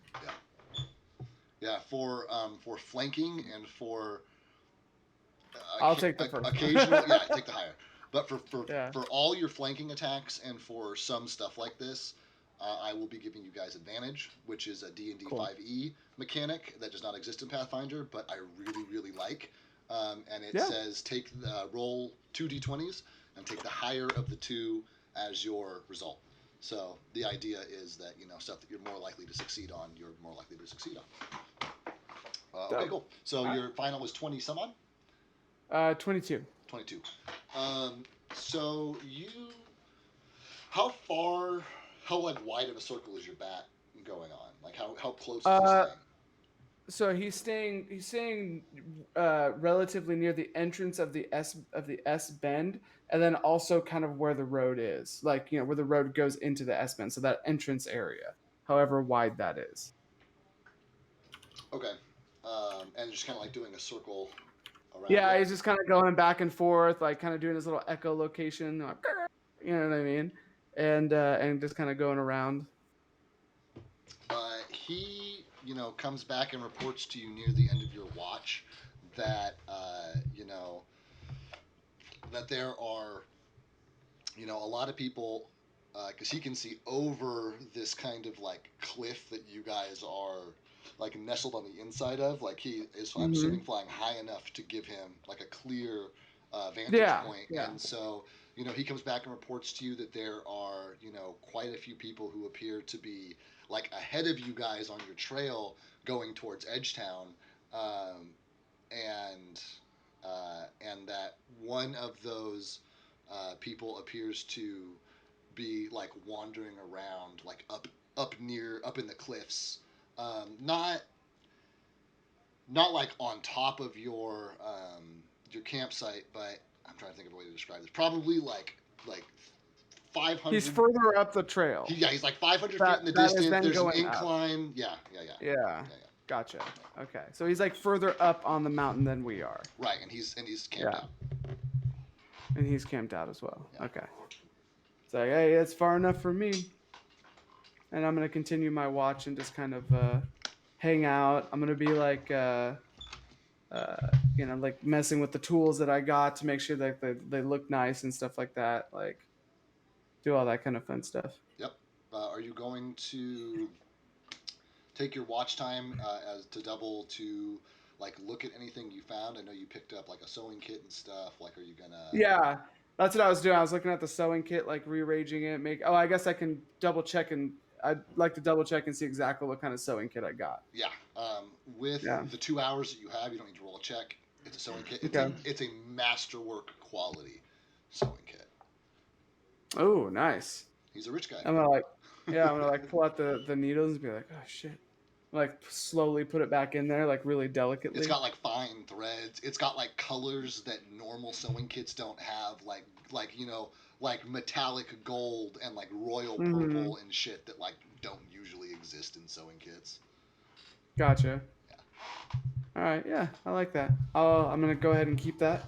Yeah, for flanking and for. I'll take the first. Occasional, yeah, take the higher. But for Yeah. for all your flanking attacks and for some stuff like this, I will be giving you guys advantage, which is a D&D Cool. 5e mechanic that does not exist in Pathfinder, but I really like. And it Yeah. says roll 2 d20s and take the higher of the 2 as your result. So the idea is that stuff that you're more likely to succeed on, you're more likely to succeed on. Okay, cool. So your final was 20 some odd? 22. 22. So how wide of a circle is your bat going on? Like how close is he staying? So he's staying relatively near the entrance of the S bend, and then also kind of where the road is, like where the road goes into the S bend. So that entrance area, however wide that is. Okay. and just kind of like doing a circle around. Yeah, it. he's just kind of going back and forth, like kind of doing his little echolocation, like, you know what I mean, and just kind of going around. He, comes back and reports to you near the end of your watch that, that there are, a lot of people, because he can see over this kind of like cliff that you guys are like nestled on the inside of. Like he is, I'm assuming, flying high enough to give him like a clear vantage point. Yeah. And so, he comes back and reports to you that there are, quite a few people who appear to be like ahead of you guys on your trail going towards Edgetown, and and that one of those people appears to be like wandering around, like up in the cliffs, not like on top of your campsite, but I'm trying to think of a way to describe this. Probably like 500. He's further up the trail. He's like 500 That- feet in the that is distance. then There's an going up. incline. Yeah. Yeah. Gotcha. Okay, so he's like further up on the mountain than we are. Right, and he's camped out. And he's camped out as well. Yeah. Okay. It's like, hey, it's far enough for me. And I'm gonna continue my watch and just kind of hang out. I'm gonna be like, like messing with the tools that I got to make sure that they look nice and stuff like that. Like, do all that kind of fun stuff. Yep. Are you going to take your watch time as to double to like look at anything you found? I know you picked up like a sewing kit and stuff. Like, are you gonna? Yeah, that's what I was doing. I was looking at the sewing kit, like rearranging it. I guess I can double check, and I'd like to double check and see exactly what kind of sewing kit I got. Yeah. With the 2 hours that you have, you don't need to roll a check. It's a sewing kit. It's a masterwork quality sewing kit. Oh, nice. He's a rich guy. I'm gonna like pull out the needles and be like, oh shit. Like slowly put it back in there, like really delicately. It's got like fine threads. It's got like colors that normal sewing kits don't have, like like metallic gold and like royal purple and shit that like don't usually exist in sewing kits. Gotcha. Yeah. All right, yeah, I like that. I'm gonna go ahead and keep that.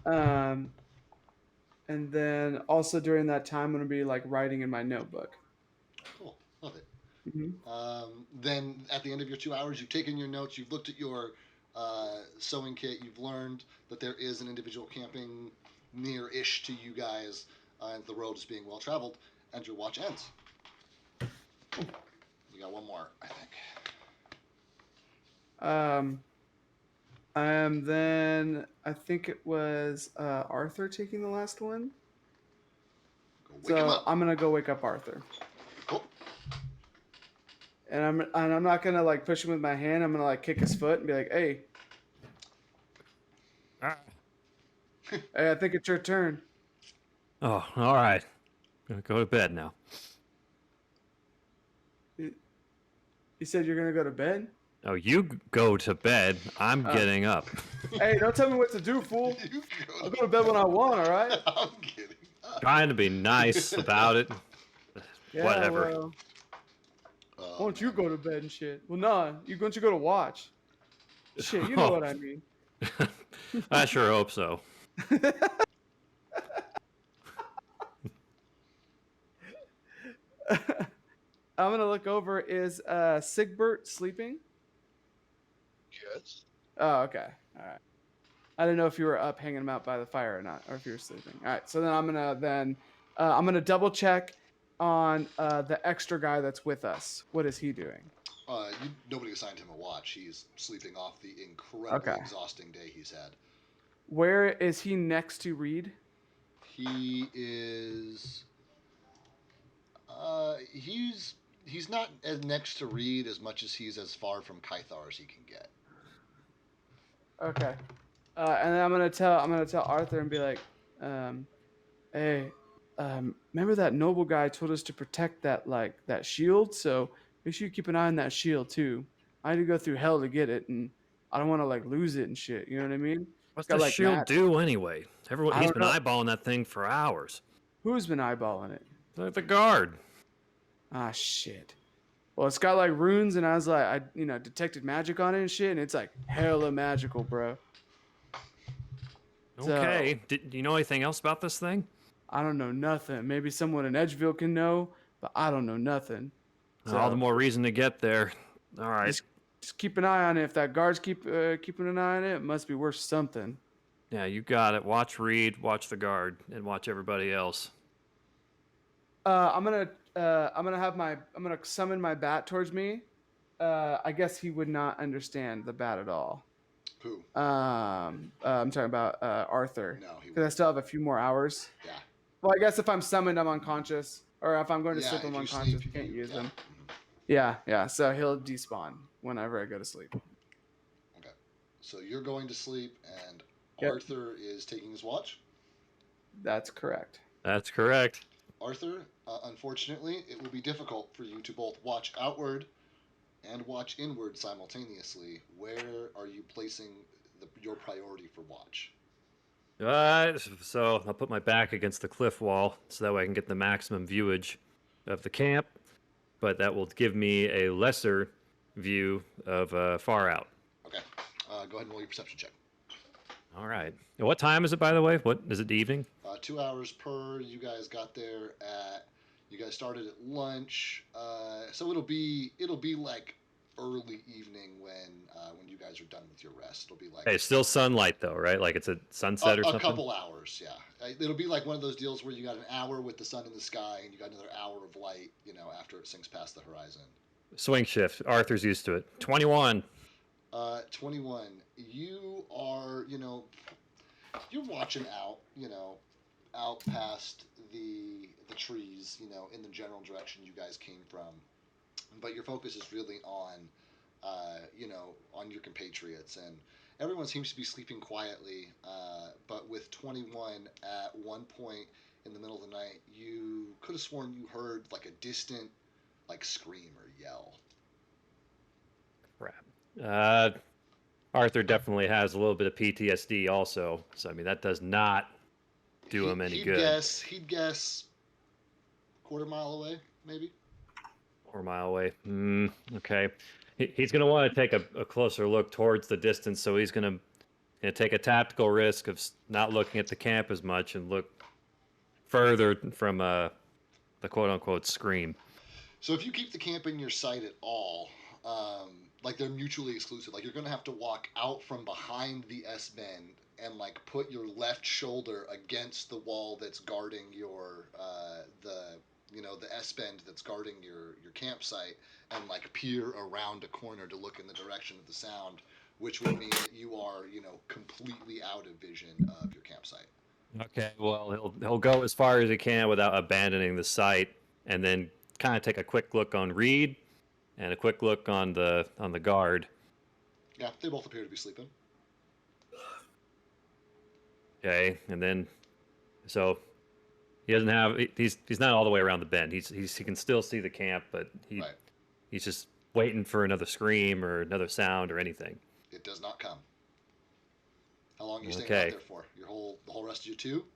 And then also during that time, I'm gonna be like writing in my notebook. Cool, love it. Mm-hmm. Then at the end of your 2 hours, you've taken your notes, you've looked at your sewing kit, you've learned that there is an individual camping near-ish to you guys, and the road is being well traveled, and your watch ends. You got one more, I think. Then I think it was Arthur taking the last one. Go wake him up. I'm gonna go wake up Arthur. Cool. And I'm not gonna like push him with my hand. I'm gonna like kick his foot and be like, "Hey, hey, I think it's your turn." Oh, all right. Gonna go to bed now. You said you're gonna go to bed? Oh, you go to bed. I'm getting up. Hey, don't tell me what to do, fool. You I'll go to bed when I want. All right? I'm kidding. Trying to be nice about it. Yeah, Whatever. well, why don't you go to bed and shit? Well, nah. Why don't you go to watch? Shit, you know what I mean. I sure hope so. I'm gonna look over. Is Sigbert sleeping? Yes. Oh, okay. All right. I didn't know if you were up hanging him out by the fire or not, or if you were sleeping. All right. So then I'm gonna double check on the extra guy that's with us. What is he doing? Nobody assigned him a watch. He's sleeping off the incredibly exhausting day he's had. Where is he next to Reed? He is. He's not as next to Reed as much as he's as far from Kythar as he can get. Okay. And then I'm gonna tell Arthur and be like, hey, remember that noble guy told us to protect that shield? So make sure you keep an eye on that shield too. I had to go through hell to get it, and I don't want to like lose it and shit. You know what I mean? What's Got, the like, shield Matt. do anyway? I He's don't been know. eyeballing that thing for hours. Who's been eyeballing it? The guard. Ah, shit. well, it's got like runes, and I was like, I detected magic on it and shit, and it's like hella magical, bro. Okay. So Do you know anything else about this thing? I don't know nothing. Maybe someone in Edgeville can know, but I don't know nothing. All the So more reason to get there. All right. just keep an eye on it. If that guard's keeping an eye on it, it must be worth something. Yeah, you got it. Watch Reed, watch the guard, and watch everybody else. I'm gonna summon my bat towards me. I guess he would not understand the bat at all. Who? I'm talking about Arthur. No, he Because I won't. still have a few more hours. Yeah. Well, I guess if I'm summoned, I'm unconscious, or if I'm going to Yeah, sleep, if I'm you unconscious. sleep, Can't you- use yeah. them. Mhm. Yeah. So he'll despawn whenever I go to sleep. Okay. So you're going to sleep, and Yep. Arthur is taking his watch. That's correct. That's correct. Arthur, unfortunately, it will be difficult for you to both watch outward and watch inward simultaneously. Where are you placing your priority for watch? So I'll put my back against the cliff wall so that way I can get the maximum viewage of the camp, but that will give me a lesser view of far out. Okay. Go ahead and roll your perception check. All right. And what time is it, by the way? What is it? The evening? 2 hours per. You guys got there at. You guys started at lunch, so it'll be like early evening when you guys are done with your rest. It'll be like Hey, it's still sunlight though, right? Like it's a sunset or a something. couple hours. Yeah, it'll be like one of those deals where you got an hour with the sun in the sky, and you got another hour of light. After it sinks past the horizon. Swing shift. Arthur's used to it. 21. 21. You are, you're watching out, out past the trees, in the general direction you guys came from, but your focus is really on, on your compatriots, and everyone seems to be sleeping quietly. But with 21, at one point in the middle of the night, you could have sworn you heard like a distant, like scream or yell. Crap. Arthur definitely has a little bit of PTSD also, so I mean that does not do him any good. He'd guess quarter mile away, maybe. 4 mile away. Okay. He's going to want to take a closer look towards the distance, so he's going to take a tactical risk of not looking at the camp as much and look further from the quote-unquote scream. So if you keep the camp in your sight at all, like they're mutually exclusive. Like you're going to have to walk out from behind the S-bend and like put your left shoulder against the wall that's guarding your the S-bend that's guarding your campsite, and like peer around a corner to look in the direction of the sound, which would mean that you are completely out of vision of your campsite. Okay. Well, he'll go as far as he can without abandoning the site, and then kind of take a quick look on Reed and a quick look on the guard. Yeah, they both appear to be sleeping. Okay, and then so he doesn't have he's not all the way around the bend. He can still see the camp, but Right. he's just waiting for another scream or another sound or anything. It does not come. How long are you staying Okay. out there for? The whole rest of you two?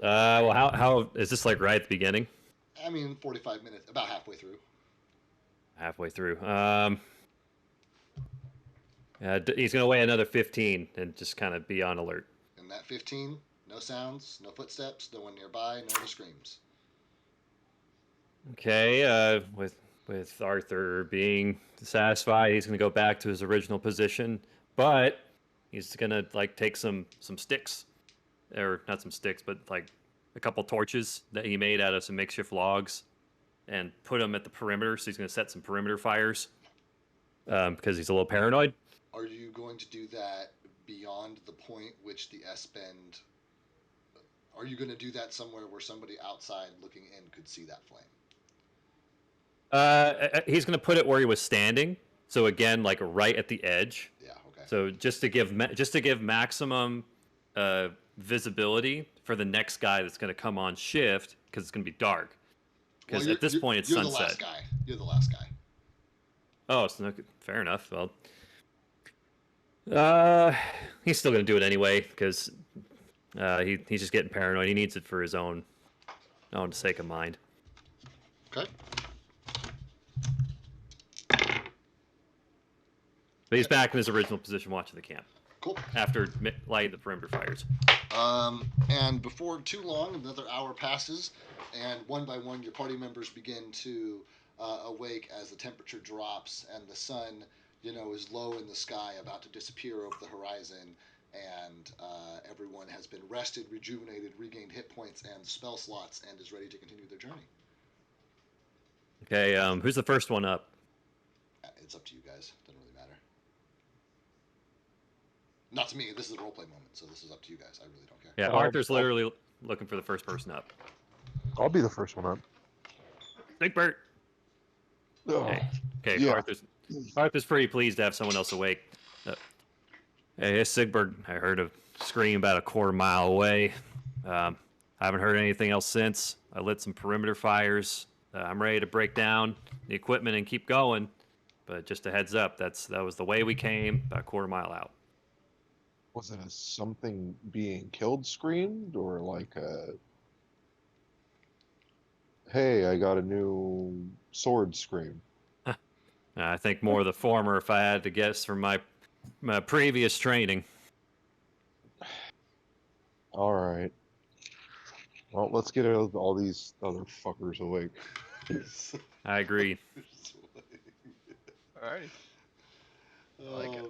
Well, how is this like right at the beginning? I mean, 45 minutes, about halfway through. Halfway through. He's gonna wait another 15 and just kind of be on alert. And that 15, no sounds, no footsteps, no one nearby, no other screams. Okay. With Arthur being satisfied, he's gonna go back to his original position, but he's gonna like take some sticks, or not some sticks, but like a couple torches that he made out of some makeshift logs, and put them at the perimeter. So he's gonna set some perimeter fires, because he's a little paranoid. Are you going to do that beyond the point which the S-bend... Are you going to do that somewhere where somebody outside looking in could see that flame? He's gonna put it where he was standing. So again, like right at the edge. Yeah, okay. So just to give maximum visibility for the next guy that's gonna come on shift, because it's gonna be dark. Because Well, at this point it's you're sunset. The last guy. You're the last guy. Oh, so fair enough. Well, he's still gonna do it anyway because he's just getting paranoid. He needs it for his own sake of mind. Okay. But he's back in his original position watching the camp Cool. after lighting the perimeter fires. And before too long, another hour passes, and one by one, your party members begin to awake as the temperature drops and the sun, is low in the sky, about to disappear over the horizon, and everyone has been rested, rejuvenated, regained hit points and spell slots, and is ready to continue their journey. Okay, who's the first one up? It's up to you guys. Doesn't really matter. Not to me. This is a roleplay moment, so this is up to you guys. I really don't care. Yeah, Arthur's literally looking for the first person up. I'll be the first one up. Sigbert. Okay, Yeah. Arthur's pretty pleased to have someone else awake. Hey, Sigbert, I heard a scream about a quarter mile away. I haven't heard anything else since. I lit some perimeter fires. I'm ready to break down the equipment and keep going. But just a heads up, that was the way we came, about a quarter mile out. Was it a something being killed screamed, or like a hey, I got a new sword scream? I think more of the former, if I had to guess from my previous training. All right. Well, let's get all these other fuckers awake. I agree. Alright. I like it.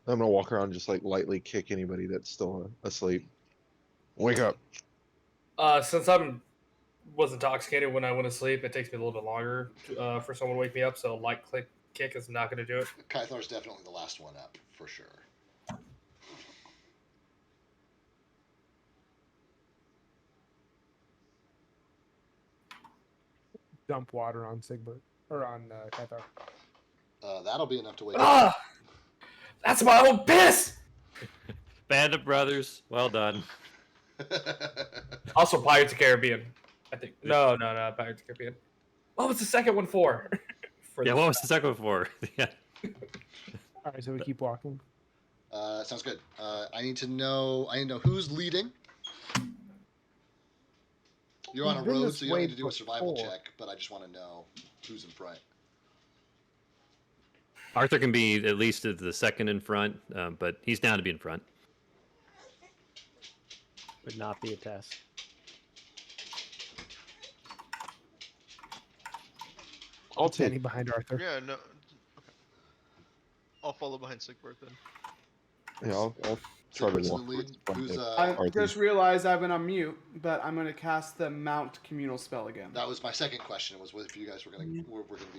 I'm gonna walk around and just like lightly kick anybody that's still asleep. Wake up. Since I was intoxicated when I went to sleep, it takes me a little bit longer for someone to wake me up. So light kick is not going to do it. Kythar's definitely the last one up, for sure. Dump water on Sigbert or on Cathar. That'll be enough to wake up. Ah, that's my own piss. Bandit Brothers, well done. Also, Pirates of the Caribbean. I think no, Pirates of the Caribbean. What was the second one for? What was the second one for? Yeah. All right, so we keep walking. Sounds good. I need to know who's leading. You're on a road, so you don't need to do a survival check, but I just want to know who's in front. Arthur can be at least the second in front, but he's down to be in front. Would not be a test. I'll take. Standing behind Arthur. Yeah, no. Okay. I'll follow behind Sigbert then. Yeah, I'll try to Sigbert's walk. in the lead. towards Who's Bucket. I Arthur. just realized I've been on mute, but I'm going to cast the Mount Communal spell again. That was my second question. Was if you guys were gonna be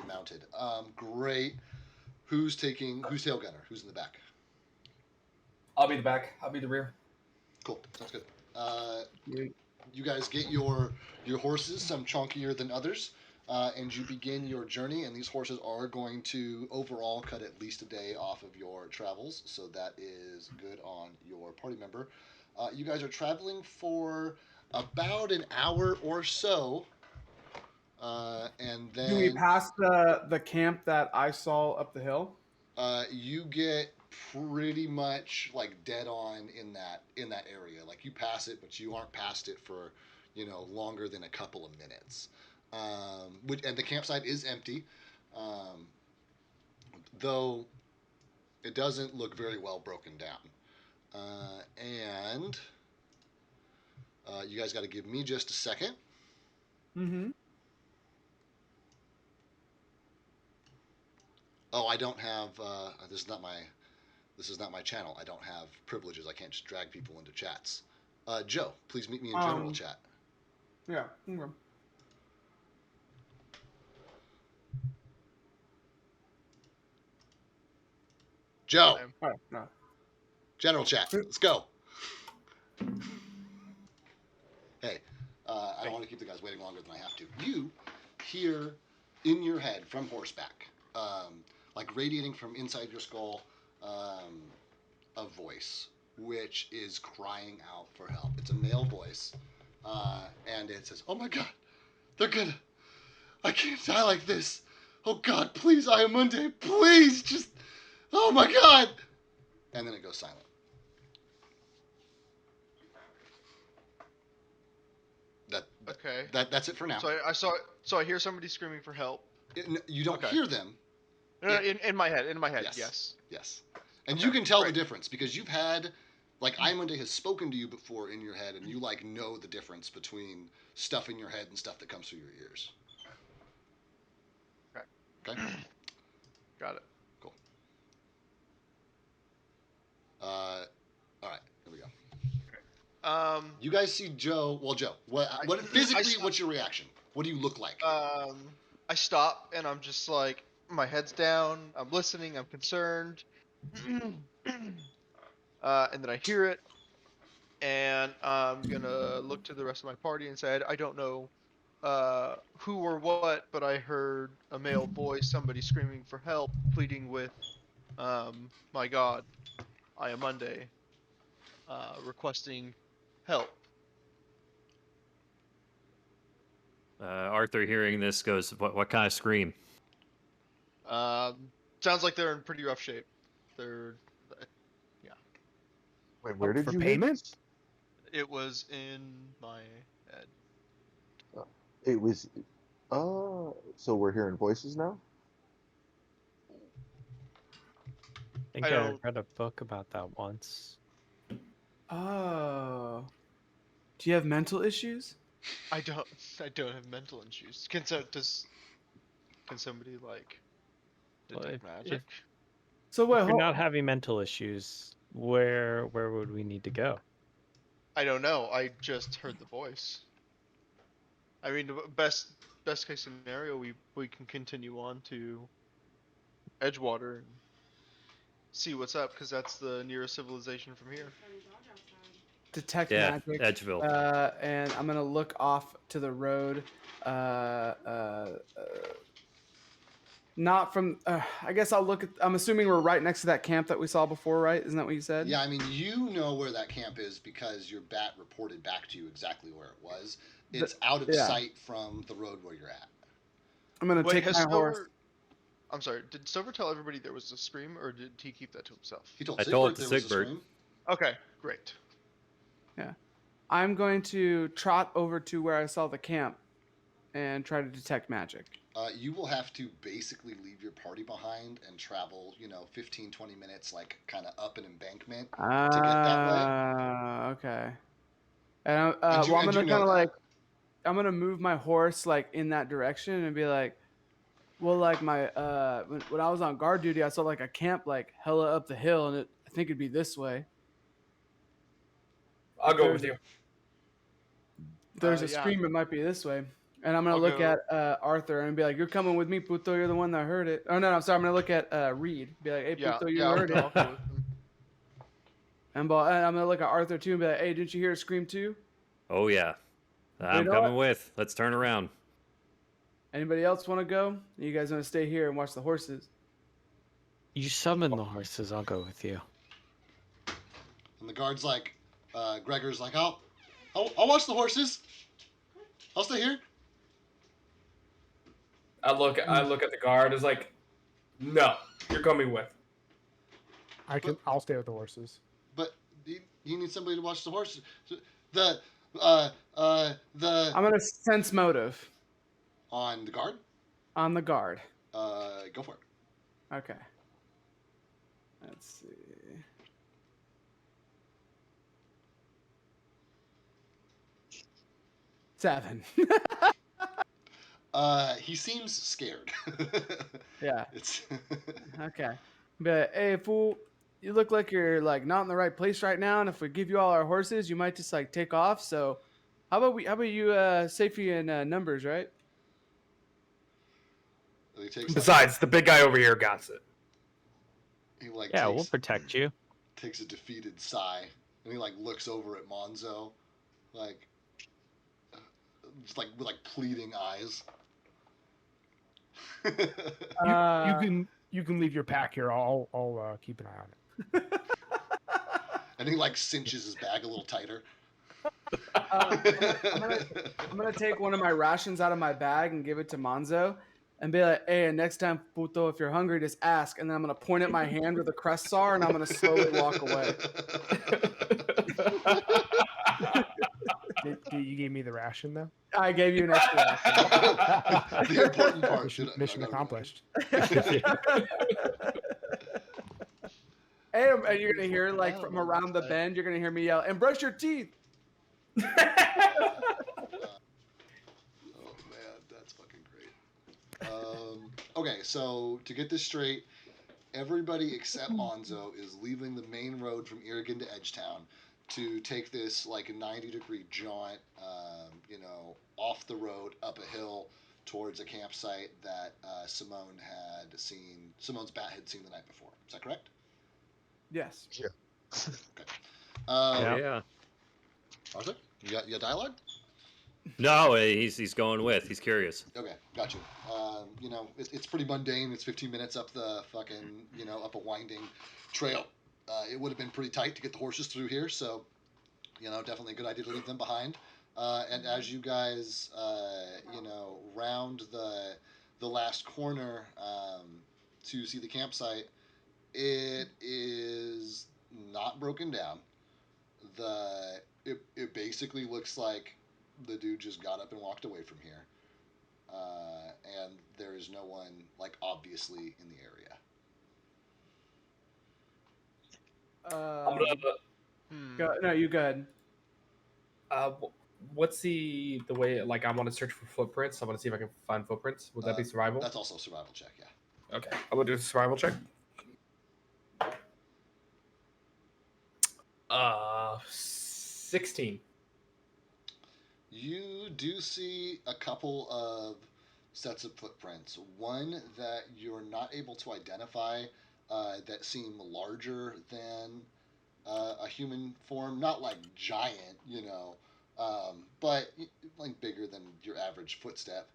mounted. Great. Who's tail gunner? Who's in the back? I'll be the back. I'll be the rear. Cool. Sounds good. You guys get your horses, some chunkier than others, and you begin your journey. And these horses are going to overall cut at least a day off of your travels, so that is good on your party member. You guys are traveling for about an hour or so, and then Do we pass the camp that I saw up the hill? you get pretty much like dead on in that area. Like you pass it, but you aren't past it for longer than a couple of minutes. And the campsite is empty, though it doesn't look very well broken down. And you guys got to give me just a second. Mm-hmm. Oh, I don't have. This is not my channel. I don't have privileges. I can't just drag people into chats. Joe, please meet me in general chat. Yeah. Okay. Joe, All right. No. general chat. Let's go. Hey, I don't want to keep the guys waiting longer than I have to. You hear in your head from horseback, like radiating from inside your skull, a voice which is crying out for help. It's a male voice, and it says, "Oh my God, I can't die like this. Oh God, please, Ayamunde, please, just, oh my God." And then it goes silent. Okay. That's it for now. So I hear somebody screaming for help. You don't Okay. hear them. In my head, Yes. yes. And Okay, you can tell great. the difference because you've had, like, Imonde has spoken to you before in your head, and you like know the difference between stuff in your head and stuff that comes through your ears. Okay. Okay. Got it. Cool. All right. Here we go. You guys see Joe. Well, Joe, what physically? What's your reaction? What do you look like? I stop and I'm just like, my head's down. I'm listening. I'm concerned. And then I hear it, and I'm gonna look to the rest of my party and say, I don't know who or what, but I heard a male voice, somebody screaming for help, pleading with, my God, I am Monday, requesting help. Arthur, hearing this, goes, "What kind of scream?" Sounds like they're in pretty rough shape. They're, Wait, where did For you hear payment? this? it was in my head. It was. So we're hearing voices now. I think I I don't- read a book about that once. Oh. Do you have mental issues? I don't have mental issues. Can somebody like Well, detect magic? So wait, If you're hold, not having mental issues, where would we need to go? I don't know. I just heard the voice. I mean, best case scenario, we can continue on to Edgewater and see what's up, because that's the nearest civilization from here. detect Yeah, magic. Edgeville. And I'm gonna look off to the road. Not from. I guess I'll look at. I'm assuming we're right next to that camp that we saw before, right? Isn't that what you said? Yeah, I mean, you know where that camp is because your bat reported back to you exactly where it was. It's out of yeah. sight from the road where you're at. I'm gonna Wait, take has my Stover? horse. I'm sorry. Did Stover tell everybody there was a scream, or did he keep that to himself? He told I Sigbert told there was a Sigbert. scream. Okay, great. I'm going to trot over to where I saw the camp and try to detect magic. You will have to basically leave your party behind and travel, 15, 20 minutes, like, kind of up an embankment to get that way. Okay. And And you, I'm and gonna you know kind of that. like, I'm gonna move my horse like in that direction and be like, well, like my when I was on guard duty, I saw like a camp like hella up the hill, and I think it'd be this way. I'll go There's with you. There's a Yeah. scream, it might be this way. And I'm gonna I'll look go. at Arthur and be like, "You're coming with me, Puto. You're the one that heard it." Oh no, I'm sorry. I'm gonna look at Reed. Be like, "Hey, Yeah, Puto, you yeah, heard it." I'll go with him. And I'm gonna look at Arthur too and be like, "Hey, didn't you hear a scream too?" Oh yeah, I'm know coming with. Let's turn around. Anybody else want to go? You guys want to stay here and watch the horses? You summon the horses. I'll go with you. And the guard's like, Gregor's like, I'll watch the horses. I'll stay here. I look at the guard. It's like, no, you're coming with. I'll stay with the horses. But you need somebody to watch the horses. The I'm gonna sense motive on the guard. on the guard. Go for it. Okay. Let's see. Seven. He seems scared. Yeah. It's Okay. But hey, fool, you look like you're like not in the right place right now, and if we give you all our horses, you might just like take off. So, how about you safety in numbers, right? he takes, Besides, the big guy over here got it. he like Yeah, takes, we'll protect you. takes a defeated sigh, and he like looks over at Monzo, like just like with like pleading eyes. You can leave your pack here. I'll keep an eye on it. And he like cinches his bag a little tighter. I'm gonna take one of my rations out of my bag and give it to Monzo, and be like, "Hey, next time, puto, if you're hungry, just ask." And then I'm gonna point at my hand where the crests are, and I'm gonna slowly walk away. You gave me the ration though. I gave you an extra. The important part. Mission accomplished. And you're gonna hear like from around the bend, you're gonna hear me yell, "And brush your teeth." Oh man, that's fucking great. Okay, so to get this straight, everybody except Monzo is leaving the main road from Irragin to Edgetown to take this like 90-degree jaunt, off the road up a hill towards a campsite that Simone's bat had seen the night before. Is that correct? Yes. Yeah. Okay. Yeah. Arthur, you got dialogue? No, he's going with. He's curious. Okay, got you. It's pretty mundane. It's 15 minutes up the fucking, up a winding trail. It would have been pretty tight to get the horses through here, so, definitely a good idea to leave them behind. And as you guys, round the last corner to see the campsite, it is not broken down. It basically looks like the dude just got up and walked away from here. And there is no one, like, obviously in the area. No, you go ahead. What's the way? Like, I want to search for footprints. I want to see if I can find footprints. Would that be survival? That's also a survival check, yeah. Okay, I'm gonna do a survival check. 16. You do see a couple of sets of footprints. One that you're not able to identify, that seem larger than a human form. Not like giant, but like bigger than your average footstep.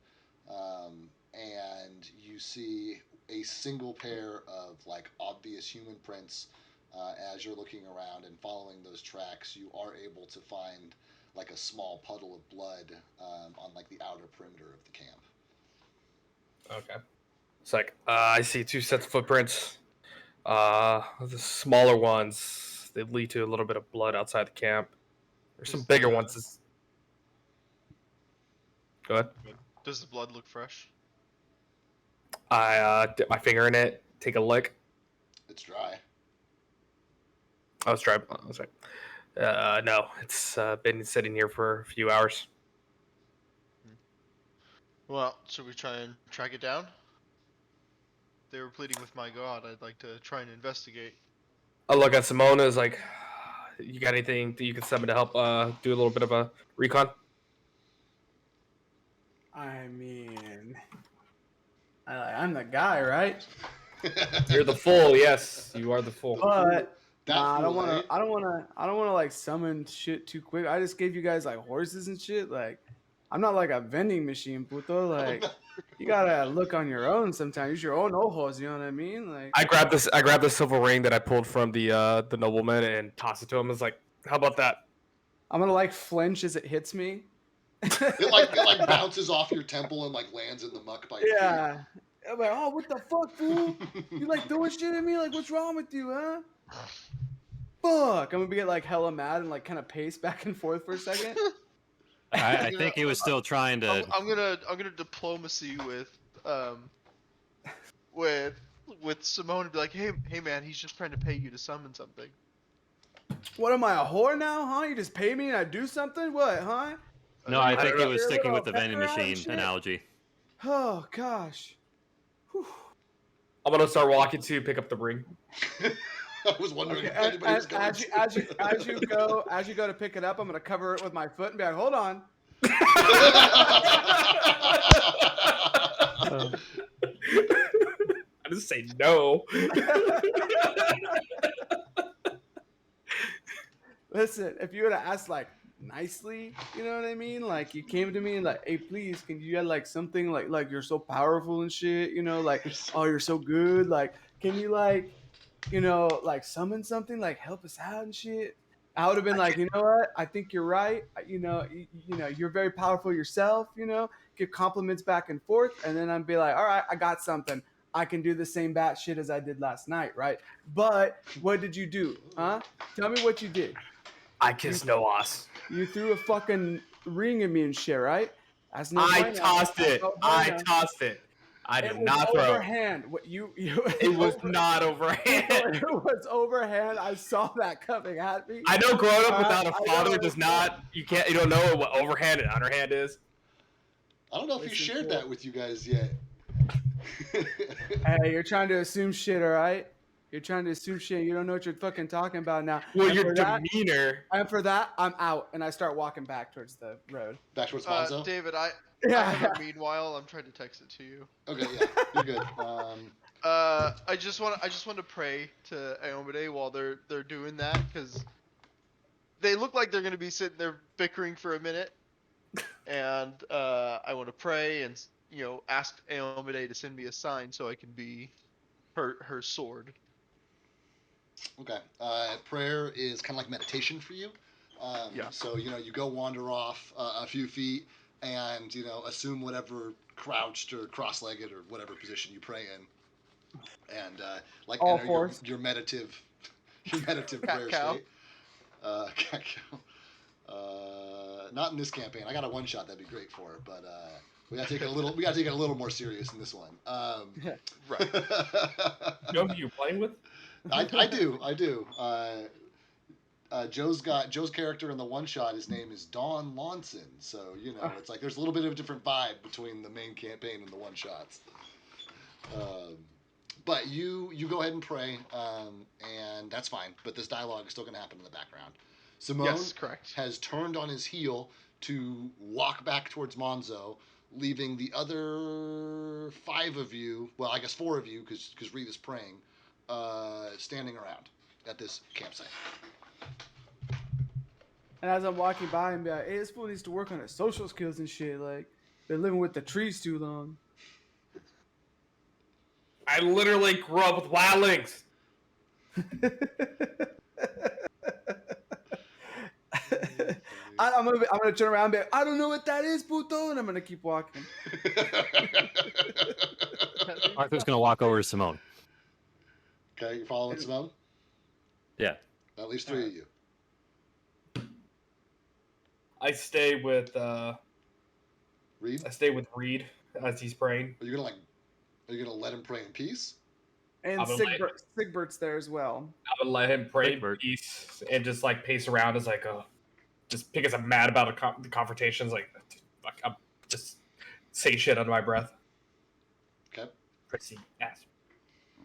And you see a single pair of like obvious human prints. As you're looking around and following those tracks, you are able to find like a small puddle of blood on like the outer perimeter of the camp. Okay. It's like I see 2 sets of footprints. The smaller ones, they lead to a little bit of blood outside the camp. There's some bigger ones. Go ahead. Does the blood look fresh? I dip my finger in it, take a lick. It's dry. I was trying. No, it's been sitting here for a few hours. Well, should we try and track it down? They were pleading with my god. I'd like to try and investigate. I look at Simona. Is like, you got anything that you can send me to help do a little bit of a recon? I mean, I'm the guy, right? You're the fool. Yes, you are the fool. But That I don't fool, want eh? to. I don't want to like summon shit too quick. I just gave you guys like horses and shit. Like, I'm not like a vending machine, puto. Like, you gotta look on your own sometimes. Use your own ojos. You know what I mean? Like, I grabbed the silver ring that I pulled from the nobleman and tossed it to him. I was like, how about that? I'm gonna like flinch as it hits me. It like bounces off your temple and like lands in the muck by your Yeah. I'm like, oh, what the fuck, fool? You like throwing shit at me? Like, what's wrong with you, huh? Fuck. I'm gonna get like hella mad and like kind of pace back and forth for a second. I think he was still trying to. I'm gonna diplomacy with Simone and be like, hey man, he's just trying to pay you to summon something. What am I, a whore now, huh? You just pay me and I do something? What, huh? No, I think he know. was sticking with the You're a vending little machine shit. analogy. Oh gosh. Whew. I'm gonna start walking to pick up the ring. I was wondering Okay, if anybody was going as you go to pick it up, I'm gonna cover it with my foot and be like, hold on. I just say no. Listen, if you would have asked like nicely, you know what I mean? Like you came to me and like, hey, please, can you get like something like you're so powerful and shit, you know, like oh you're so good, like can you like, you know, like summon something, like help us out and shit. I would have been like, you know what? I think you're right. You know, you're very powerful yourself. You know, give compliments back and forth, and then I'd be like, all right, I got something. I can do the same bat shit as I did last night, right? But what did you do, huh? Tell me what you did. I kiss no ass. You threw a fucking ringing me and shit, right? That's no I bueno. tossed That's it. no I bueno. tossed it. I It did was not throw. overhand. What you It was not overhand. It was overhand. I saw that coming at me. I know growing up I without a father know. does not. You don't know what overhand and underhand is. I don't know if he Listen, shared fool. that with you guys yet. Hey, you're trying to assume shit, all right? You're trying to assume shit. You don't know what you're fucking talking about now. Well, And your for that- demeanor. And for that, I'm out, and I start walking back towards the road. Back towards Monzo. David, I Yeah. have a meanwhile. I'm trying to text it to you. Okay, yeah, you're good. I just want to pray to Aomade while they're doing that, because they look like they're gonna be sitting there bickering for a minute, and I want to pray and ask Aomade to send me a sign so I can be her sword. Okay. Prayer is kind of like meditation for you. Yeah. So you go wander off a few feet, and assume whatever crouched or cross-legged or whatever position you pray in, and All enter fours. your meditative Cat prayer cow. state. Cat cow. Not in this campaign. I got a one shot that'd be great for it, but we gotta take it a little. We gotta take it a little more serious in this one. Right. You know who you're playing with? I do. Joe's character in the one shot. His name is Don Launson. So it's like there's a little bit of a different vibe between the main campaign and the one shots. But you go ahead and pray, and that's fine. But this dialogue is still going to happen in the background. Simone Yes, correct. has turned on his heel to walk back towards Monzo, leaving the other 5 of you, well, I guess 4 of you, because Reed is praying, standing around at this campsite. And as I'm walking by and be like, hey, this fool needs to work on his social skills and shit. Like, been living with the trees too long. I literally grew up with wildlings. I'm gonna turn around and be like, I don't know what that is, puto, and I'm gonna keep walking. Arthur's gonna walk over to Simone. Okay, you're following Simone? Yeah. At least 3 of you. I stay with Reed? Reed as he's praying. Are you gonna let him pray in peace? And I'm gonna Sigbert's there as well. I would let him pray in Egbert. peace and just like pace around as like just because I'm mad about the confrontations. Like I'm just say shit under my breath. Okay. Prissy ass.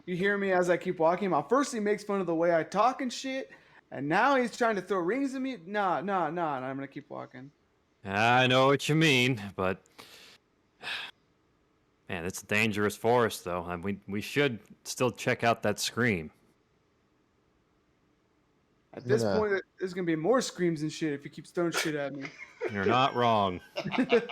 You hear me as I keep walking. First he makes fun of the way I talk and shit, and now he's trying to throw rings at me. Nah, and I'm gonna keep walking. I know what you mean, but man, it's a dangerous forest, though. We should still check out that scream. At this point, there's gonna be more screams and shit if he keeps throwing shit at me. You're not wrong. Did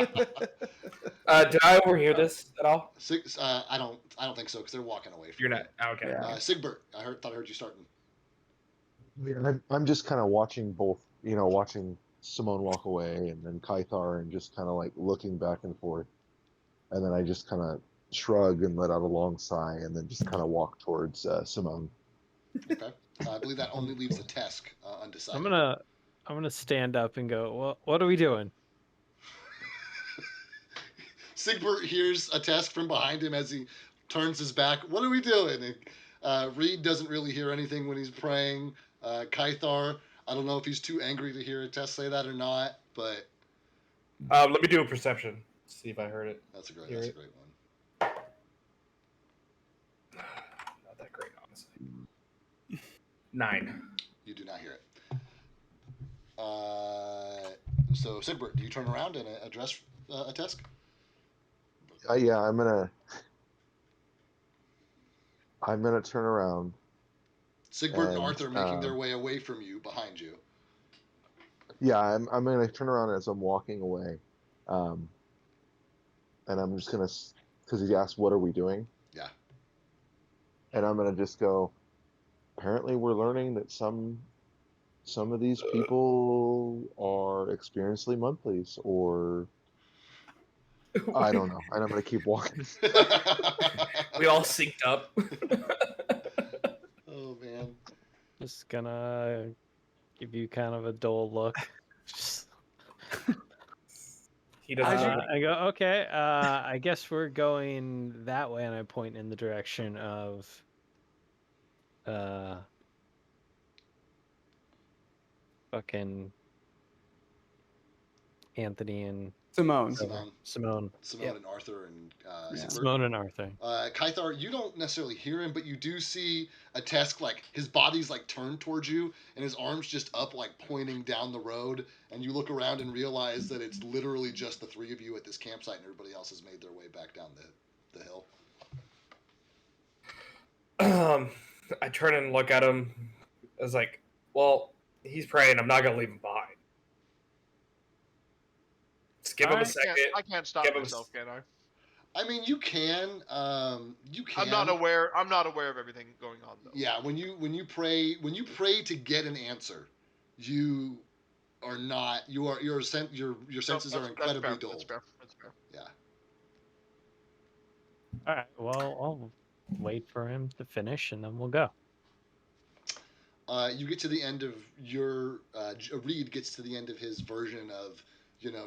I overhear this at all? I don't think so because they're walking away from You're you. not. Okay. Yeah. Sigbert, thought I heard you starting. I'm just kind of watching both, watching Simone walk away and then Kaithar and just kind of like looking back and forth. And then I just kind of shrug and let out a long sigh and then just kind of walk towards Simone. Okay. I believe that only leaves the Tesk undecided. I'm gonna stand up and go, well, what are we doing? Sigbert hears a Tesk from behind him as he turns his back. What are we doing? And, Reed doesn't really hear anything when he's praying. Kaithar, I don't know if he's too angry to hear a Tesk say that or not, but Let me do a perception. See if I heard it. that's a great Hear one. Not that great, honestly. 9. You do not hear it. So Sigbert, do you turn around and address a Tesk? Yeah, I'm gonna turn around. Sigbert and Arthur making their way away from you, behind you. Yeah, I'm gonna turn around as I'm walking away, and I'm just gonna, because he asked, "What are we doing?" Yeah. And I'm gonna just go. Apparently, we're learning that some of these people are experiencely monthlies, or I don't know. And I'm gonna keep walking. We all synced up. Oh man. Just gonna give you kind of a dull look. Just He doesn't. know. I go, okay, I guess we're going that way, and I point in the direction of fucking Anthony and Simone. Simone Yep. and Arthur and Yeah. Sigbert. Simone and Arthur. Kythar, you don't necessarily hear him, but you do see a Tesk, like, his body's, like, turned towards you, and his arm's just up, like, pointing down the road, and you look around and realize that it's literally just the three of you at this campsite, and everybody else has made their way back down the hill. I turn and look at him. I was like, well, he's praying. I'm not going to leave him behind. Just give him a second. I can't stop Give him myself, can I? I mean, you can. You can. I'm not aware of everything going on though. Yeah, when you pray to get an answer, you are not. Your senses are incredibly dull. That's fair. Yeah. All right. Well, I'll wait for him to finish, and then we'll go. You get to the end of your. Reed gets to the end of his version of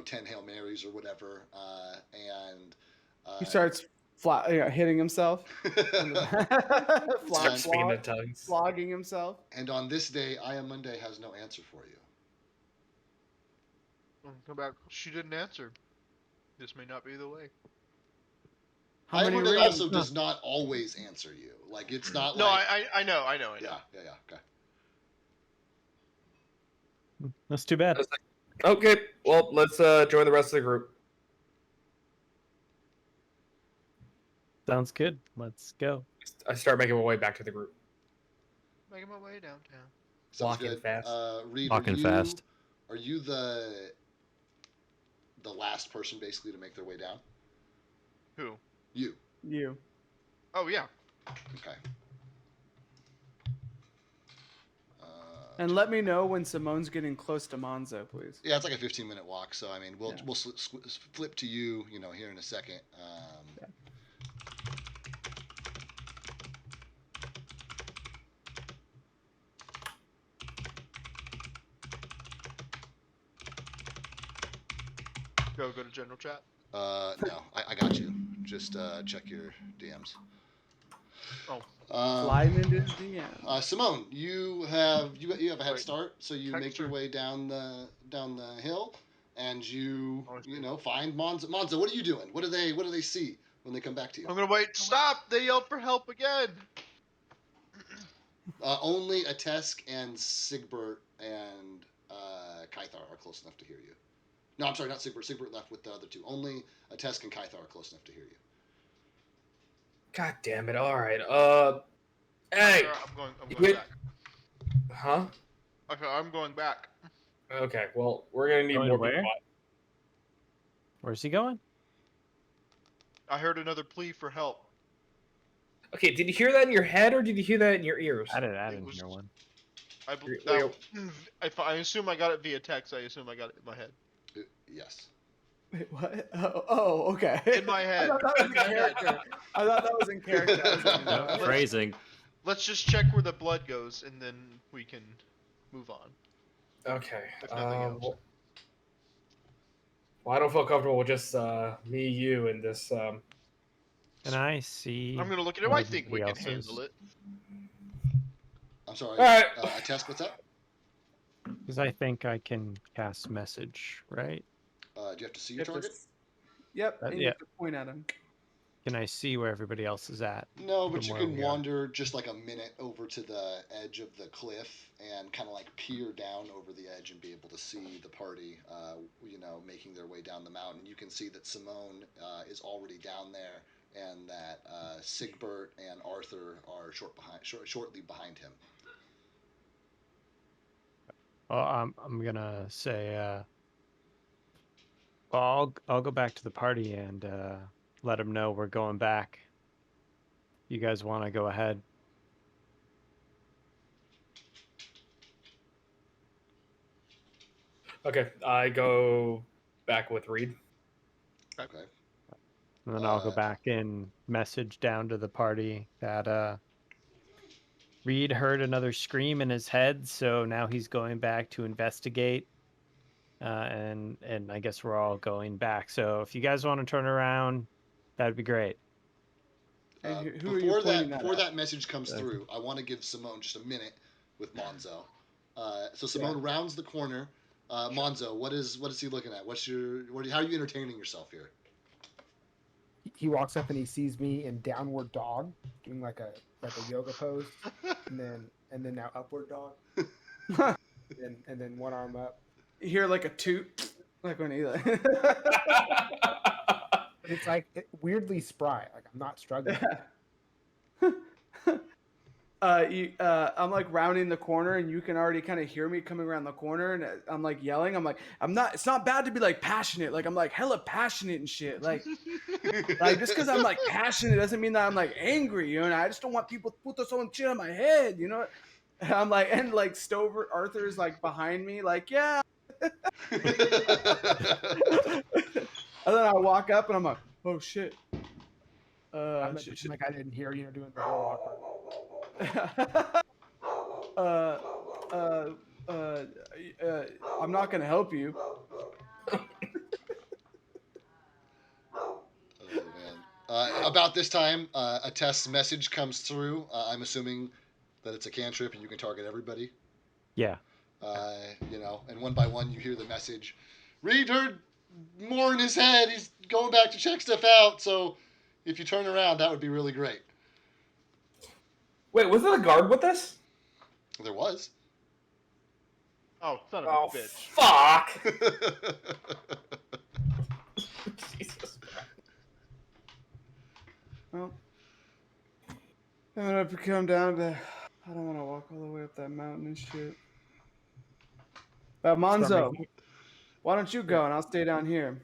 10 Hail Marys or whatever, and He starts hitting himself, flogging himself. And on this day, Monday has no answer for you. Come back. She didn't answer. This may not be the way. Monday also does not always answer you. Like, it's not no, like... I know. Yeah, okay. That's too bad. Okay, well, let's join the rest of the group. Sounds good. Let's go. I start making my way back to the group. Making my way downtown. Walking fast. Reed, Walking fast. Are you the last person basically to make their way down? Who? You. Oh yeah. Okay. And let me know when Simone's getting close to Monzo, please. Yeah, it's like a 15-minute walk, so I mean, we'll flip to you, here in a second. Go to general chat. No, I got you. Just check your DMs. Oh. Slide into his DM. Simone, you have a head start, so you make your way down the hill, and you find Monzo. Monzo, what are you doing? What do they see when they come back to you? I'm gonna wait. Stop! They yelled for help again. Only a Tesk and Sigbert and Kythar are close enough to hear you. No, I'm sorry, not Sigbert. Sigbert left with the other two. Only a Tesk and Kythar are close enough to hear you. God damn it! All right. Hey. I'm going back. Huh? Okay, I'm going back. Okay. Well, we're gonna need Going more where? people. Where's he going? I heard another plea for help. Okay. Did you hear that in your head or did you hear that in your ears? I didn't hear one. I assume I got it via text. I assume I got it in my head. Yes. Wait, what? Oh, okay. In my head. I thought that was in character. I thought that was in character. I was like, no. Phrasing. Let's just check where the blood goes, and then we can move on. Okay. If nothing else. Well, I don't feel comfortable with just me, you, and this. Can I see? I'm gonna look at it. I think we can handle it. I'm sorry. All right. A Tesk, what's up? Because I think I can cast message, right? Do you have to see your target? Yep. And you yeah. have to point at him. Can I see where everybody else is at? No, but you From can where we are. wander just like a minute over to the edge of the cliff and kind of like peer down over the edge and be able to see the party, making their way down the mountain. You can see that Simone is already down there, and that Sigbert and Arthur are shortly behind him. Well, I'm gonna say, well, I'll go back to the party and let them know we're going back. You guys want to go ahead? Okay, I go back with Reed. Okay. And then I'll go back and message down to the party that Reed heard another scream in his head, so now he's going back to investigate and I guess we're all going back. So if you guys want to turn around, that'd be great. And who are you pointing before at? that message comes through, I want to give Simone just a minute with Monzo. So Simone rounds the corner. Monzo, what is he looking at? How are you entertaining yourself here? He walks up and he sees me in downward dog, doing like a yoga pose, and then now upward dog, and then one arm up. You hear like a toot, like when he like. It's like weirdly spry. Like I'm not struggling. I'm like rounding the corner, and you can already kind of hear me coming around the corner, and I'm like yelling. I'm like, I'm not. It's not bad to be like passionate. Like I'm like hella passionate and shit. Like just because I'm like passionate doesn't mean that I'm like angry. You know, and I just don't want people to put some shit on my head. You know, and I'm like, and like Stover Arthur's like behind me, like yeah. And then I walk up and I'm like, oh shit. I'm like I didn't hear you doing the whole awkward. I'm not gonna help you. Oh man! About this time, a test message comes through. I'm assuming that it's a cantrip and you can target everybody. Yeah. And one by one you hear the message. Reed heard more in his head. He's going back to check stuff out. So if you turn around, that would be really great. Wait, was there a guard with us? There was. Oh, son of Oh, a bitch. fuck! Jesus Christ. Well, I'm gonna have to come down to. I don't want to walk all the way up that mountain and shit. Monzo, why don't you go and I'll stay down here?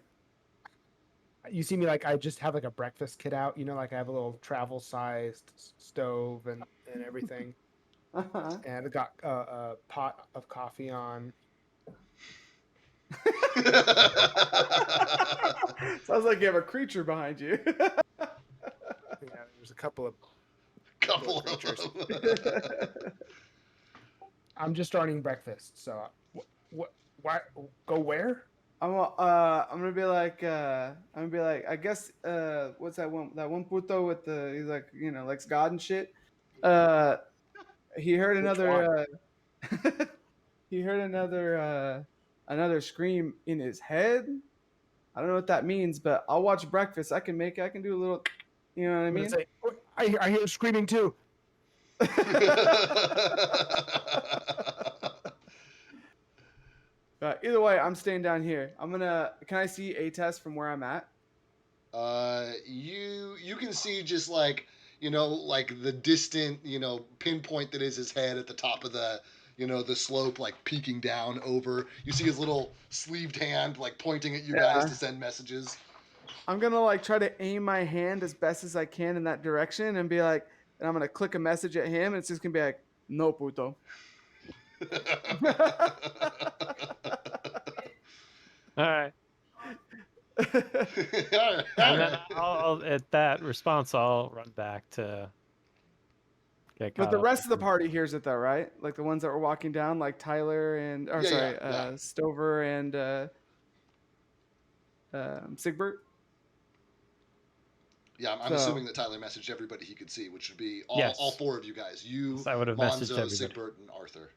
You see me like I just have like a breakfast kit out. You know, like I have a little travel-sized stove and everything. Uh-huh. And I got a pot of coffee on. Sounds like you have a creature behind you. There's a couple of creatures. I'm just starting breakfast, so why go where? I'm gonna be like I guess what's that one puto with the he's like likes God and shit. He heard another another scream in his head. I don't know what that means, but I'll watch breakfast. I can do a little, you know what I mean? Say, I hear screaming too. Either way, I'm staying down here. Can I see a test from where I'm at? You can see just like the distant pinpoint that is his head at the top of the the slope, like peeking down over. You see his little sleeved hand like pointing at you guys to send messages. I'm gonna like try to aim my hand as best as I can in that direction and be like, and I'm gonna click a message at him, and it's just gonna be like, no puto. All right. All right. And then I'll at that response, I'll run back to get But the caught rest up. of the party hears it though, right? Like the ones that were walking down, like Tyler and Stover and Sigbert. Yeah, I'm assuming that Tyler messaged everybody he could see, which would be all four of you guys. You, I would have messaged Monzo, everybody. Sigbert, and Arthur.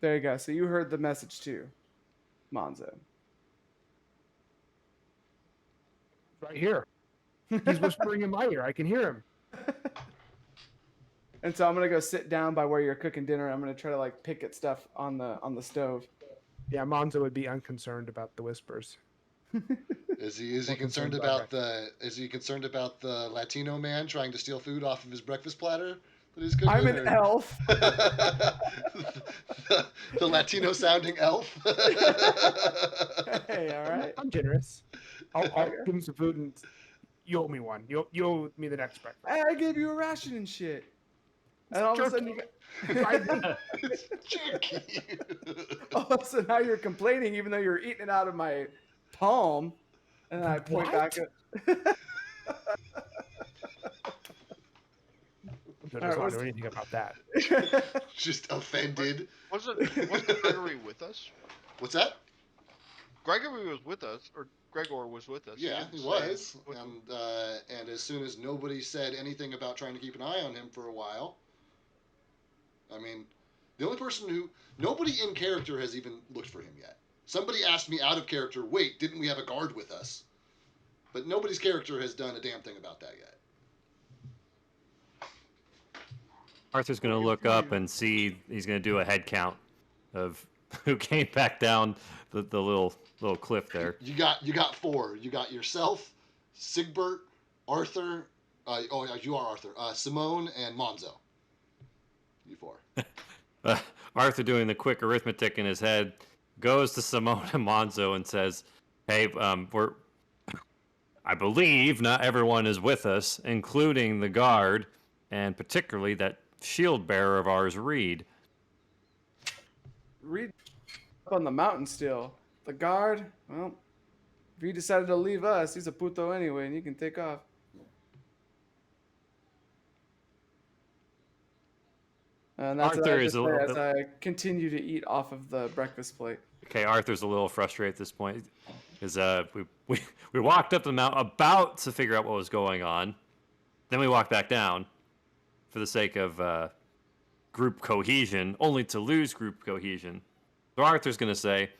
There you go. So you heard the message too, Monzo. Right here. He's whispering in my ear. I can hear him. And so I'm gonna go sit down by where you're cooking dinner. I'm gonna try to like pick at stuff on the stove. Yeah, Monzo would be unconcerned about the whispers. Is he concerned about the Latino man trying to steal food off of his breakfast platter that he's cooking? I'm an elf. the Latino sounding elf. Hey, all right. I'm generous. I'll give him some food and you owe me one. You owe me the next breakfast. Hey, I gave you a ration and shit. And all of a sudden, It's jerky. so now you're complaining, even though you're eating it out of my palm. And then I point back at. I don't know anything about that. Just offended. Wasn't Gregory with us? What's that? Gregory was with us, or Gregor was with us. Yeah, didn't he say was, with him. and as soon as nobody said anything about trying to keep an eye on him for a while, I mean, the only person who nobody in character has even looked for him yet. Somebody asked me out of character, "Wait, didn't we have a guard with us?" But nobody's character has done a damn thing about that yet. Arthur's going to Well, look if up you- and see. He's going to do a head count of who came back down the little cliff there. You got four. You got yourself, Sigbert, Arthur. You are Arthur. Simone and Monzo. You four. Arthur, doing the quick arithmetic in his head, goes to Simone and Monzo and says, "Hey, I believe not everyone is with us, including the guard, and particularly that shield bearer of ours, Reed." Reed up on the mountain still. The guard, well, if he decided to leave us, he's a puto anyway, and he can take off. And that's what Arthur I is just a say little as bit. I continue to eat off of the breakfast plate. Okay, Arthur's a little frustrated at this point, because we walked up the mountain about to figure out what was going on, then we walked back down, for the sake of group cohesion, only to lose group cohesion. So Arthur's gonna say,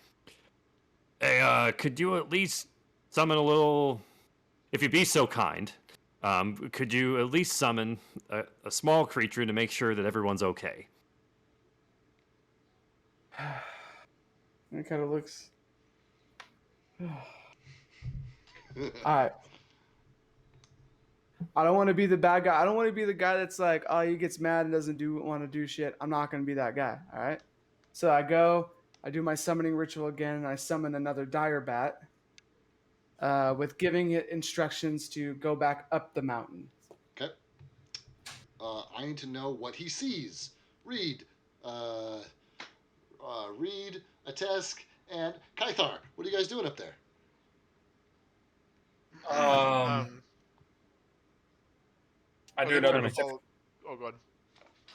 "Hey, could you at least summon a little, if you'd be so kind, could you at least summon a small creature to make sure that everyone's okay?" It kind of looks. All right. I don't want to be the bad guy. I don't want to be the guy that's like, oh, he gets mad and doesn't want to do shit. I'm not going to be that guy. All right. So I do my summoning ritual again, and I summon another dire bat, with giving it instructions to go back up the mountain. Okay. I need to know what he sees. Reed, Reed, Atesk, and Kythar. What are you guys doing up there? I do think we're another gonna perception. Oh, go ahead.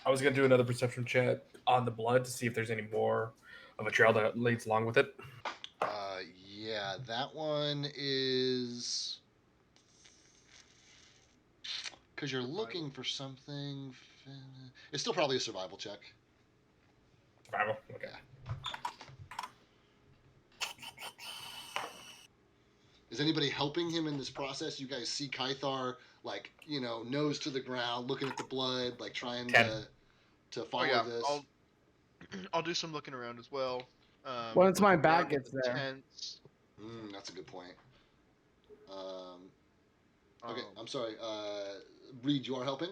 I was gonna do another perception check on the blood to see if there's any more of a trail that leads along with it. Yeah, that one is because you're looking for something. It's still probably a survival check. Survival. Okay. Is anybody helping him in this process? You guys see Kythar, like, nose to the ground, looking at the blood, like trying 10. to follow this. I'll do some looking around as well. Once my looking back around gets the there. tents. That's a good point. Okay, I'm sorry. Reed, you are helping?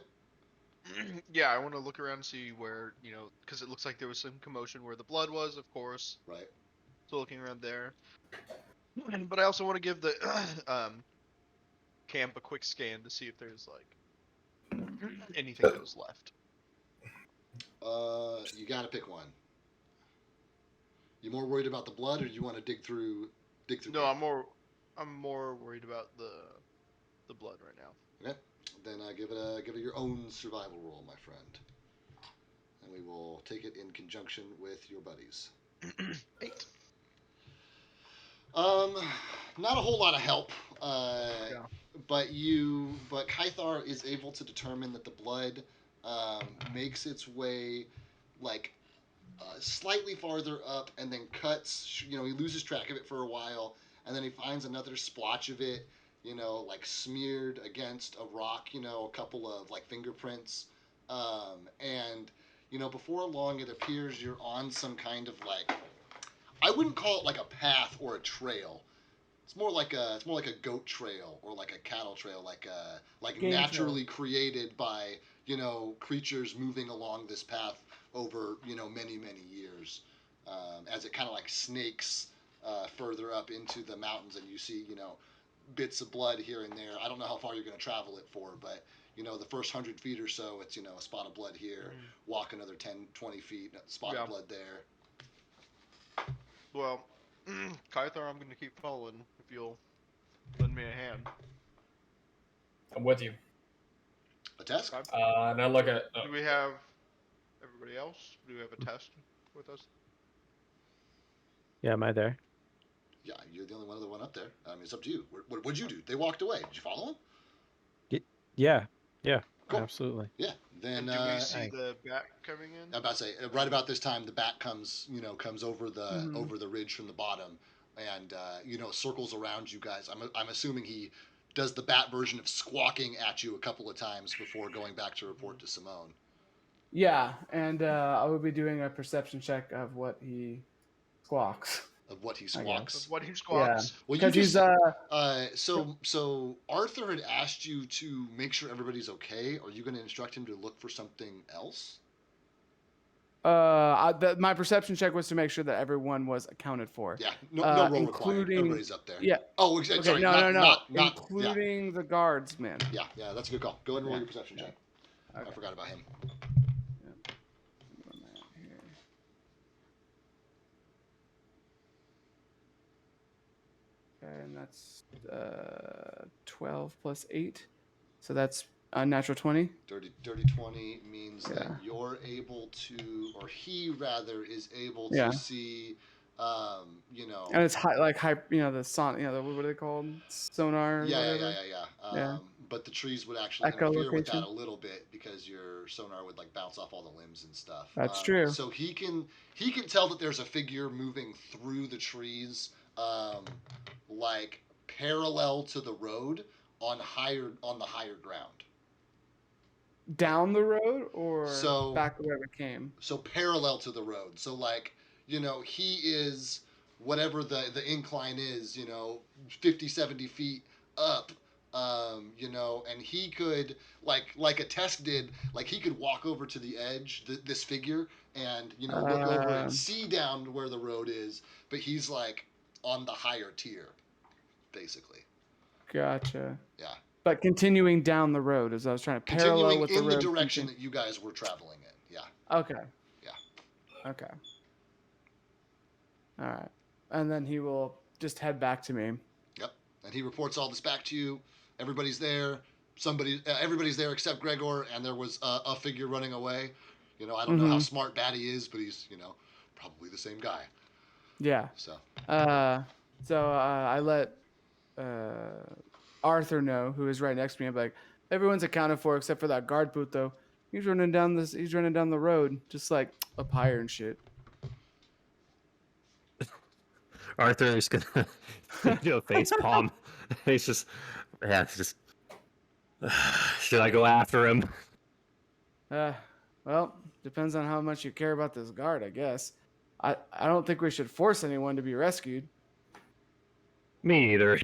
Yeah, I want to look around and see where, because it looks like there was some commotion where the blood was, of course. Right. So looking around there. But I also want to give the camp a quick scan to see if there's, like, anything that was left. You gotta pick one. You more worried about the blood, or you want to dig through? No, I'm more worried about the blood right now. Okay. Then give it your own survival roll, my friend, and we will take it in conjunction with your buddies. 8. Not a whole lot of help. Yeah. But Kythar is able to determine that the blood makes its way like slightly farther up and then cuts. He loses track of it for a while, and then he finds another splotch of it. Like smeared against a rock. A couple of like fingerprints, and before long it appears you're on some kind of like. I wouldn't call it like a path or a trail. It's more like a goat trail or like a cattle trail, like Game naturally created by creatures moving along this path over many years, as it kind of like snakes further up into the mountains, and you see bits of blood here and there. I don't know how far you're going to travel it for, but the first 100 feet or so, it's a spot of blood here. Walk another 10, 20 feet, spot of blood there. Well, Kythar, I'm going to keep following if you'll lend me a hand. I'm with you. A test? And I look at. Do we have everybody else? Do we have a test with us? Yeah, am I there? Yeah, you're the only one that went up there. I mean, it's up to you. What'd you do? They walked away. Did you follow them? Yeah, Cool. absolutely. Yeah. Then And do we see I- the bat coming in? I'm about to say, right about this time, the bat comes over the Mhm. ridge from the bottom, and circles around you guys. I'm assuming he does the bat version of squawking at you a couple of times before going back to report to Simone. Yeah, and I will be doing a perception check of what he squawks. Of what he I squawks. guess. Of what he Yeah, squawks? Well, you because just he's so Arthur had asked you to make sure everybody's okay. Are you going to instruct him to look for something else? my perception check was to make sure that everyone was accounted for. Yeah, no roll required. Including Everybody's up there. yeah. Oh, Okay, sorry, no, not yeah, including the guardsmen. yeah, that's a good call. Go ahead and roll Yeah, your perception check. Okay. I forgot about him. Where am I at here? Okay, and that's 12 plus 8, so that's a natural 20. Dirty 20 means that Yeah. you're able to, or he rather is able Yeah. to see, And it's high, the son, what are they called? Sonar or yeah, whatever. Yeah. But the trees would actually interfere with that Echolocation. a little bit because your sonar would like bounce off all the limbs and stuff. That's true. So he can tell that there's a figure moving through the trees, like parallel to the road on the higher ground. Down the road or So- back where it came? So parallel to the road. So like, he is whatever the incline is, 50, 70 feet up, and he could like a test did, like he could walk over to the edge, this figure, and look over and see down where the road is, but he's like on the higher tier, basically. Gotcha. Yeah. But continuing down the road, as I was trying to parallel Continuing with the in the road. direction that you guys were traveling in. Yeah. Okay. Yeah. Okay. All right. And then he will just head back to me. Yep. And he reports all this back to you. Everybody's there. Everybody's there except Gregor, and there was a figure running away. I don't know how smart Batty is, but he's, probably the same guy. Yeah. So. I let Arthur know, who is right next to me. I'm like, everyone's accounted for except for that guard boot, though. He's running down the road, just like up higher and shit. Arthur is gonna do a face palm. He's just, should I go after him? Well, depends on how much you care about this guard, I guess. I don't think we should force anyone to be rescued. Me either.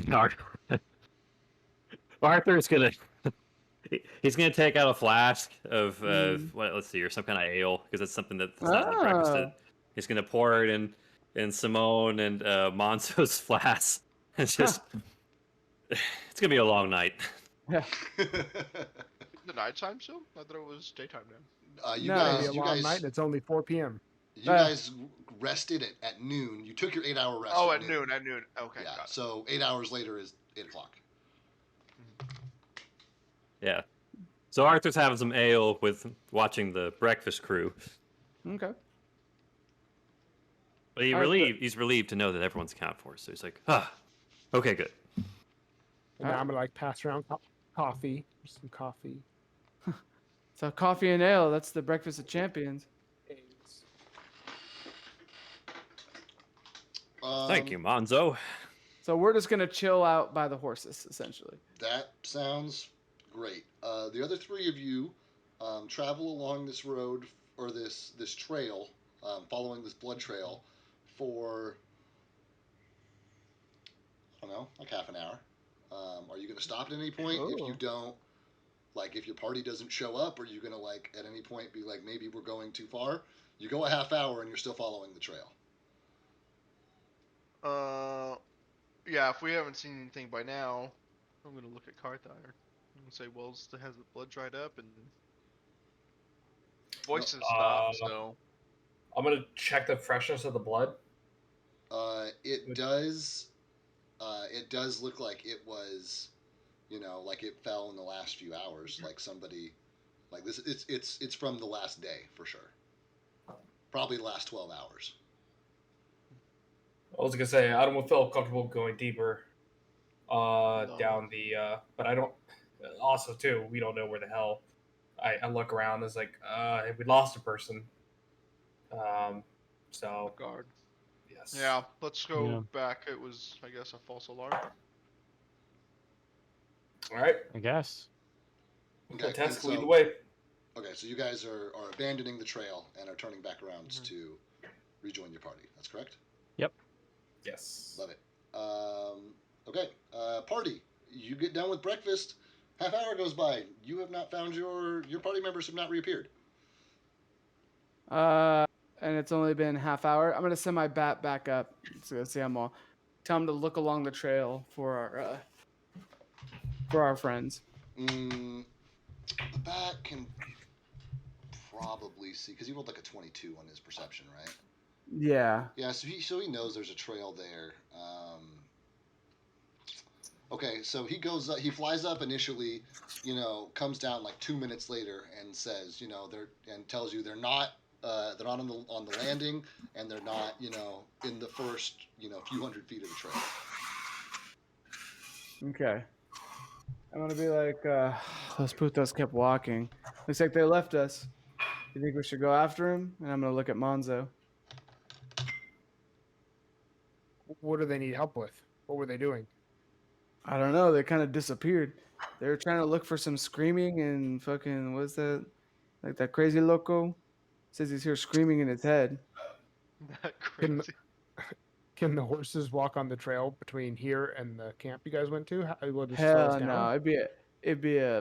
Arthur's gonna. He's gonna take out a flask of let's see, or some kind of ale, because it's something that's not in breakfast. He's gonna pour it in Simone and Monzo's flask. It's just, it's gonna be a long night. Yeah. The nighttime still? I thought it was daytime now. You It'll guys, be a long night, and it's only 4 p.m. You guys rested at noon. You took your 8-hour rest. Oh, at noon. At noon. Okay. Yeah. Got it. So 8 hours later is 8 o'clock. Yeah. So Arthur's having some ale with watching the breakfast crew. Okay. But he's relieved to know that everyone's accounted for. So he's like, okay, good. And now I'm gonna like pass around coffee, some coffee. So coffee and ale, that's the breakfast of champions. Eggs. Thank you, Monzo. So we're just gonna chill out by the horses, essentially. That sounds great. The other three of you travel along this road or this trail, following this blood trail, for I don't know, like half an hour. Are you going to stop at any point? If you don't, like, if your party doesn't show up, are you going to, like, at any point be like, maybe we're going too far? You go a half hour and you're still following the trail. Yeah. If we haven't seen anything by now, I'm gonna look at Carthire and say, "Well, has the blood dried up?" And voices stopped. So I'm gonna check the freshness of the blood. It does look like it was, like it fell in the last few hours. Like somebody, like this, it's from the last day for sure. Probably the last 12 hours. I was gonna say I don't feel comfortable going deeper No. down the but I don't also too we don't know where the hell I look around. It's like we lost a person. So Guard. yes. Yeah, let's go Yeah. back. It was, I guess, a false alarm. All right. I guess. Okay, and Test lead the so way. okay, so you guys are abandoning the trail and are turning back around Mhm. to rejoin your party. That's correct. Yes. Love it. Okay, party. You get done with breakfast. Half hour goes by. You have not found your party members have not reappeared. And it's only been half hour. I'm gonna send my bat back up. So see them all. Tell them to look along the trail for our friends. The bat can probably see because he rolled like a 22 on his perception, right? Yeah. Yeah, so he knows there's a trail there. Okay, so he goes up, he flies up initially, comes down like 2 minutes later and says, tells you they're not on the landing and they're not, in the first, few hundred feet of the trail. Okay. I'm gonna be like, those putos kept walking. Looks like they left us. You think we should go after him? And I'm gonna look at Monzo. What do they need help with? What were they doing? I don't know. They kind of disappeared. They were trying to look for some screaming and fucking what's that? Like that crazy loco says he's here screaming in his head. That Can, crazy. can the horses walk on the trail between here and the camp you guys went to? Will it just slow us Hell down? no. It'd be a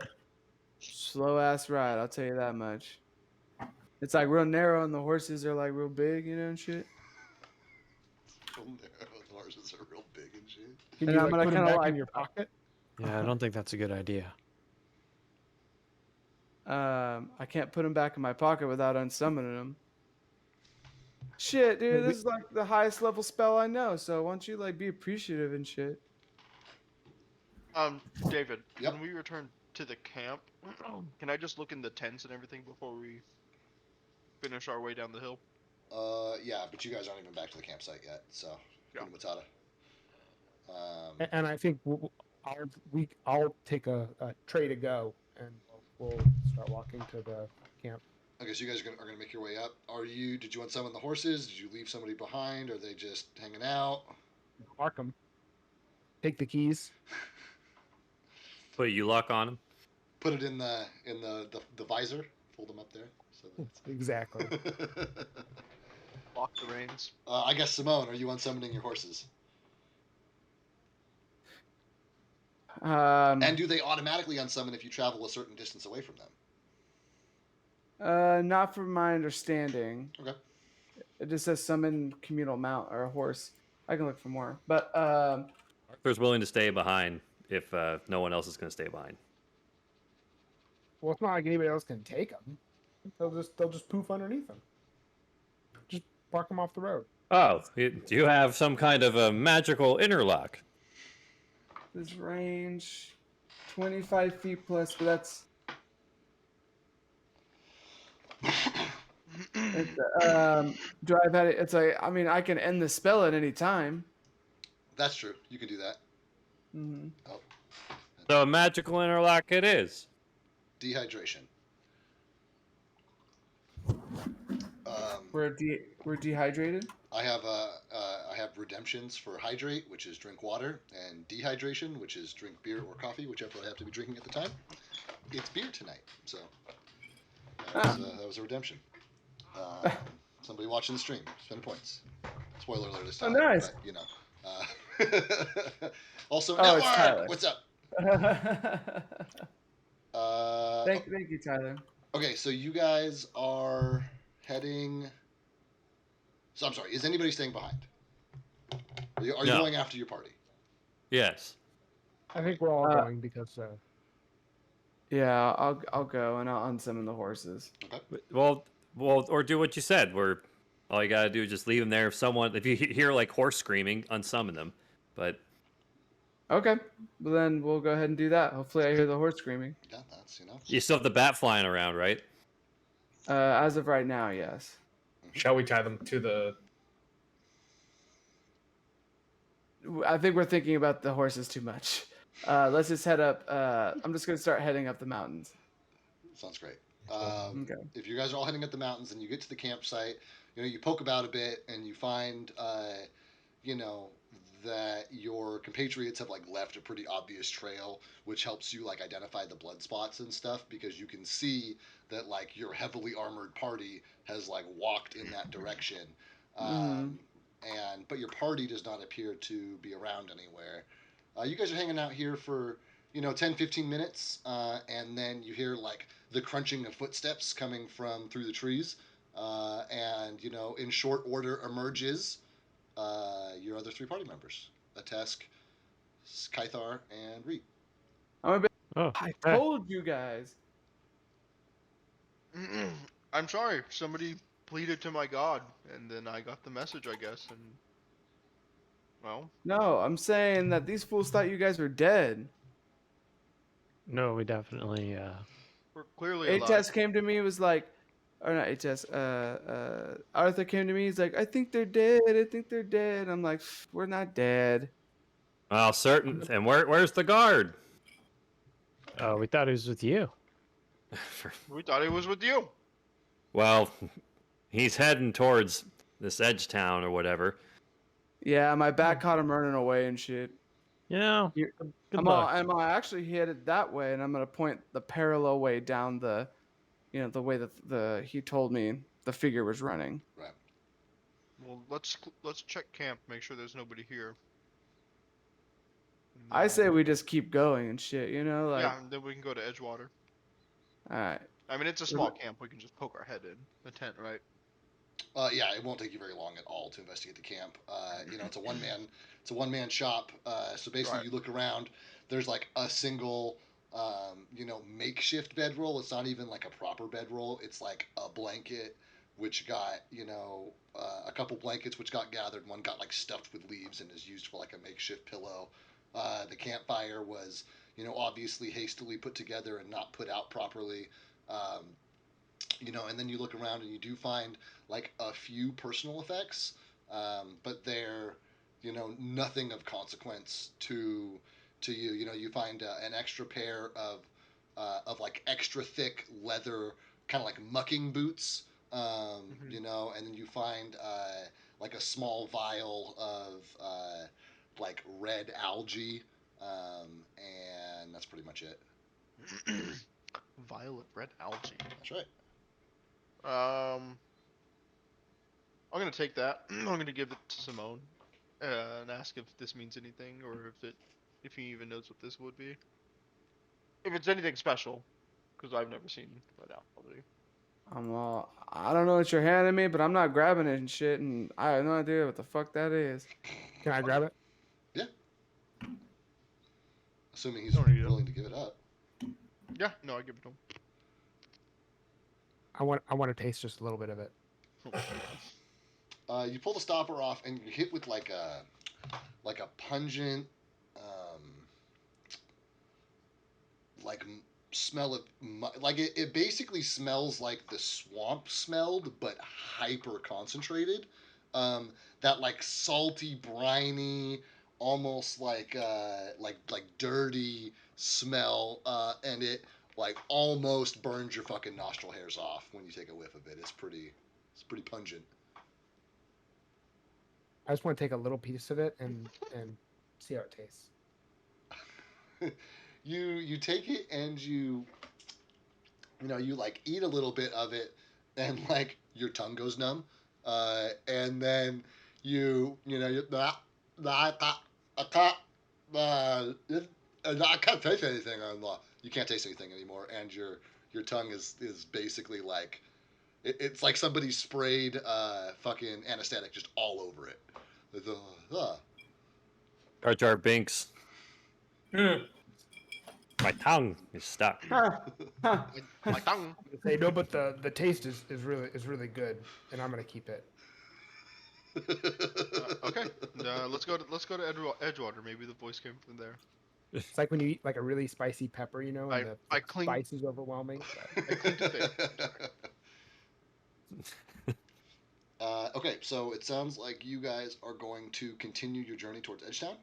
slow ass ride. I'll tell you that much. It's like real narrow and the horses are like real big, and shit. The horses are real big and shit. Can And you I'm gonna put them kinda back like- in your pocket? Yeah, I don't think that's a good idea. I can't put him back in my pocket without unsummoning him. Shit, dude, Maybe- this is like the highest level spell I know. So why don't you like be appreciative and shit? David, Yep. when we return to the camp, can I just look in the tents and everything before we finish our way down the hill? Yeah, but you guys aren't even back to the campsite yet, so Yeah. Kuna Matata. And I think I'll take a tray to go, and we'll start walking to the camp. Okay, so you guys are gonna make your way up. Did you want summon the horses? Did you leave somebody behind? Are they just hanging out? Mark them. Take the keys. Put a U-lock on him. Put it in the visor. Fold them up there. So Exactly. Lock the reins. I guess Simone, are you unsummoning your horses? And do they automatically unsummon if you travel a certain distance away from them? Not from my understanding. Okay. It just says summon communal mount or a horse. I can look for more, but Arthur's willing to stay behind if no one else is going to stay behind. Well, it's not like anybody else can take them. They'll just poof underneath them. Just park them off the road. Oh, do you have some kind of a magical interlock? this range 25 feet plus, but that's do I've had it? It's like I can end the spell at any time. That's true. You can do that. Mm-hmm. Oh, So a magical interlock it is. dehydration. We're dehydrated. I have redemptions for hydrate, which is drink water, and dehydration, which is drink beer or coffee, whichever I have to be drinking at the time. It's beer tonight, so that was a redemption. Somebody watching the stream, spend points. Spoiler alert this time. nice. But, also, Oh, it's Netward, Tyler. what's up? Thank you, Tyler. Okay, so you guys are heading. So I'm sorry. Is anybody staying behind? Are you No. going after your party? Yes. I think we're all going because Yeah, I'll go and I'll unsummon the horses. Well, or do what you said, where all you gotta do is just leave them there. If you hear like horse screaming, unsummon them. But Okay, well then we'll go ahead and do that. Hopefully, I hear the horse screaming. Yeah, that's you still have the bat flying around, right? As of right now, yes. Shall we tie them to the I think we're thinking about the horses too much. Let's just head up. I'm just gonna start heading up the mountains. Sounds great. Okay. If you guys are all heading up the mountains and you get to the campsite, you poke about a bit and you find, you know, that your compatriots have like left a pretty obvious trail, which helps you like identify the blood spots and stuff because you can see that like your heavily armored party has like walked in that direction. Mm. But your party does not appear to be around anywhere. You guys are hanging out here for 10, 15 minutes, and then you hear like the crunching of footsteps coming from through the trees, and in short order emerges your other three party members: Atesk, Skythar, and Reed. I'm a bit. Oh, I hey. told you guys. I'm sorry. Somebody pleaded to my god, and then I got the message, I guess, and well, No, I'm saying that these fools thought you guys were dead. No, we definitely. we're clearly alive. HS came to me, was like, or not HS. Arthur came to me. He's like, I think they're dead. I think they're dead. I'm like, we're not dead. Well, certain. And where's the guard? We thought it was with you. We thought he was with you. Well, he's heading towards this edge town or whatever. Yeah, my back caught him running away and shit. You know, You- good I'm luck. actually headed that way, and I'm gonna point the parallel way down the, the way that he told me the figure was running. Right. Well, let's check camp, make sure there's nobody here. And I then- say we just keep going and shit. Like, yeah, and then we can go to Edgewater. all right. I mean, it's a small camp. We can just poke our head in the tent, right? Yeah, it won't take you very long at all to investigate the camp. It's a one man shop. So basically, Right. you look around. There's like a single, makeshift bedroll. It's not even like a proper bedroll. It's like a blanket, which got a couple blankets which got gathered. One got like stuffed with leaves and is used for like a makeshift pillow. The campfire was obviously hastily put together and not put out properly. And then you look around and you do find like a few personal effects, but they're nothing of consequence to you. You find an extra pair of like extra thick leather kind of like mucking boots, and then you find like a small vial of like red algae, and that's pretty much it. Violet red algae. That's right. I'm gonna take that. I'm gonna give it to Simone, and ask if this means anything, or if he even knows what this would be. If it's anything special, because I've never seen red algae. I don't know what you're handing me, but I'm not grabbing it and shit, and I have no idea what the fuck that is. Can I grab it? Assuming he's Don't need it. willing to give it up. Yeah, no, I give it to him. I want to taste just a little bit of it. You pull the stopper off, and you're hit with like a pungent, smell of like it basically smells like the swamp smelled, but hyper concentrated. That like salty, briny, almost like dirty smell, and it like almost burns your fucking nostril hairs off when you take a whiff of it. It's pretty pungent. I just want to take a little piece of it and see how it tastes. You take it and you like eat a little bit of it, and like your tongue goes numb, and then I can't taste anything. You can't taste anything anymore, and your tongue is basically like it's like somebody sprayed fucking anesthetic just all over it. Jar Jar Binks. My tongue is stuck. My tongue. Hey, no, but the taste is really good, and I'm gonna keep it. Okay, let's go to Edgewater. Maybe the voice came from there. It's like when you eat like a really spicy pepper, and I the cling- spice is overwhelming. I cling to faith. Okay, so it sounds like you guys are going to continue your journey towards Edgetown.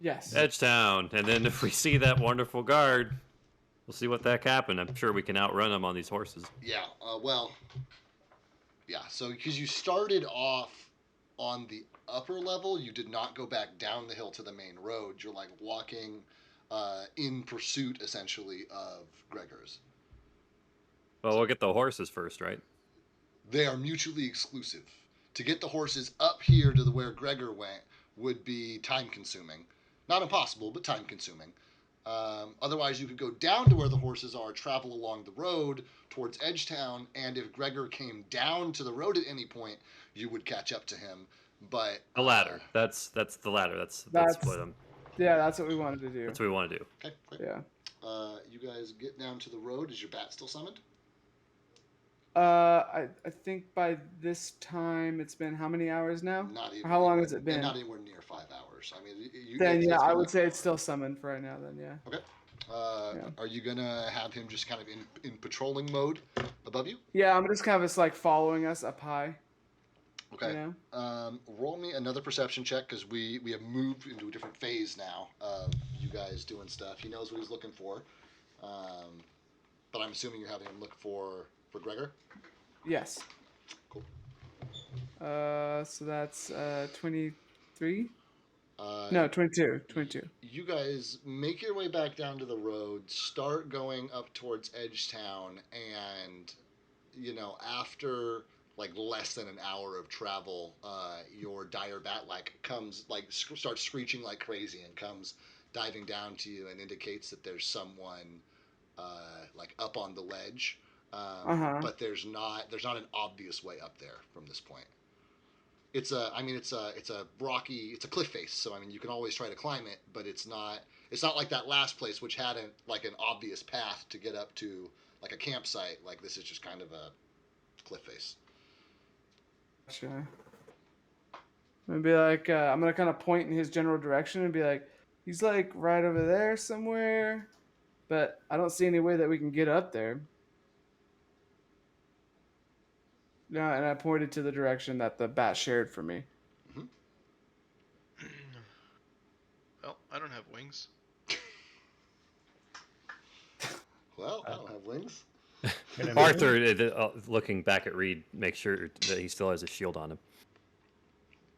Yes. Edgetown, and then if we see that wonderful guard, we'll see what the heck happened. I'm sure we can outrun him on these horses. Yeah. Well. Yeah. So because you started off on the upper level, you did not go back down the hill to the main road. You're like walking in pursuit, essentially, of Gregor's. Well, we'll get the horses first, right? They are mutually exclusive. To get the horses up here to where Gregor went would be time consuming. Not impossible, but time consuming. Otherwise, you could go down to where the horses are, travel along the road towards Edgetown, and if Gregor came down to the road at any point, you would catch up to him. But The ladder. That's the ladder. Let's That's split them. yeah. That's what we wanted to do. That's what we want to do. okay, great. Yeah. You guys get down to the road. Is your bat still summoned? I think by this time it's been how many hours now? Not even. How long has it been? Not anywhere near 5 hours. I mean, Then yeah, it's I been would like say 4 it's still hours. summoned for right now. Then yeah. Okay. Yeah. Are you gonna have him just kind of in patrolling mode above you? Yeah, I'm just kind of like following us up high. Okay. You know? Roll me another perception check because we have moved into a different phase now of you guys doing stuff. He knows what he's looking for, but I'm assuming you're having him look for Gregor. Yes. Cool. So that's 23. No, 22. 22. You guys make your way back down to the road, start going up towards Edgetown, and after like less than an hour of travel, your dire bat comes starts screeching like crazy and comes diving down to you and indicates that there's someone up on the ledge, but there's not an obvious way up there from this point. It's a rocky, it's a cliff face, so I mean you can always try to climb it, but it's not like that last place which had an obvious path to get up to like a campsite. Like this is just kind of a cliff face. Gotcha. I'm gonna be like, I'm gonna kind of point in his general direction and be like, he's like right over there somewhere, but I don't see any way that we can get up there. No, and I pointed to the direction that the bat shared for me. Well, I don't have wings. Well, I don't have wings. Arthur, looking back at Reed, make sure that he still has his shield on him.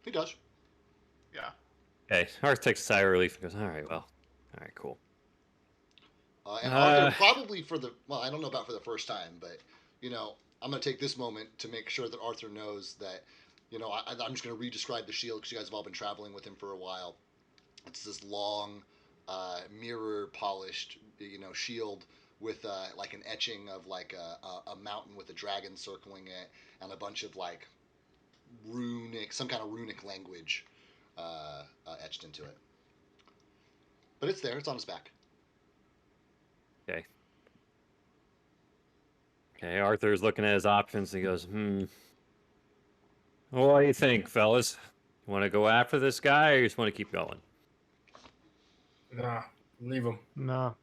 He does. Yeah. Okay, Arthur takes a sigh of relief and goes, all right, cool. And Arthur probably I don't know about for the first time, but I'm going to take this moment to make sure that Arthur knows that, I'm just going to re-describe the shield because you guys have all been traveling with him for a while. It's this long, mirror-polished, shield with an etching of a mountain with a dragon circling it and a bunch of some kind of runic language etched into it. But it's there. It's on his back. Okay. Okay, Arthur's looking at his options and he goes, what do you think, fellas? You want to go after this guy or you just want to keep going? Nah, leave him. No.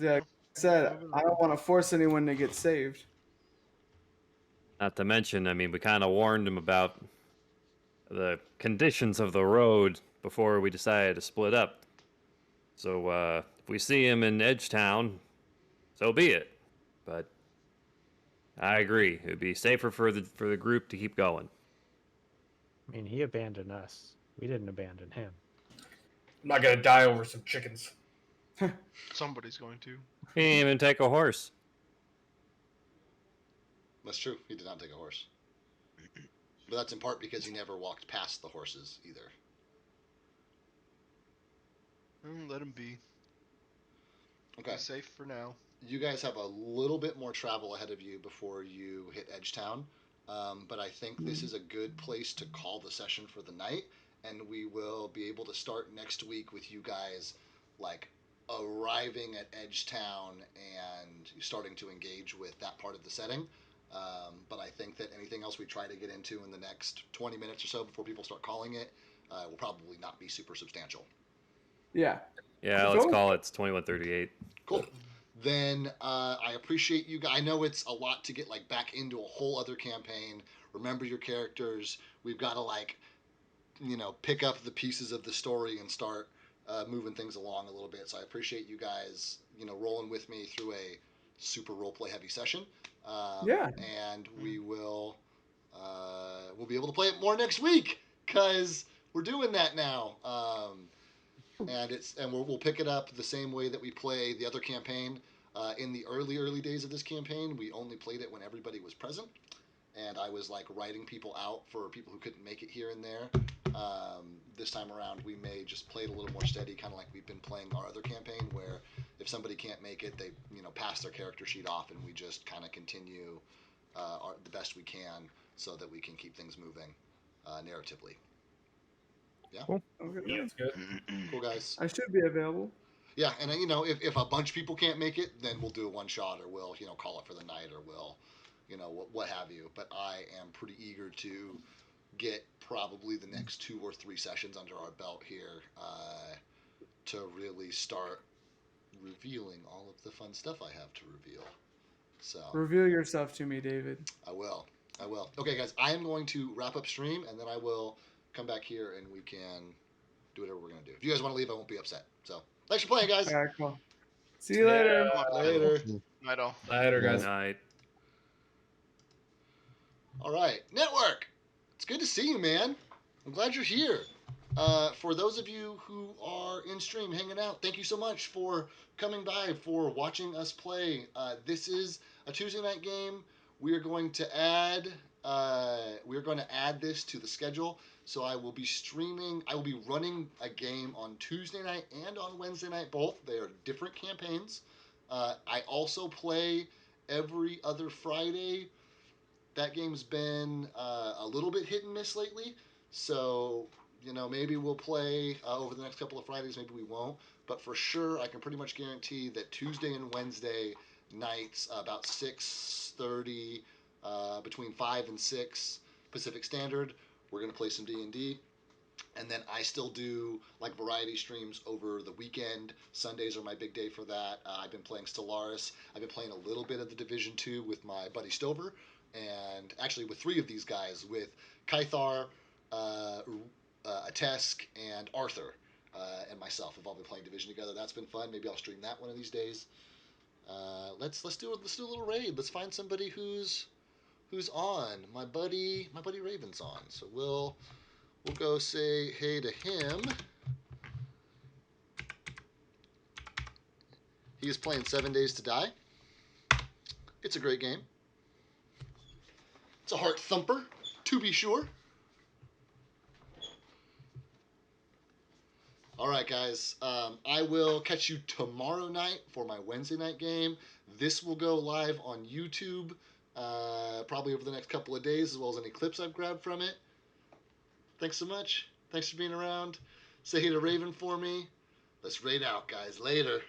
Yeah, like I said, I don't want to force anyone to get saved. Not to mention, I mean, we kind of warned him about the conditions of the road before we decided to split up. So, if we see him in Edgetown, so be it. But I agree. It would be safer for the group to keep going. I mean, he abandoned us. We didn't abandon him. I'm not gonna die over some chickens. Somebody's going to. He didn't even take a horse. That's true. He did not take a horse. But that's in part because he never walked past the horses either. Let him be. Okay. Be safe for now. You guys have a little bit more travel ahead of you before you hit Edgetown. But I think this is a good place to call the session for the night. And we will be able to start next week with you guys arriving at Edgetown and starting to engage with that part of the setting. But I think that anything else we try to get into in the next 20 minutes or so before people start calling it will probably not be super substantial. Yeah. Yeah, let's call it 2138. Cool. then I appreciate you guys. I know it's a lot to get like back into a whole other campaign. Remember your characters. We've got to like pick up the pieces of the story and start moving things along a little bit. So I appreciate you guys rolling with me through a super roleplay heavy session. Yeah. And we'll be able to play it more next week because we're doing that now. And we'll pick it up the same way that we play the other campaign. In the early days of this campaign, we only played it when everybody was present, and I was like writing people out for people who couldn't make it here and there. This time around, we may just play it a little more steady, kind of like we've been playing our other campaign, where if somebody can't make it, they pass their character sheet off, and we just kind of continue the best we can so that we can keep things moving narratively. Yeah. Okay. Yeah, that's good. Cool, guys. I should be available. Yeah, and if a bunch of people can't make it, then we'll do a one shot, or we'll call it for the night, or we'll what have you. But I am pretty eager to get probably the next 2 or 3 sessions under our belt here to really start revealing all of the fun stuff I have to reveal. So Reveal yourself to me, David. I will. Okay, guys, I am going to wrap up stream, and then I will come back here and we can do whatever we're gonna do. If you guys want to leave, I won't be upset. So thanks for playing, guys. All right, cool. See you later. Later. Night all. Later, Good guys. night. All right, network. It's good to see you, man. I'm glad you're here. For those of you who are in stream hanging out, thank you so much for coming by, for watching us play. This is a Tuesday night game. We are going to add this to the schedule. So I will be streaming. I will be running a game on Tuesday night and on Wednesday night both. They are different campaigns. I also play every other Friday. That game's been a little bit hit and miss lately. So maybe we'll play over the next couple of Fridays. Maybe we won't. But for sure, I can pretty much guarantee that Tuesday and Wednesday nights, about 6:30, between 5 and 6 Pacific Standard, we're going to play some D&D. And then I still do like variety streams over the weekend. Sundays are my big day for that. I've been playing Stellaris. I've been playing a little bit of the Division 2 with my buddy Stover. And actually with 3 of these guys, with Kythar, Atesk, and Arthur, and myself have all been playing Division together. That's been fun. Maybe I'll stream that one of these days. Let's do a little raid. Let's find somebody who's on. My buddy Raven's on. So we'll go say hey to him. He is playing 7 Days to Die. It's a great game. It's a heart thumper, to be sure. All right, guys. I will catch you tomorrow night for my Wednesday night game. This will go live on YouTube probably over the next couple of days, as well as any clips I've grabbed from it. Thanks so much. Thanks for being around. Say hey to Raven for me. Let's raid out, guys. Later.